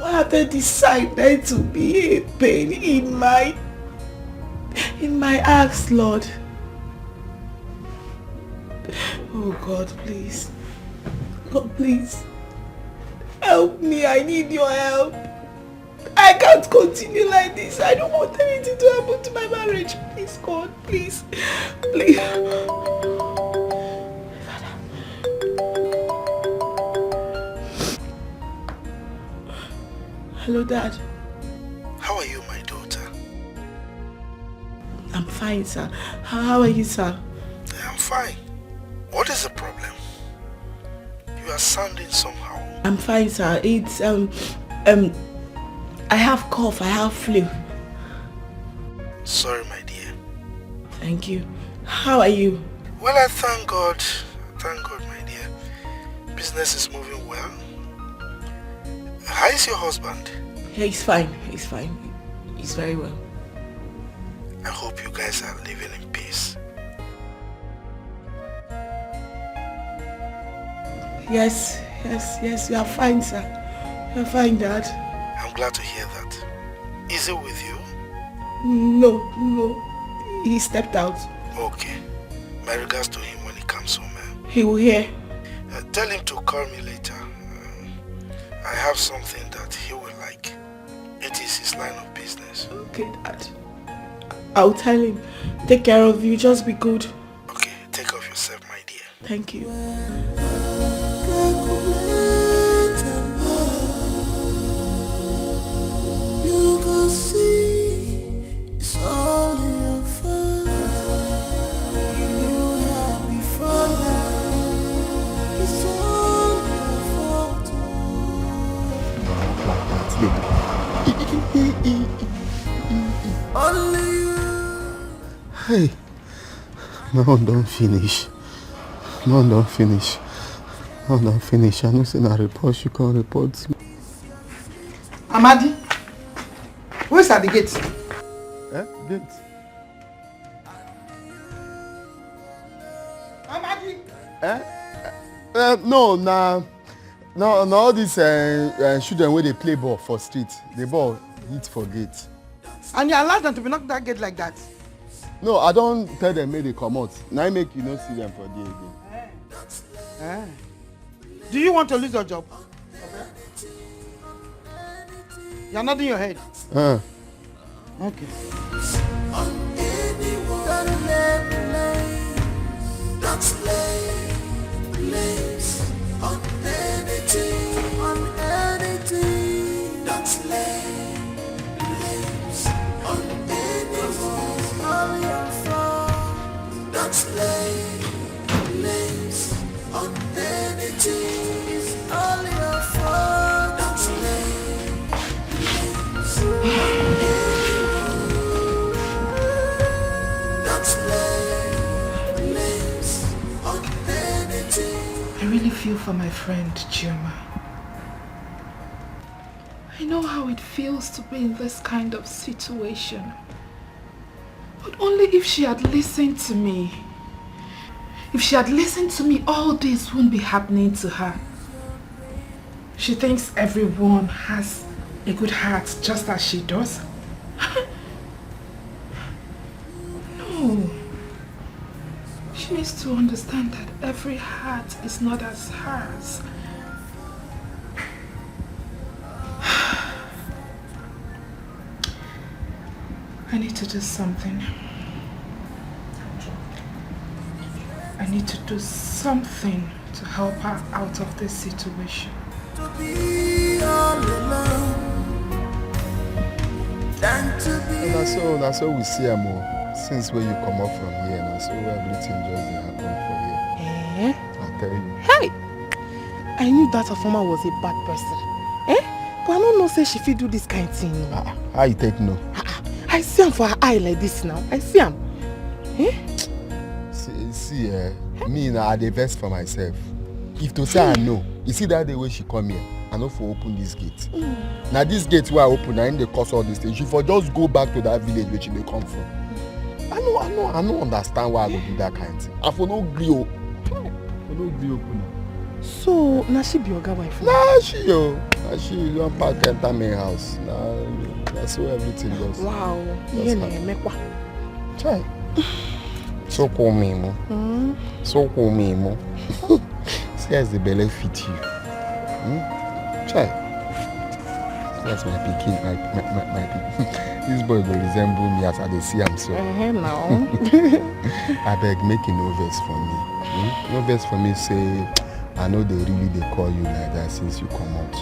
why have they decided to be a pain in my acts, Lord? Oh God, please. God, please. Help me, I need your help. I can't continue like this. I don't want anything to happen to my marriage. Please, God, please. Please. Hello, Dad. How are you, my daughter? I'm fine, sir. How are you, sir? I'm fine. What is the problem? You are sounding somehow. I'm fine, sir. It's I have cough, I have flu. Sorry, my dear. Thank you. How are you? Well, I thank God. Thank God, my dear. Business is moving well. How is your husband? He's fine. He's fine. He's very well. I hope you guys are living in peace. Yes. We are fine, sir. We are fine, Dad. I'm glad to hear that. Is he with you? No. He stepped out. Okay. My regards to him when he comes home. He will hear. Tell him to call me later. I have something that he will like. It is his line of business. Okay, Dad. I'll tell him. Take care of you. Just be good. Okay, take care of yourself, my dear. Thank you. You could see it's all in your face. You had before now. It's all your fault. Only you. Hey, my own don't finish. My own don't finish. My own don't finish. I know say na report you can report me. Amadi, who's at the gate? Gate? Amadi! No, all these children where they play ball for street, the ball hit for gate. And you allow them to be knocked that gate like that? No, I don't tell them make they come out. Now I make you not see them for there again. Do you want to lose your job? You're nodding your head. Okay. Don't lay blames on anything, Don't lay blames on anyone, all your fault. Don't lay blames on anything, it's all your fault. Don't lay blames on anyone. Don't lay blames on anything. I really feel for my friend Chioma. I know how it feels to be in this kind of situation. But only if she had listened to me. If she had listened to me, all this wouldn't be happening to her. She thinks everyone has a good heart just as she does. No. She needs to understand that every heart is not as hers. I need to do something. I need to do something to help her out of this situation. To be all alone, than to be. That's so we see them all. Since where you come up from here, and so everything just happen for here. I tell you. Hey! I knew that her former was a bad person. But I don't know say she fit do this kind of thing. How you take no? I see him for her eye like this now. I see him. See, me now I dey vex for myself. If to say I know, you see that the way she come here, I know for open this gate. Now this gate where I open, I ain't the cause all this thing. She for just go back to that village where she may come from. I don't understand why I go do that kind of thing. I for no agree. So now she be your girl wife? Nah, she don't pack enter my house. Nah, that's where everything goes. Wow. Yeah, mekwa. Try. So cool me mo. So cool me mo. See as the belly fit you. Try. That's my pikin. My pikin. This boy will resemble me as I dey see him so. Now. I beg make no vex for me. No vex for me say I know they call you like that since you come out.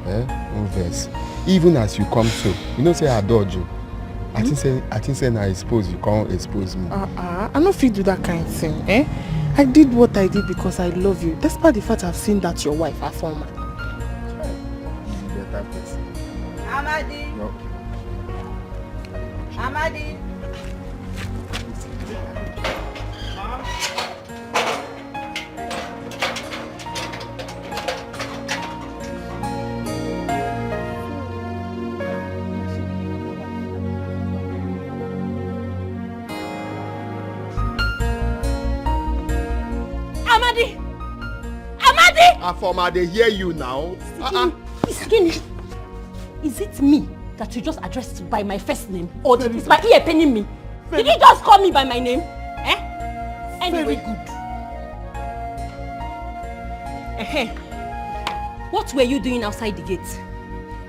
No vex. Even as you come so, you know say I dodge you. I think say now I suppose you can't expose me. I don't feel do that kind of thing. I did what I did because I love you. Despite the fact I've seen that your wife, her former. Better person. Amadi. No. Amadi. Afoma, they hear you now. Is it me that you just addressed by my first name? Or is my ear paining me? Did you just call me by my name? Anyway, good. What were you doing outside the gate?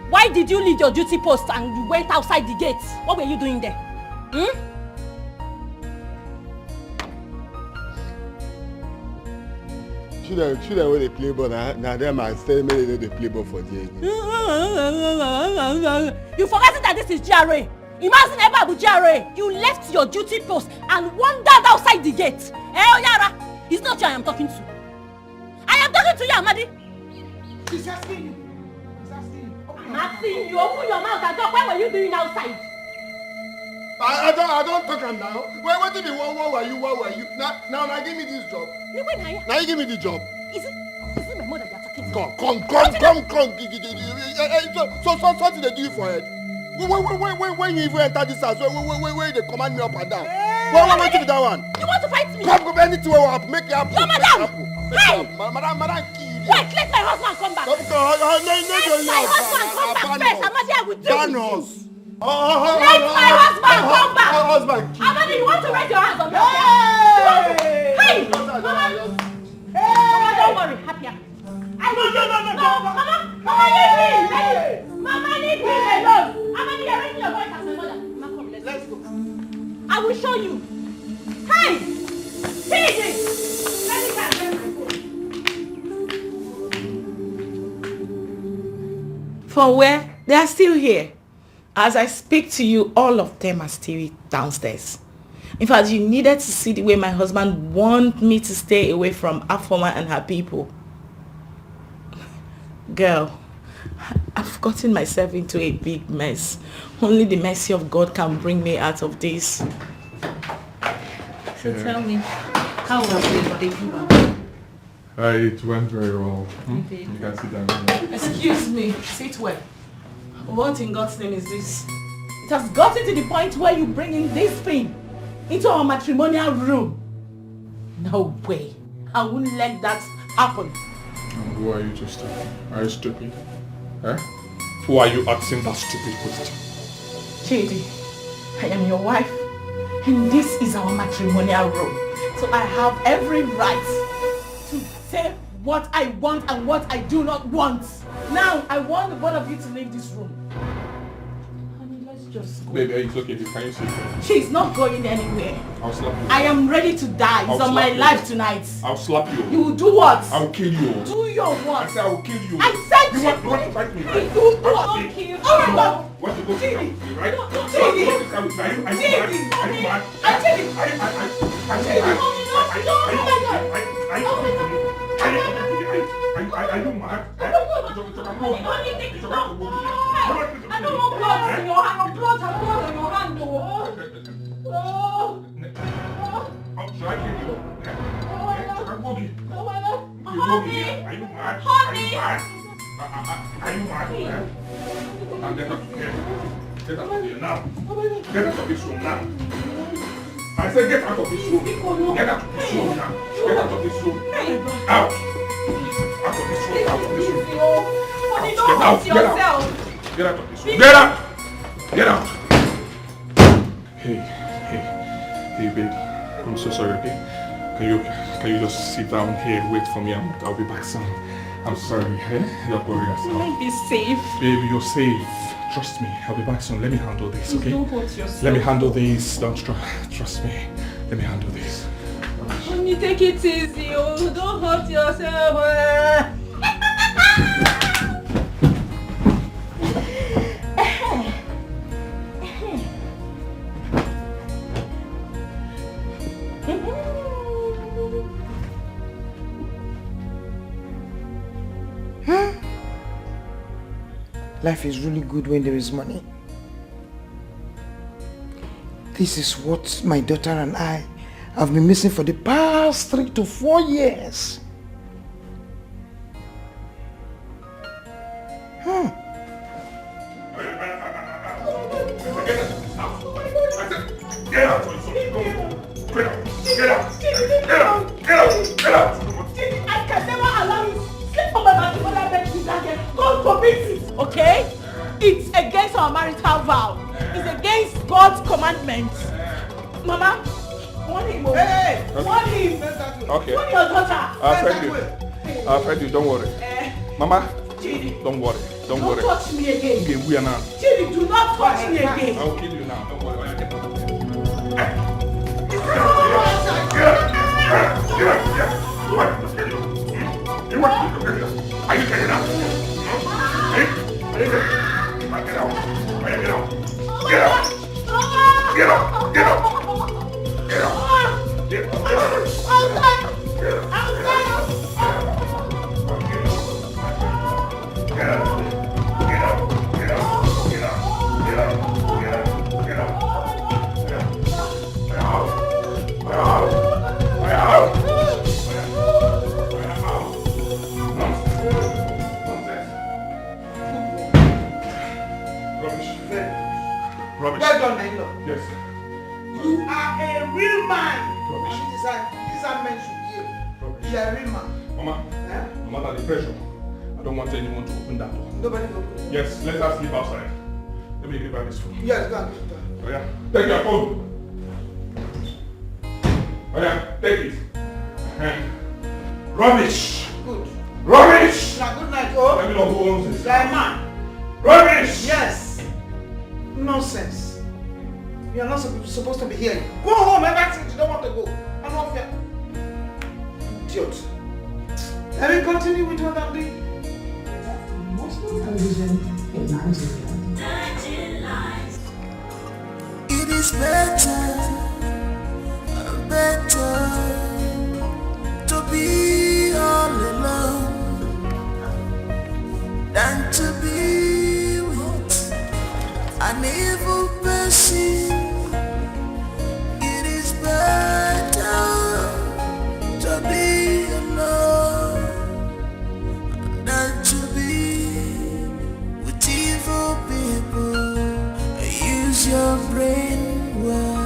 Why did you leave your duty post and you went outside the gate? What were you doing there? Should I they play ball? Now them I say me they play ball for the. You forgot that this is GRA. Imagine ever GRA. You left your duty post and wandered outside the gate. Oyara, it's not you I am talking to. I am talking to you, Amadi. She's asking you. I'm asking you. Open your mouth and talk. What were you doing outside? I don't talk now. What did you want? What were you? Now give me this job. Now you give me the job. Is it my mother you're talking to? Come. So something they do you for it. When you even enter this house, where they command me up and down. Wait to that one. You want to fight me? Come anything will happen. Make it happen. No, madam. Hey. Madam, kill you. Wait, let my husband come back. Let my husband come back first. Amadi, I will deal with you. Let my husband come back! Husband! Amadi, you want to raise your hands on me? Hey! Mama, don't worry. Happier. Mama, leave me! Mama, leave me alone! Amadi, you're raising your voice as my mother. Mama, come, let's go. I will show you. Hey! Finish it! Let me catch them. From where? They are still here. As I speak to you, all of them are still downstairs. In fact, you needed to see the way my husband wants me to stay away from Afoma and her people. Girl, I've gotten myself into a big mess. Only the mercy of God can bring me out of this. So tell me, how was it? It went very well. You can sit down. Excuse me, sit where? What in God's name is this? It has gotten to the point where you bring in this thing into our matrimonial room. No way. I wouldn't let that happen. Who are you to stop? Are you stupid? Eh? Who are you asking that stupid question? Chidi, I am your wife, and this is our matrimonial room. So I have every right to say what I want and what I do not want. Now, I want the both of you to leave this room. Honey, let's just go. Baby, it's okay. Can you sit there? She's not going anywhere. I'll slap you. I am ready to die. It's on my life tonight. I'll slap you. You will do what? I'll kill you. Do your what? I said I will kill you. I said you want to fight me, right? You do what? Kill. Oh my God. Want to go to town, right? Chidi. Are you mad? Are you mad? Are you mad? I don't want blood in your hand. Blood on your hand. Should I kill you? Honey! Are you mad? Honey! Are you mad? Get out of here now. Get out of this room now. I said get out of this room. Get out of this room now. Get out of this room. Out. Out of this room. Out of this room. Honey, Get don't out. hurt yourself. Get out of this room. Get out. Get out. Hey, babe. I'm so sorry, okay? Can you just sit down here and wait for me? I'll be back soon. I'm sorry, eh? Don't worry yourself. Might be safe. Baby, you're safe. Trust me. I'll be back soon. Let me handle this, okay? Don't hurt yourself. Let me handle this. Don't trust me. Let me handle this. Honey, take it easy. Oh, don't hurt yourself. Life is really good when there is money. This is what my daughter and I have been missing for the past 3 to 4 years. Get out! I can never allow you to sleep on my matrimonial bed with that girl. God forbid it, okay? It's against our marital vow. It's against God's commandments. Mama, warn him. Hey! Warn him. Okay. Warn your daughter. I'll friend you. Don't worry. Mama, Chidi, don't worry. Don't worry. touch me again. Okay, we are now. Chidi, do not touch me again. I'll kill you now. Don't worry. Are you getting out? Rubbish. Well done, my lord. Yes. You are a real man. This is how men should behave. You are a real man. Mama, I'm under the pressure. I don't want anyone to open that door. Nobody will open it. Yes, let us sleep outside. Let me give her this phone. Yes, go on. Oh yeah, take your phone. Oh yeah, take it. Rubbish. Good. Rubbish. Now, good night, oh. Let me know who owns this. Guy man. Rubbish. Yes. Nonsense. You are not supposed to be here. Go home, ever since you don't want to go. I'm not fair. Idiot. Let me continue with what I'm doing. It is better to be all alone than to be with an evil person. It is better to be alone than to be with evil people. Use your brain well.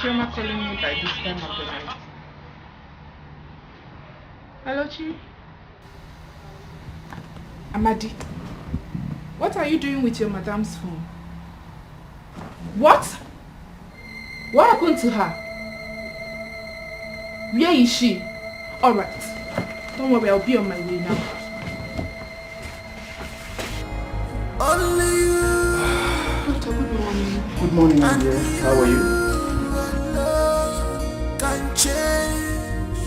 Chioma calling me by this time of the night. Hello, Chi. Amadi, what are you doing with your madam's phone? What? What happened to her? Where is she? Alright. Don't worry, I'll be on my way now. Only you. Doctor, good morning. Good morning, my dear. How are you? Can change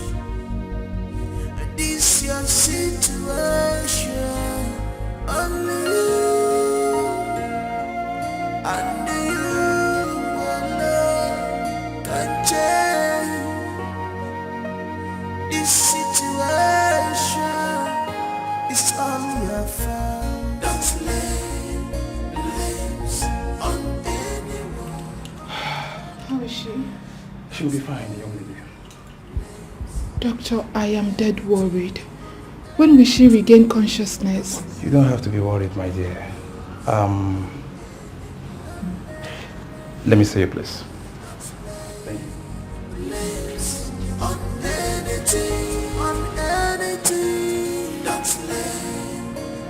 this your situation. Only you and you alone can change this situation. It's all your fault. Don't lay blames on anyone. How is she? She'll be fine, young lady. Doctor, I am dead worried. When will she regain consciousness? You don't have to be worried, my dear. Let me see you, please. Thank you. On anything, don't lay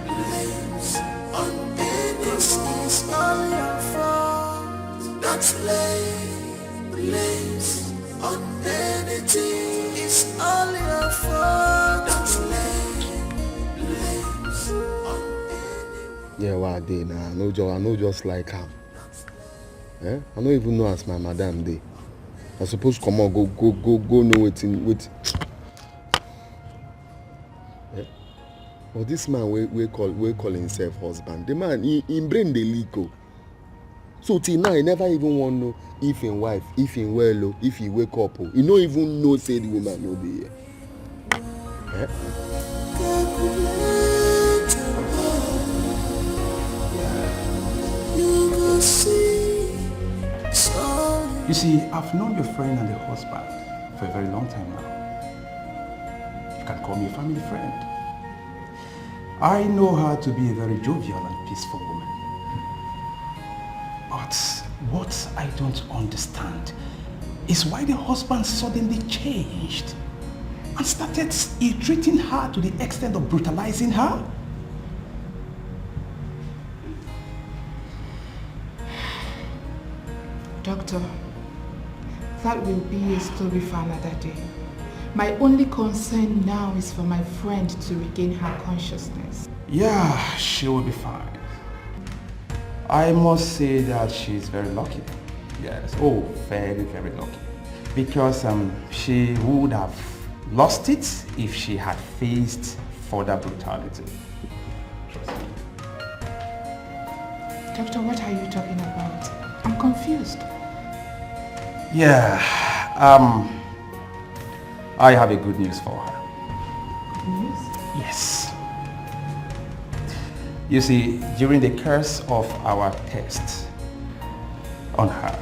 blames on anyone. It's all your fault. Don't lay blames on anything. It's all your fault. Don't lay blames on anyone. Yeah, what day now? I know just like him. Eh? I don't even know as my madam day. I suppose come on, go no waiting. Eh? But this man we call himself husband. The man he brain the leak. So till now he never even want to know if him wife, if him well, if he wake up. He don't even know say the woman no be here. Eh? You see, I've known your friend and the husband for a very long time now. You can call me a family friend. I know her to be a very jovial and peaceful woman. But what I don't understand is why the husband suddenly changed and started ill-treating her to the extent of brutalizing her. Doctor, that will be a story for another day. My only concern now is for my friend to regain her consciousness. Yeah, she will be fine. I must say that she's very lucky. Yes, oh, very, very lucky. Because she would have lost it if she had faced further brutality. Trust me. Doctor, what are you talking about? I'm confused. Yeah, I have a good news for her. Good news? Yes. You see, during the course of our test on her,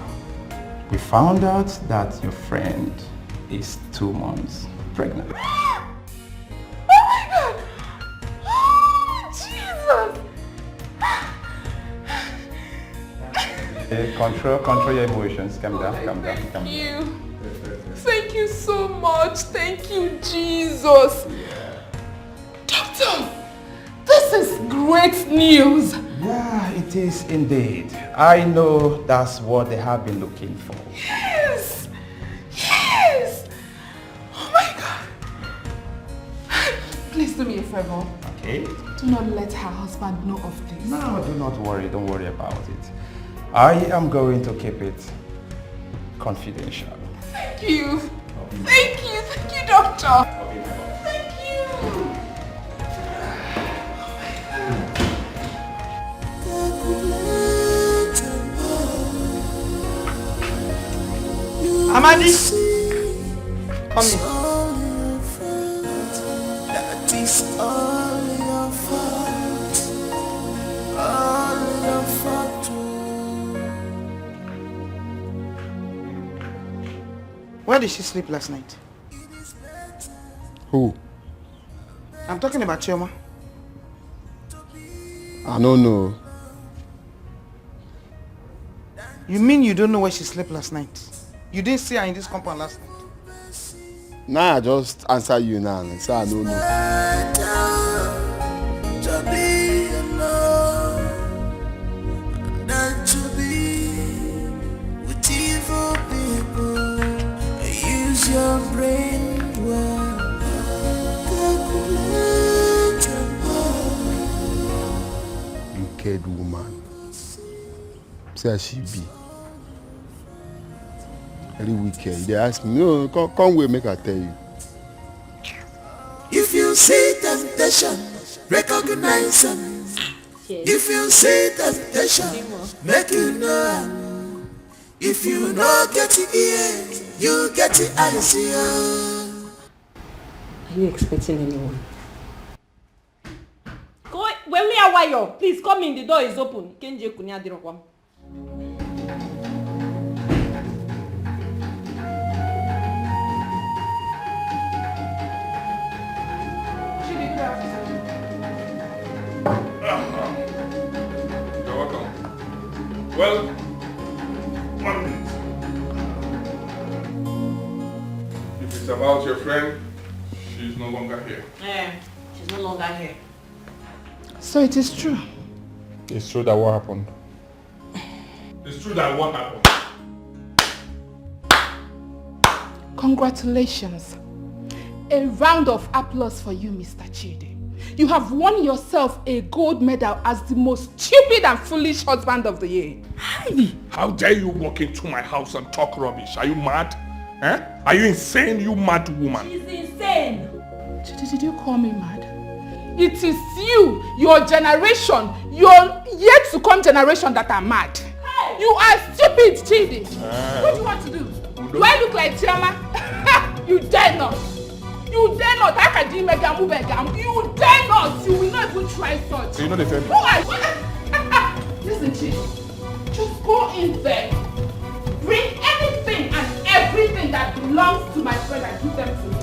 we found out that your friend is 2 months pregnant. Oh my God! Oh, Jesus! Control your emotions. Calm down. Thank you. Thank you so much. Thank you, Jesus. Doctor, this is great news. Yeah, it is indeed. I know that's what they have been looking for. Yes. Yes. Oh my God. Please do me a favor. Okay. Do not let her husband know of this. No, do not worry. Don't worry about it. I am going to keep it confidential. Thank you. Thank you, doctor. Thank you. Amadi, come in. That is all your fault. All your fault. Where did she sleep last night? Who? I'm talking about Chioma. I don't know. You mean you don't know where she slept last night? You didn't see her in this compound last night? Nah, I just answer you now and say I don't know. To be alone, not to be with evil people. Use your brain well. Calculate Wicked woman. See how she be. Very wicked. They ask me, no, come wait, make I tell you. If you see temptation, recognize them. If you see temptation, make you know. If you know get it ear, you get it eyes. Are you expecting anyone? Go, when we are wire, please come in. The door is open. Kenje kunya dirokwam. You're welcome. Well, 1 minute. If it's about your friend, she's no longer here. Yeah, she's no longer here. So it is true. It's true that what happened? It's true that what happened? Congratulations. A round of applause for you, Mr. Chidi. You have won yourself a gold medal as the most stupid and foolish husband of the year. Heidi! How dare you walk into my house and talk rubbish? Are you mad? Eh? Are you insane, you mad woman? She's insane. Chidi, did you call me mad? It is you, your generation, your yet to come generation that are mad. Hey. You are stupid, Chidi. What do you want to do? Do I look like Chioma? You dare not. You dare not. You dare not. You will not even try such. So you know the same. Listen, Chidi. Just go in there. Bring anything and everything that belongs to my friend and give them to me.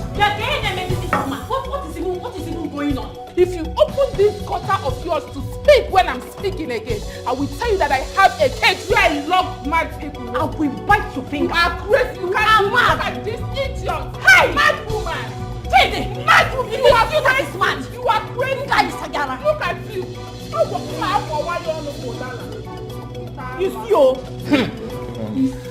What is even going on? If you open this gutter of yours to speak when I'm speaking again, I will tell you that I have a cage where I love mad people. I will bite your finger. You are crazy. You can't look at this idiot. Hey! Mad woman! Chidi! Mad woman! You are crazy! Mad. You are crazy! Look at you! You see you!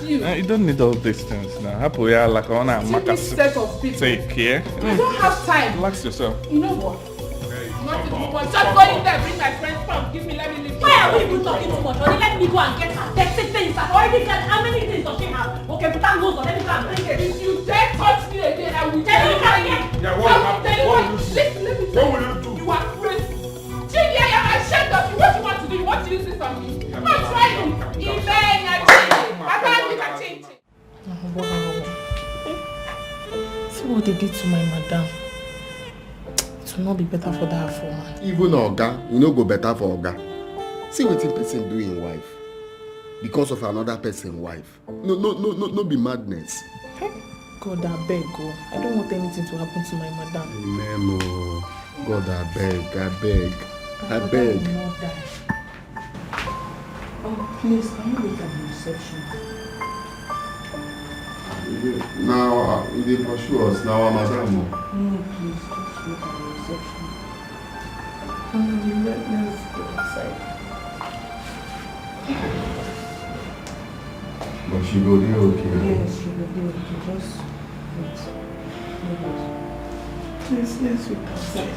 You don't need all these things now. Happy like on a set of people. Take care. I don't have time. Relax yourself. You know what? Just go in there, bring my friend's phone. Give me, let me leave. Why are we even talking too much? Only let me go and get her. Take things. I've already got how many things does she have? Okay, put that nose on. Let me go and bring it. If you dare touch me again, I will tell you again. Yeah, what will you do? You are crazy. Chidi, I am ashamed of you. What you want to do? You want to use this on me? I'm not trying. See what they did to my madam. It will not be better for that woman. Even Oga, you no go better for Oga. See what person do in wife. Because of another person's wife. No be madness. God, I beg, go. I don't want anything to happen to my madam. Memo. God, I beg. Oh, please, can you wait at the reception? Now, they pursue us. Now, I'm at home. No, please, just wait at the reception. Let's go outside. But she go there, okay? Yes, she will do it. Just wait. Please, let's wait outside.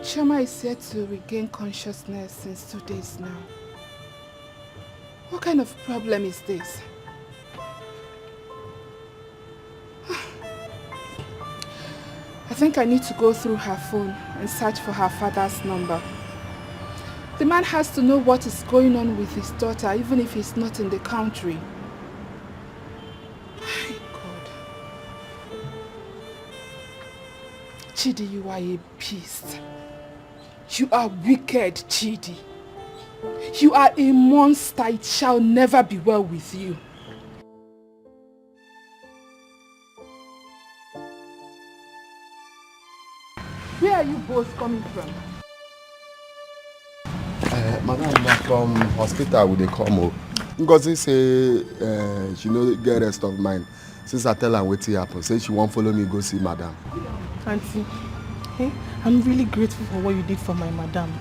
Chioma is yet to regain consciousness since 2 days now. What kind of problem is this? I think I need to go through her phone and search for her father's number. The man has to know what is going on with his daughter, even if he's not in the country. My God. Chidi, you are a beast. You are wicked, Chidi. You are a monster. It shall never be well with you. Where are you both coming from? Madam, from hospital would they come? Ngozi say she no get rest of mind. Since I tell her what happened, say she won't follow me go see madam. Auntie, I'm really grateful for what you did for my madam.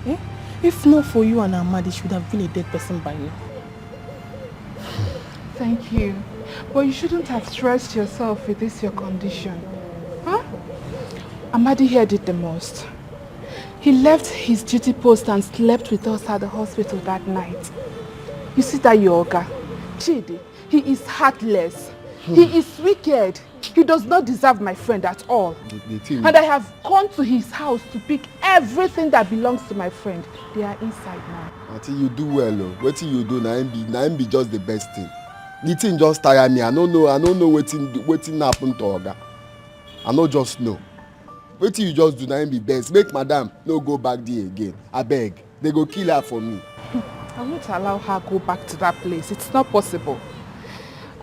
If not for you and Amadi, she would have been a dead person by now. Thank you. But you shouldn't have stressed yourself with this your condition. Huh? Amadi here did the most. He left his duty post and slept with us at the hospital that night. You see that yoga? Chidi, he is heartless. He is wicked. He does not deserve my friend at all. And I have gone to his house to pick everything that belongs to my friend. They are inside now. Until you do well, what you do now be just the best thing. The thing just tire me. I don't know what happened to Oga. I don't just know. What you just do now be best. Make madam no go back there again. I beg. They go kill her for me. I won't allow her go back to that place. It's not possible.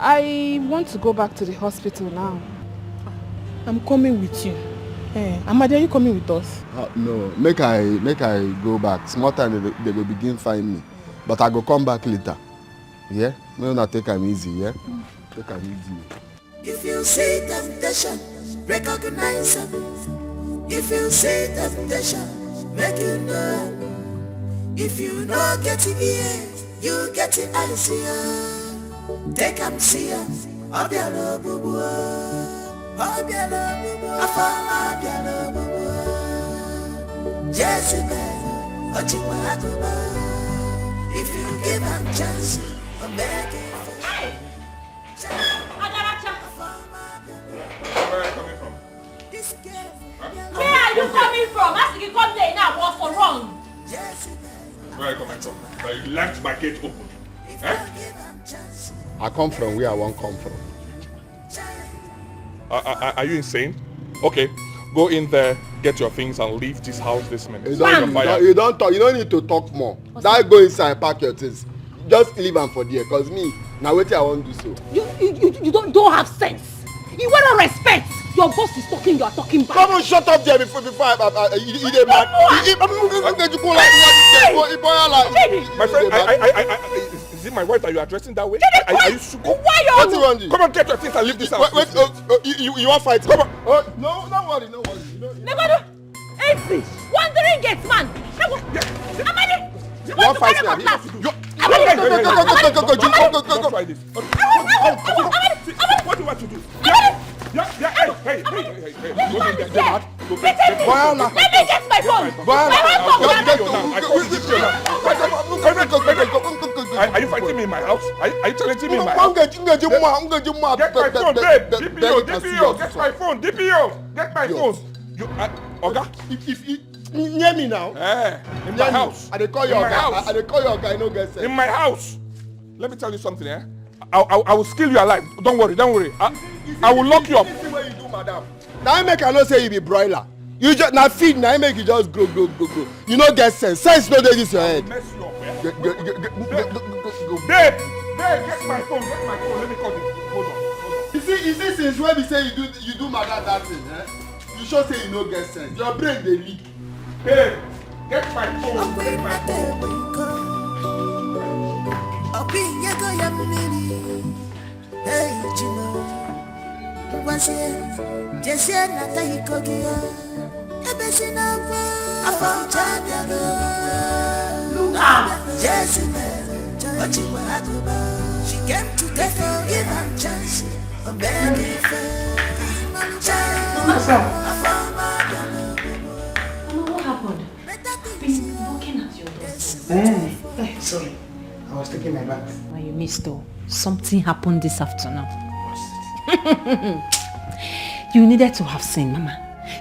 I want to go back to the hospital now. I'm coming with you. Amadi, are you coming with us? No, make I go back. Small time they will begin find me. But I go come back later. Yeah? No, not take them easy, yeah? Take them easy. If you see temptation, recognize it. If you see temptation, make you know. If you know get it here, you get it easier. Take them see ya. Obiano bubu. Obiano bubu. Afama obiano bubu. Jezebel. Ochimakuba. If you give them chance, I'm begging for. Hey! Agaracha! Where are you coming from? Where are you coming from? As you come there now, what's so wrong? Where are you coming from? But you left my gate open. I come from where I won't come from. Are you insane? Okay, go in there, get your things and leave this house this minute. You don't talk. You don't need to talk more. That go inside, pack your things. Just leave them for there. Cause me, now wait till I won't do so. You don't have sense. You want to respect. Your boss is talking, you are talking back. Come on, shut up there before you get mad. My friend, is it my wife that you are addressing that way? Are you stupid? Why you want to? Come on, get your things and leave this house. Wait, you want fight? Come on. No, don't worry. Never do. Wandering gate man. Amadi. You want fight now? Don't try this. What do you want to do? Hey. Go in there. Let me get my phone. Are you fighting me in my house? Are you challenging me in my house? Get my phone, babe. DPO. Get my phone. DPO. Get my phone. Oga? If near me now. In my house. I call your guy. No get sense. In my house. Let me tell you something, I will steal you alive. Don't worry. I will lock you up. This is what you do, madam. Now I make I not say you be broiler. You just now feed. Now I make you just grow. You no get sense. Sense no dey this your head. Mess you up, Babe, get my phone. Let me call this. Hold on. You see, You see since when we say you do mother that thing, eh? You sure say you no get sense. Your brain dey leak. Hey, get my phone. Get my phone. Hey, Chimo. What's it? Just yet, not that you could get a bit of a found time. Yes, but you were she came to get her given chance. A very What happened? I've been looking at your door. Sorry, I was taking my bath. Well, you missed though. Something happened this afternoon. You needed to have seen, Mama.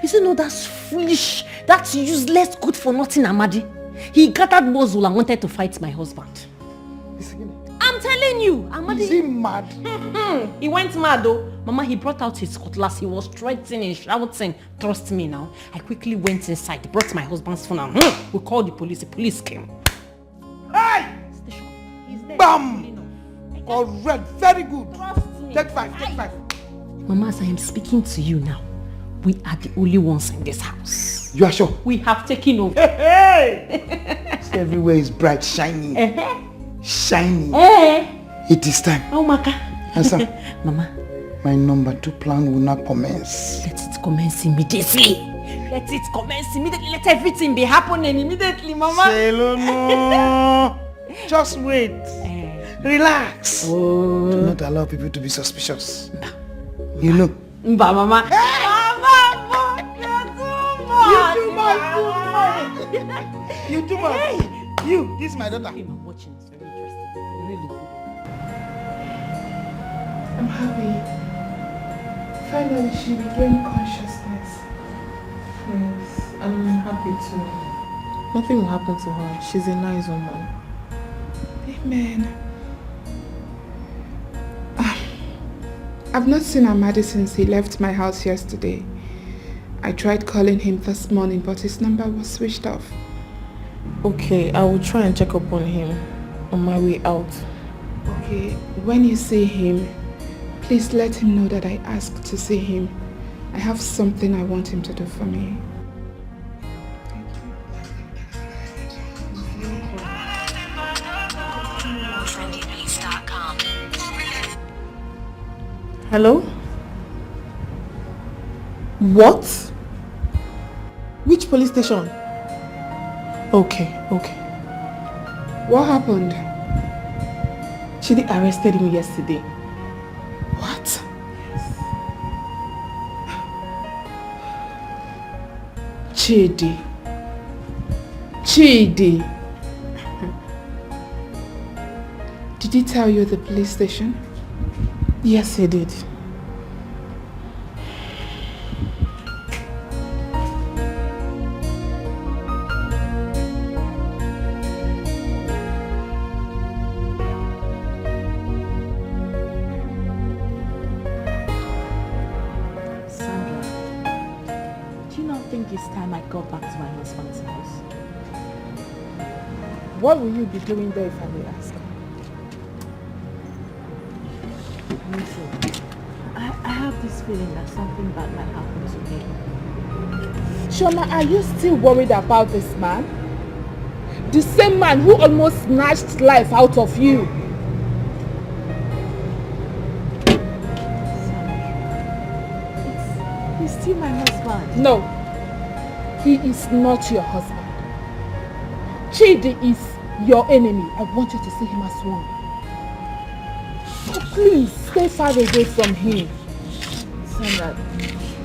You see, no, that's foolish. That's useless, good for nothing, Amadi. He gathered muzzle and wanted to fight my husband. I'm telling you, Amadi. Is he mad? He went mad though. Mama, he brought out his cutlass. He was threatening, shouting. Trust me now. I quickly went inside, brought my husband's phone and we called the police. The police came. Hey! Bam! Correct. Very good. Take 5. Take 5. Mama, as I am speaking to you now, we are the only ones in this house. You are sure? We have taken over. Hey! Everywhere is bright, shining. Shining. It is time. Oh, Maka. Answer. Mama. My number 2 plan will not commence. Let it commence immediately. Let it commence immediately. Let everything be happening immediately, Mama. No. Just wait. Relax. Oh. Do not allow people to be suspicious. You know. Mama. You too much. You, this is my daughter. I'm watching. It's very interesting. Really good. I'm happy. Finally, she regained consciousness. Yes, I'm happy too. Nothing will happen to her. She's a nice woman. Amen. I've not seen Amadi since he left my house yesterday. I tried calling him this morning, but his number was switched off. Okay, I will try and check up on him on my way out. Okay, when you see him, please let him know that I asked to see him. I have something I want him to do for me. Hello? What? Which police station? Okay. What happened? Chidi arrested him yesterday. What? Chidi. Did he tell you the police station? Yes, he did. Got back to my husband's house. What will you be doing there if I may ask? I have this feeling that something bad might happen to me. Shoma, are you still worried about this man? The same man who almost snatched life out of you. He's still my husband. No. He is not your husband. Chidi is your enemy. I want you to see him as one. So please, stay far away from him. Sandra,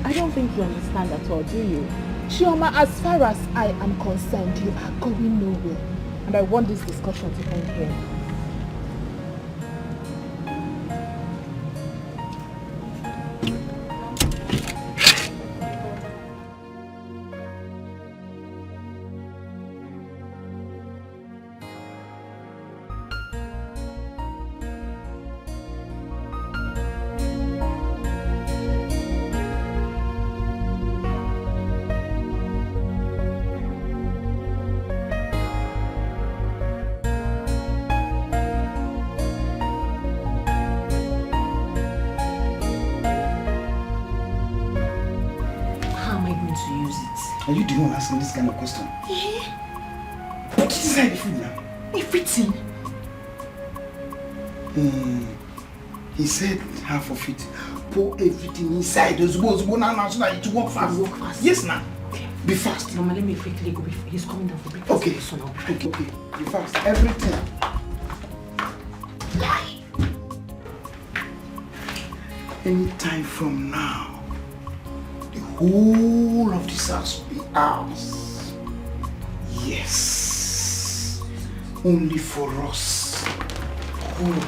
I don't think you understand at all, do you? Chioma, as far as I am concerned, you are going nowhere. And I want this discussion to end here. Are you the one asking this kind of question? Put it inside the food now. Everything. He said half of it. Pour everything inside. Those balls go now so that it will work fast. Work fast. Yes, now. Okay. Be fast. Mama, let me quickly go. He's coming down for breakfast. Okay. Okay. Be fast. Everything. Any time from now, the whole of this house will be ours. Yes. Only for us. Good.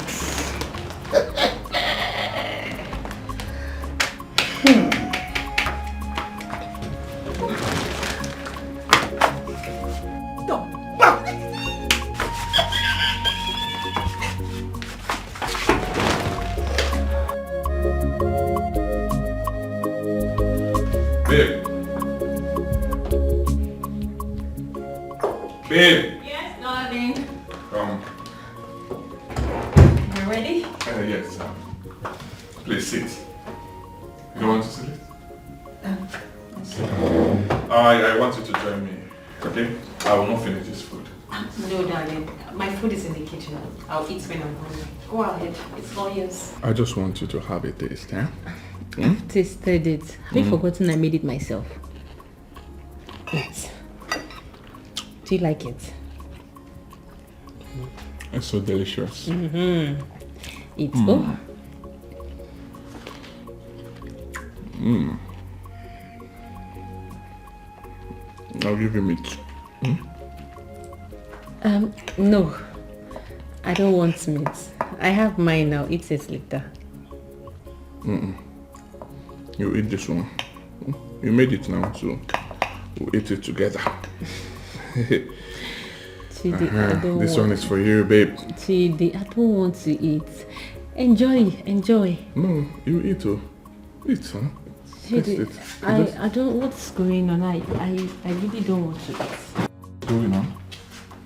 Babe. Yes, darling. Come. You ready? Yes. Please sit. You don't want to sit? I want you to join me. Okay? I will not finish this food. No, darling. My food is in the kitchen. I'll eat when I'm hungry. Go ahead. It's all yours. I just want you to have a taste, eh? I've tasted it. Have you forgotten I made it myself? Yes. Do you like it? It's so delicious. It's I'll give you meat. No. I don't want meat. I have mine now. Eat it later. You eat this one. You made it now, so we'll eat it together. Chidi, I don't this want... one is for you, babe. Chidi, I don't want to eat. Enjoy. No, you eat it. Eat, huh? Chidi, I don't... What's going on? I really don't want to eat. What's going on?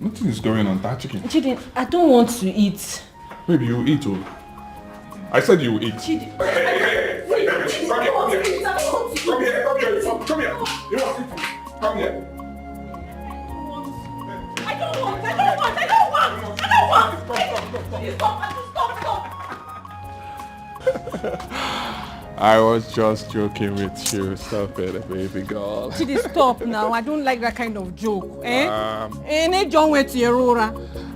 Nothing is going on. That chicken. Chidi, I don't want to eat. Baby, you eat, oh. I said you eat. Chidi. Come here. You want to eat? Come here. I don't want. I was just joking with you. Stop it, baby girl. Chidi, stop now. I don't like that kind of joke. John went to Aurora.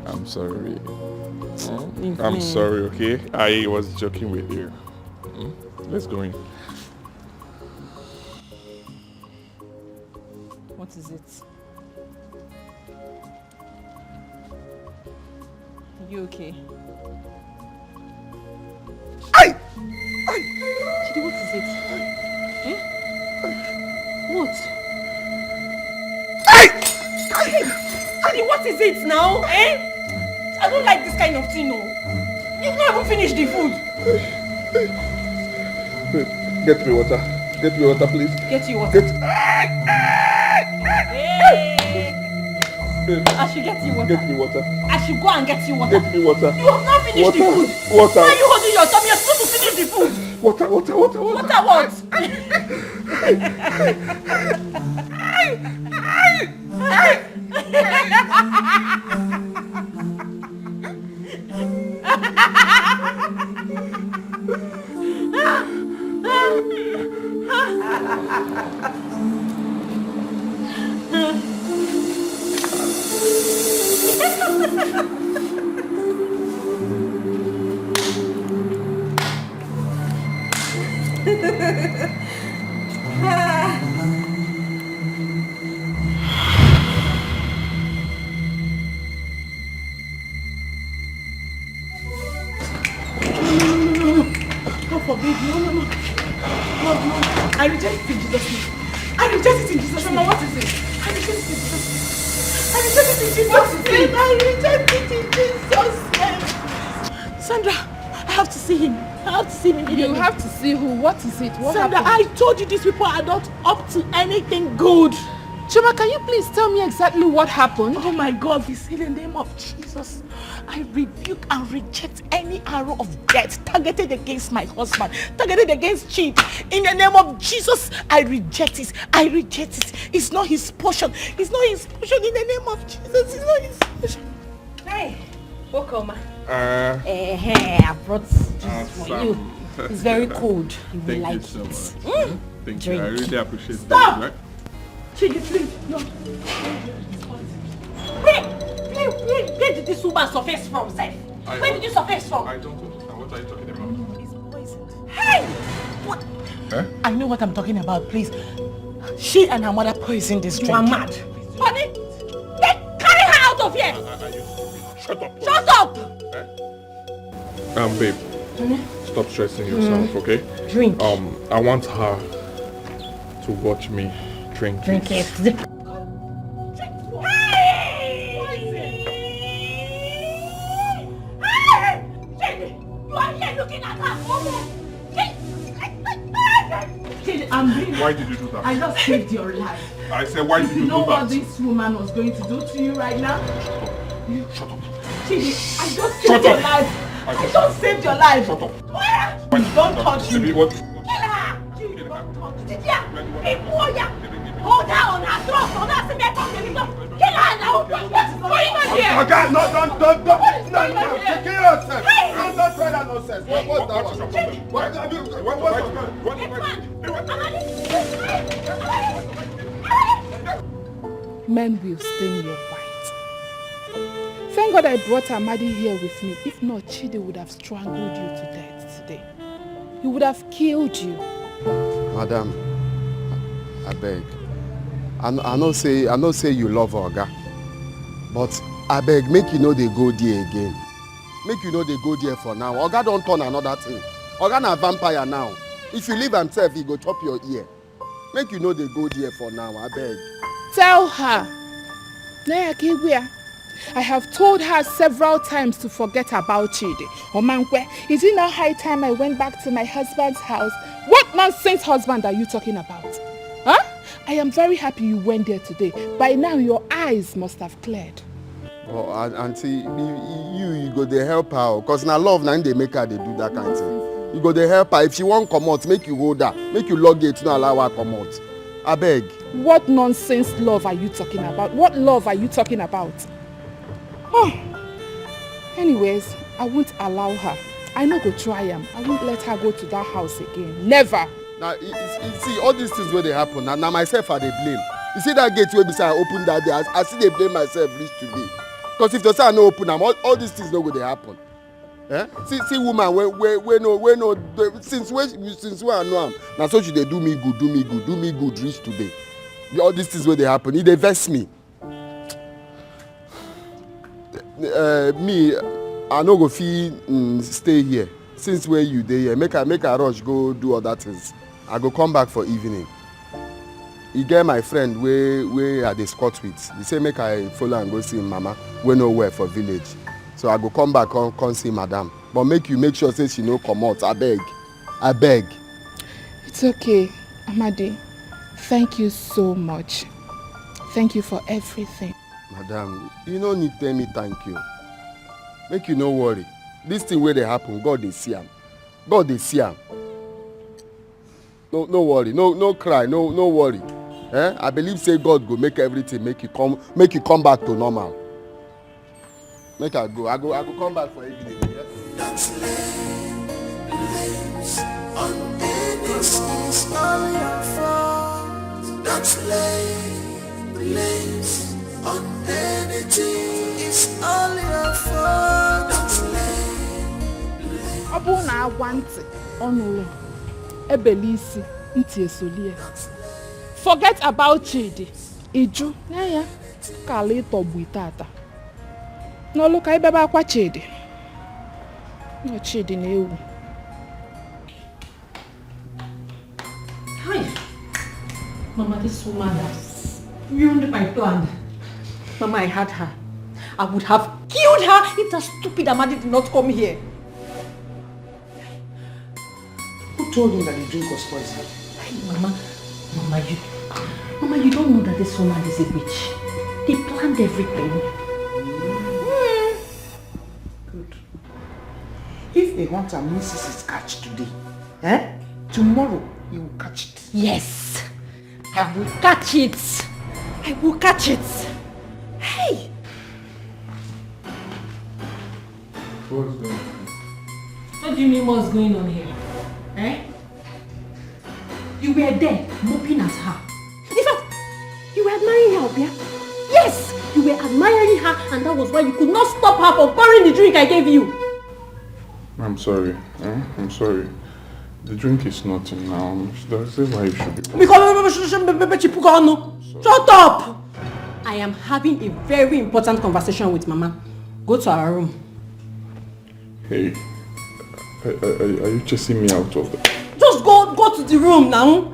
I'm sorry. I'm sorry, okay? I was joking with you. Let's go in. What is it? Are you okay? Chidi, what is it? What? Chidi, what is it now? I don't like this kind of thing, no. You've not even finished the food. Get me water. Get me water, please. Get you water. I should get you water. Get me water. I should go and get you water. Get me water. You have not finished the food. Water. Why are you holding your tummy? You're supposed to finish the food. Water. Water what? I reject it in Jesus' name. I reject it in Jesus' name. What is it? I reject it in Jesus' name. I reject it in Jesus' name. I reject it in Jesus' name. Sandra, I have to see him. I have to see him immediately. You have to see who? What is it? What Sandra, happened? I told you these people are not up to anything good. Chima, can you please tell me exactly what happened? Oh my God, we say the name of Jesus. I rebuke and reject any arrow of death targeted against my husband, targeted against Chidi. In the name of Jesus, I reject it. I reject it. It's not his portion. It's not his portion in the name of Jesus. It's not his portion. Hey, Bokoma. I brought juice for you. It's very cold. You will like it. Thank you. Drink. I really appreciate Stop! that. Right? Chidi, please. No. Where did this woman surface from, Seth? Where did you surface from? I don't understand. What are you talking about? It's poisoned. Hey! What? Huh? I know what I'm talking about, please. She and her mother poisoned this drink. You are mad. Honey, carry her out of here! Shut up. Shut up! Babe. Stop stressing yourself, okay? Drink. I want her to watch me drink. Drink it. Why did you do that? I just saved your life. I said, why did you do that? You know what this woman was going to do to you right now? Shut up. Chidi, I just saved your life. I just saved your life. Shut up. Don't touch me. What? Kill her! Hold her on her throat. On her cement. Kill her now. What's going on here? Okay, no, take care of yourself. Don't try that nonsense. What's that one? Men will stain your white. Thank God I brought Amadi here with me. If not, Chidi would have strangled you to death today. He would have killed you. Madam, I beg. I know say you love Oga, but I beg, make you know they go there again. Make you know they go there for now. Oga don't turn another thing. Oga na vampire now. If you leave himself, he go chop your ear. Make you know they go there for now. I beg. Tell her. I have told her several times to forget about Chidi. Omankwe, is it now high time I went back to my husband's house? What nonsense husband are you talking about? Huh? I am very happy you went there today. By now your eyes must have cleared. Oh, auntie, you go there help her. Because now love, now they make her they do that kind of thing. You go there help her. If she won't come out, make you hold her. Make you log it, not allow her come out. I beg. What nonsense love are you talking about? What love are you talking about? Oh. Anyways, I won't allow her. I know go try am. I won't let her go to that house again. Never. Now, see, all these things where they happen, now myself are they blame. You see that gate where beside I open that day, I see they blame myself reach today. Because if they say I no open them, all these things no go they happen. Eh? See woman, we no, since when I know am, now so she they do me good reach today. All these things where they happen, they vex me. Me, I no go feel stay here. Since where you dey here, make a rush go do other things. I go come back for evening. He get my friend where I dey squat with. He say make I follow and go see mama. We nowhere for village. So I go come back come see madam. But make sure say she no come out. I beg. It's okay, Amadi. Thank you so much. Thank you for everything. Madam, you no need tell me thank you. Make you no worry. This thing where they happen, God dey see am. God dey see am. No worry, no cry, no worry. I believe say God go make everything make you come back to normal. Make I go. I go come back for evening. Yes? That's lames on it's all your fault. That's lames on anything. It's all your fault. That's lame. Abu na agwanti onulu ebelisi nti esolie. Forget about Chidi. Iju ya kala itogbu itata. No look I beba akwa Chidi. No Chidi na ewu. Hi. Mama, this woman has ruined my plan. Mama, I had her. I would have killed her if that stupid Amadi did not come here. Who told him that the drink was poisoned? Hey, Mama, you don't know that this woman is a witch. They planned everything. If a hunter misses his catch today, tomorrow he will catch it. Yes, I will catch it. I will catch it. Hey! What's going on? What do you mean what's going on here? You were there, moping at her. In fact, you were admiring her, Obia. Yes, you were admiring her, and that was why you could not stop her from pouring the drink I gave you. I'm sorry. I'm sorry. The drink is nothing now. That's why you should be. Shut up! I am having a very important conversation with Mama. Go to our room. Hey, are you chasing me out of there? Just go to the room now,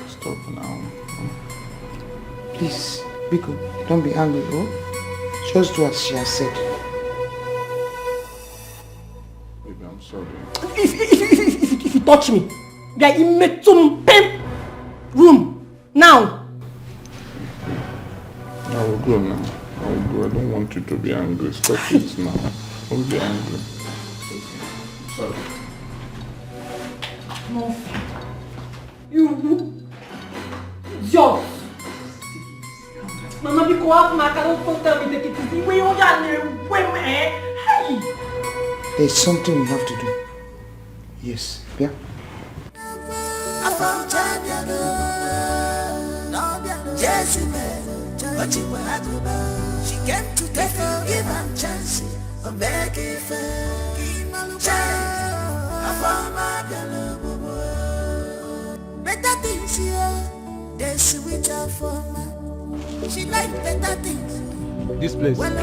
Stop now. Please, Biko, don't be angry, oh? Just do as she has said. Baby, I'm sorry. If you touch me, you are in Metum Pim room now. I will go now. I will go. I don't want you to be angry. Stop it now. Don't be angry. Sorry. No. You. Yo. Mama, be quiet, ma. Don't tell me take it easy. Where you are, hey. There's something we have to do. Yes, yeah? She came to give him chance. I'm begging for better things here. There's sweeter for me. She like better things. This place. Well,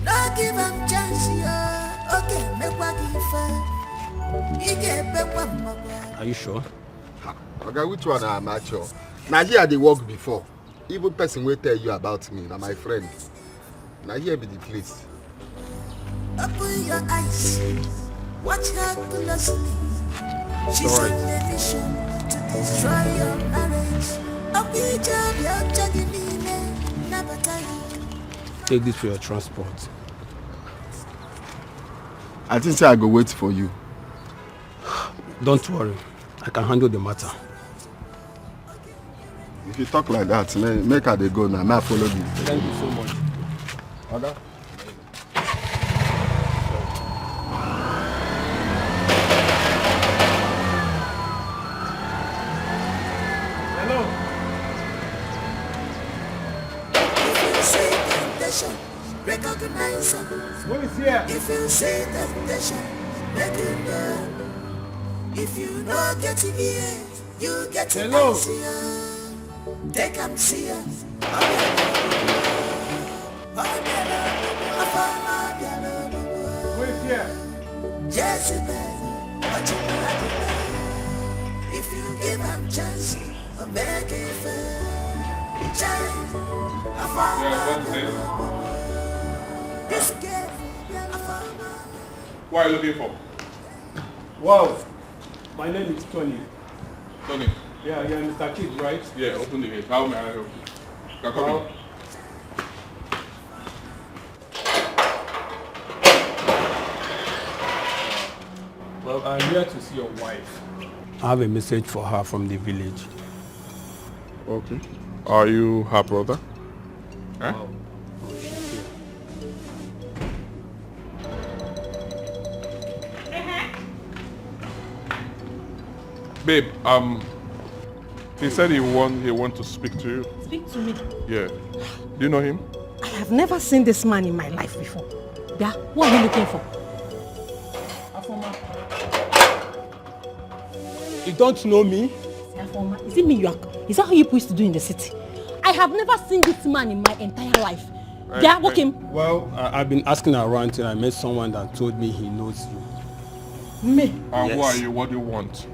no give him chance here. Okay, make what give her. Are you sure? Okay, which one am I sure? Now here they work before. Even person will tell you about me. Now my friend. Now here be the place. Open your eyes. Watch her closely. She's on the mission to destroy your marriage. Open job, you're chugging in never tell. Take this for your transport. I think I go wait for you. Don't worry. I can handle the matter. If you talk like that, make her they go now. May I follow you? Thank you so much. Okay? Hello. If you see temptation, recognize her. Who is here? If you see temptation, let it know. If you don't get it here, you get it. Hello. They can see us. Who is here? If you give them chance, I'm begging for this girl. What are you looking for? Wow. My name is Tony. Tony. Yeah, you're Mr. Kid, right? Yeah, open the gate. How may I help you? Come in. Well, I'm here to see your wife. I have a message for her from the village. Okay. Are you her brother? Huh? Wow. Babe, he said he want to speak to you. Speak to me. Yeah. Do you know him? I have never seen this man in my life before. Yeah, what are you looking for? You don't know me? Is it me you are? Is that how you used to do in the city? I have never seen this man in my entire life. Yeah, walk him. Well, I've been asking around till I met someone that told me he knows you. Me? Yes. Who are you? What do you want?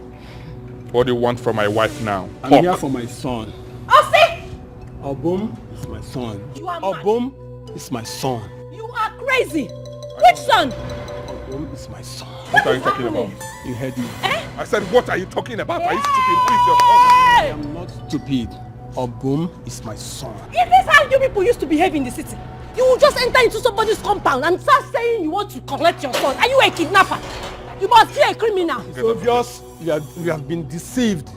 What do you want from my wife now? I'm here for my son. Oh, see? Obum is my son. You are Obum is my son. You are crazy. Which son? Obum is my son. What are you talking about? You heard me. I said, what are you talking about? Are you stupid? Who is your son? I am not stupid. Obum is my son. Is this how you people used to behave in the city? You will just enter into somebody's compound and start saying you want to collect your son. Are you a kidnapper? You must be a criminal. It's obvious you have been deceived.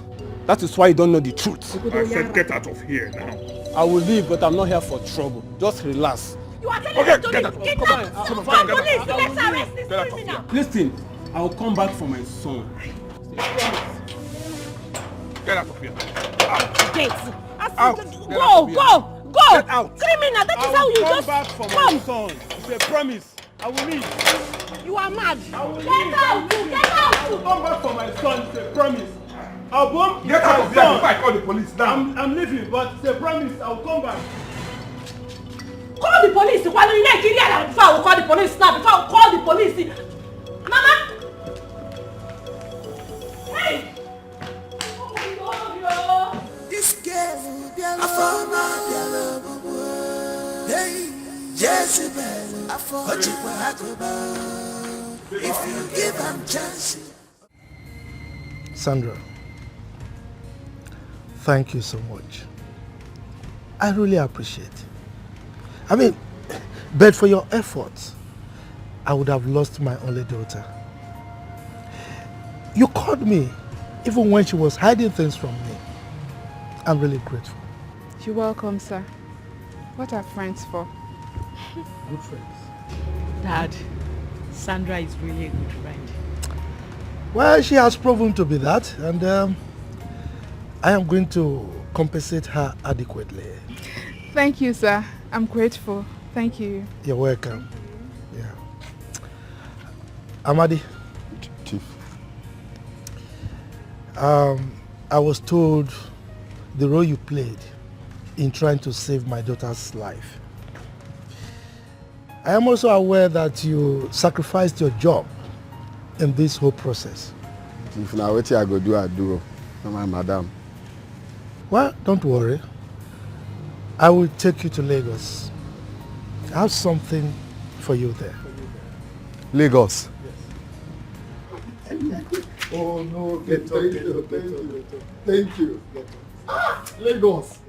That is why you don't know the truth. I said get out of here now. I will leave, but I'm not here for trouble. Just relax. You are telling me to leave. Come on, police, let's arrest this criminal. Listen, I will come back for my son. Get out of here. Out. Go. Get out. Criminal, that is how you just back for my son. It's a promise. I will leave. You are mad. Get out. I will come back for my son. It's a promise. Get out of here before I call the police now. I'm leaving, but it's a promise. I will come back. Call the police. Why don't you not get out before I will call the police now? Before I will call the police. Mama. Hey. This girl, I found my love. Hey, Jezebel, I found you. If you give them chance. Sandra, thank you so much. I really appreciate it. I mean, but for your efforts, I would have lost my only daughter. You called me even when she was hiding things from me. I'm really grateful. You're welcome, sir. What are friends for? Good friends. Dad, Sandra is really a good friend. Well, she has proven to be that, and I am going to compensate her adequately. Thank you, sir. I'm grateful. Thank you. You're welcome. Yeah. Amadi. Chief. I was told the role you played in trying to save my daughter's life. I am also aware that you sacrificed your job in this whole process. If now what I go do, I do. My madam. Well, don't worry. I will take you to Lagos. I have something for you there. Lagos? Yes. Oh no, thank you. Thank you. Ah, Lagos.